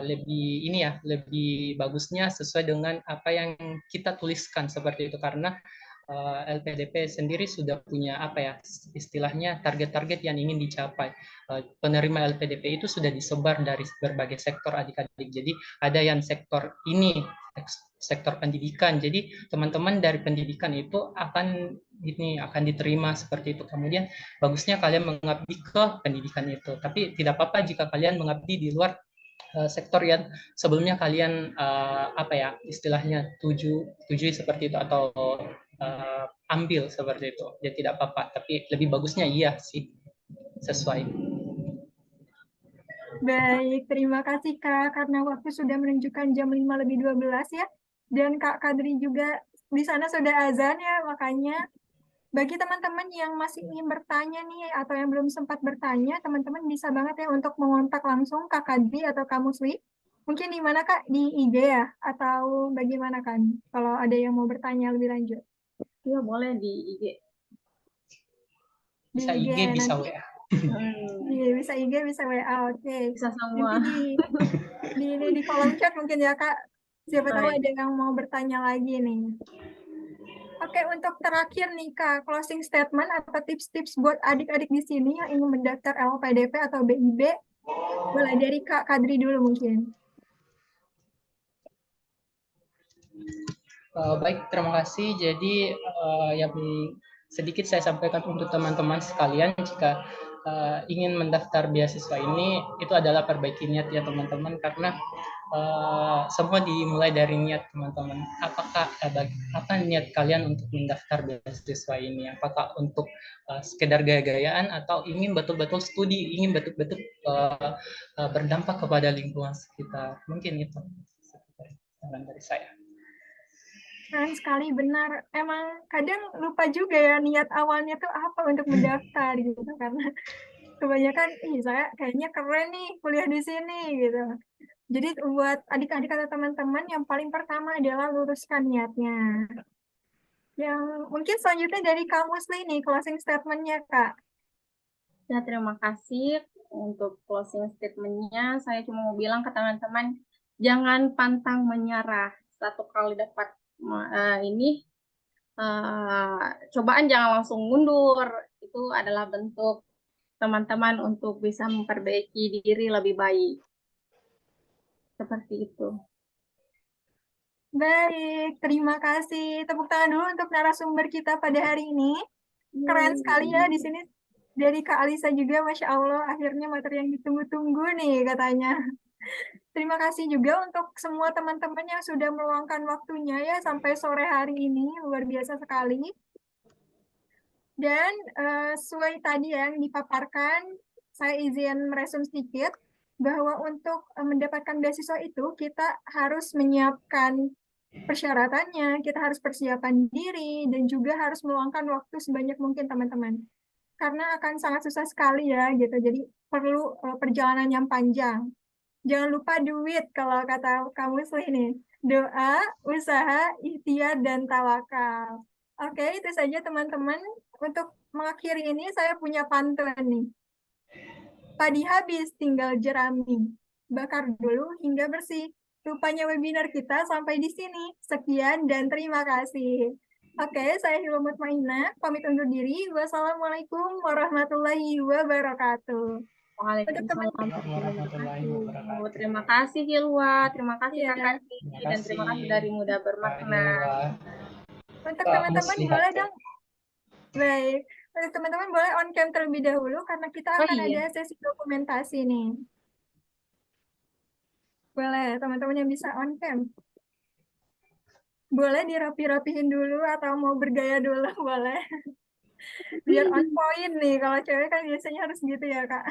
lebih bagusnya sesuai dengan apa yang kita tuliskan seperti itu karena LPDP sendiri sudah punya istilahnya target-target yang ingin dicapai. Penerima LPDP itu sudah disebar dari berbagai sektor adik-adik. Jadi ada yang sektor ini, sektor pendidikan. Jadi teman-teman dari pendidikan itu akan diterima seperti itu. Kemudian bagusnya kalian mengabdi ke pendidikan itu. Tapi tidak apa-apa jika kalian mengabdi di luar sektor yang sebelumnya kalian istilahnya tuju seperti itu atau ambil seperti itu. Ya tidak apa-apa, tapi lebih bagusnya iya sih sesuai. Baik, terima kasih Kak, karena waktu sudah menunjukkan jam 5:12 ya. Dan Kak Kadri juga di sana sudah azan ya, makanya bagi teman-teman yang masih ingin bertanya nih, atau yang belum sempat bertanya, teman-teman bisa banget ya untuk mengontak langsung Kak Kadri atau Kak Musli. Mungkin di mana Kak? Di IG ya? Atau bagaimana kan? Kalau ada yang mau bertanya lebih lanjut. Iya, boleh di IG. Bisa Di IG, IG, bisa nanti. WA. Iya, bisa IG, bisa WA, oke. Bisa semua. Nanti di kolom chat mungkin ya Kak. Siapa tahu ada yang mau bertanya lagi nih. Oke, untuk terakhir nih Kak, closing statement atau tips-tips buat adik-adik di sini yang ingin mendaftar LPDP atau BIB, boleh dari Kak Kadri dulu mungkin. Baik, terima kasih. Jadi yang sedikit saya sampaikan untuk teman-teman sekalian, jika ingin mendaftar beasiswa ini, itu adalah perbaiki niat ya teman-teman, karena semua dimulai dari niat teman-teman. Apa niat kalian untuk mendaftar beasiswa ini? Apakah untuk sekedar gaya-gayaan atau ingin betul-betul studi, ingin betul-betul berdampak kepada lingkungan sekitar? Mungkin itu saran dari saya. Keren sekali, benar. Emang kadang lupa juga ya niat awalnya tuh apa untuk mendaftar gitu, karena kebanyakan, saya kayaknya keren nih kuliah di sini gitu. Jadi buat adik-adik atau teman-teman yang paling pertama adalah luruskan niatnya. Yang mungkin selanjutnya dari Kak Musli nih, closing statement-nya Kak. Ya, terima kasih untuk closing statement-nya. Saya cuma mau bilang ke teman-teman, jangan pantang menyerah. Satu kali dapat cobaan jangan langsung mundur. Itu adalah bentuk teman-teman untuk bisa memperbaiki diri lebih baik. Seperti itu. Baik, terima kasih. Tepuk tangan dulu untuk narasumber kita pada hari ini. Keren sekali ya di sini. Dari Kak Alisa juga, Masya Allah, akhirnya materi yang ditunggu-tunggu nih katanya. Terima kasih juga untuk semua teman-teman yang sudah meluangkan waktunya ya sampai sore hari ini, luar biasa sekali. Dan sesuai tadi yang dipaparkan, saya izin meresum sedikit bahwa untuk mendapatkan beasiswa itu kita harus menyiapkan persyaratannya, kita harus persiapan diri, dan juga harus meluangkan waktu sebanyak mungkin teman-teman. Karena akan sangat susah sekali ya, gitu. Jadi perlu perjalanan yang panjang. Jangan lupa duit kalau kata kamus nih. Doa, usaha, ikhtiar, dan tawakal. Oke, itu saja teman-teman. Untuk mengakhiri ini saya punya pantun nih. Padi habis, tinggal jerami. Bakar dulu hingga bersih. Rupanya webinar kita sampai di sini. Sekian dan terima kasih. Oke, saya Hilal Mutmainah, pamit undur diri. Wassalamualaikum warahmatullahi wabarakatuh. Untuk Waalaikumsalam Warahmatullahi warahmatullahi wabarakatuh. wabarakatuh. Terima kasih Hilwa, terima kasih Iya, Kakak Didi, Terima dan terima kasih kasih dari Muda Kak Bermakna. Hilwa. untuk Kak teman-teman Muslihat boleh ya. dong. Baik, untuk teman-teman boleh on cam terlebih dahulu karena kita Oh akan ada iya, sesi dokumentasi nih. Boleh, teman-teman yang bisa on cam. Boleh dirapi-rapihin dulu atau mau bergaya dulu, boleh. Biar on point nih, kalau cewek kan biasanya harus gitu ya, Kak.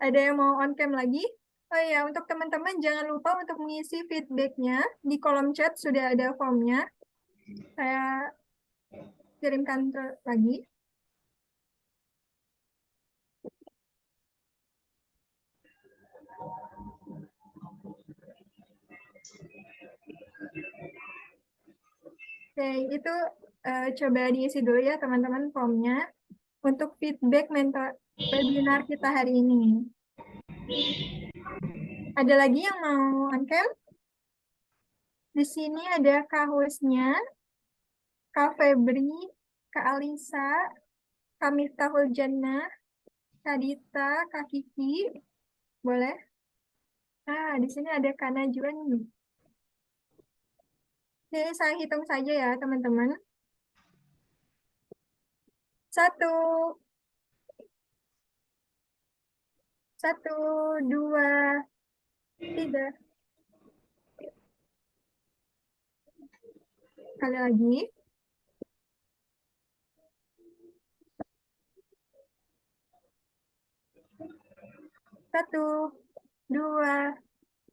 Ada yang mau on cam lagi? Oh iya, untuk teman-teman jangan lupa untuk mengisi feedback-nya. Di kolom chat sudah ada formnya. Saya kirimkan lagi. Oke, itu coba diisi dulu ya teman-teman formnya untuk feedback mentor webinar kita hari ini. Ada lagi yang mau on cam? Di sini ada Kak Husnya, Kak Febri, Kak Alisa, Kak Miftahul Jannah, Kak Dita, Kak Kiki. Boleh? Ah, di sini ada Kak Najwa nih. Oke, saya hitung saja ya teman-teman. 1, 1, 2, 3. Sekali lagi. 1, 2,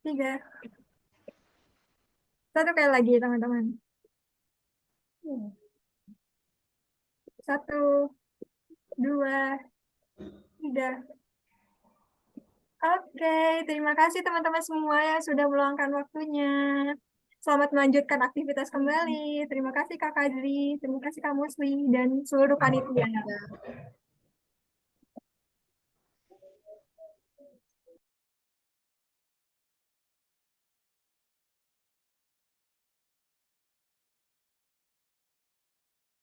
3. Satu kali lagi teman-teman. 1, 2, 3. Oke, terima kasih teman-teman semua yang sudah meluangkan waktunya. Selamat melanjutkan aktivitas kembali. Terima kasih Kak Kadri, terima kasih Kak Musli, dan seluruh panitia.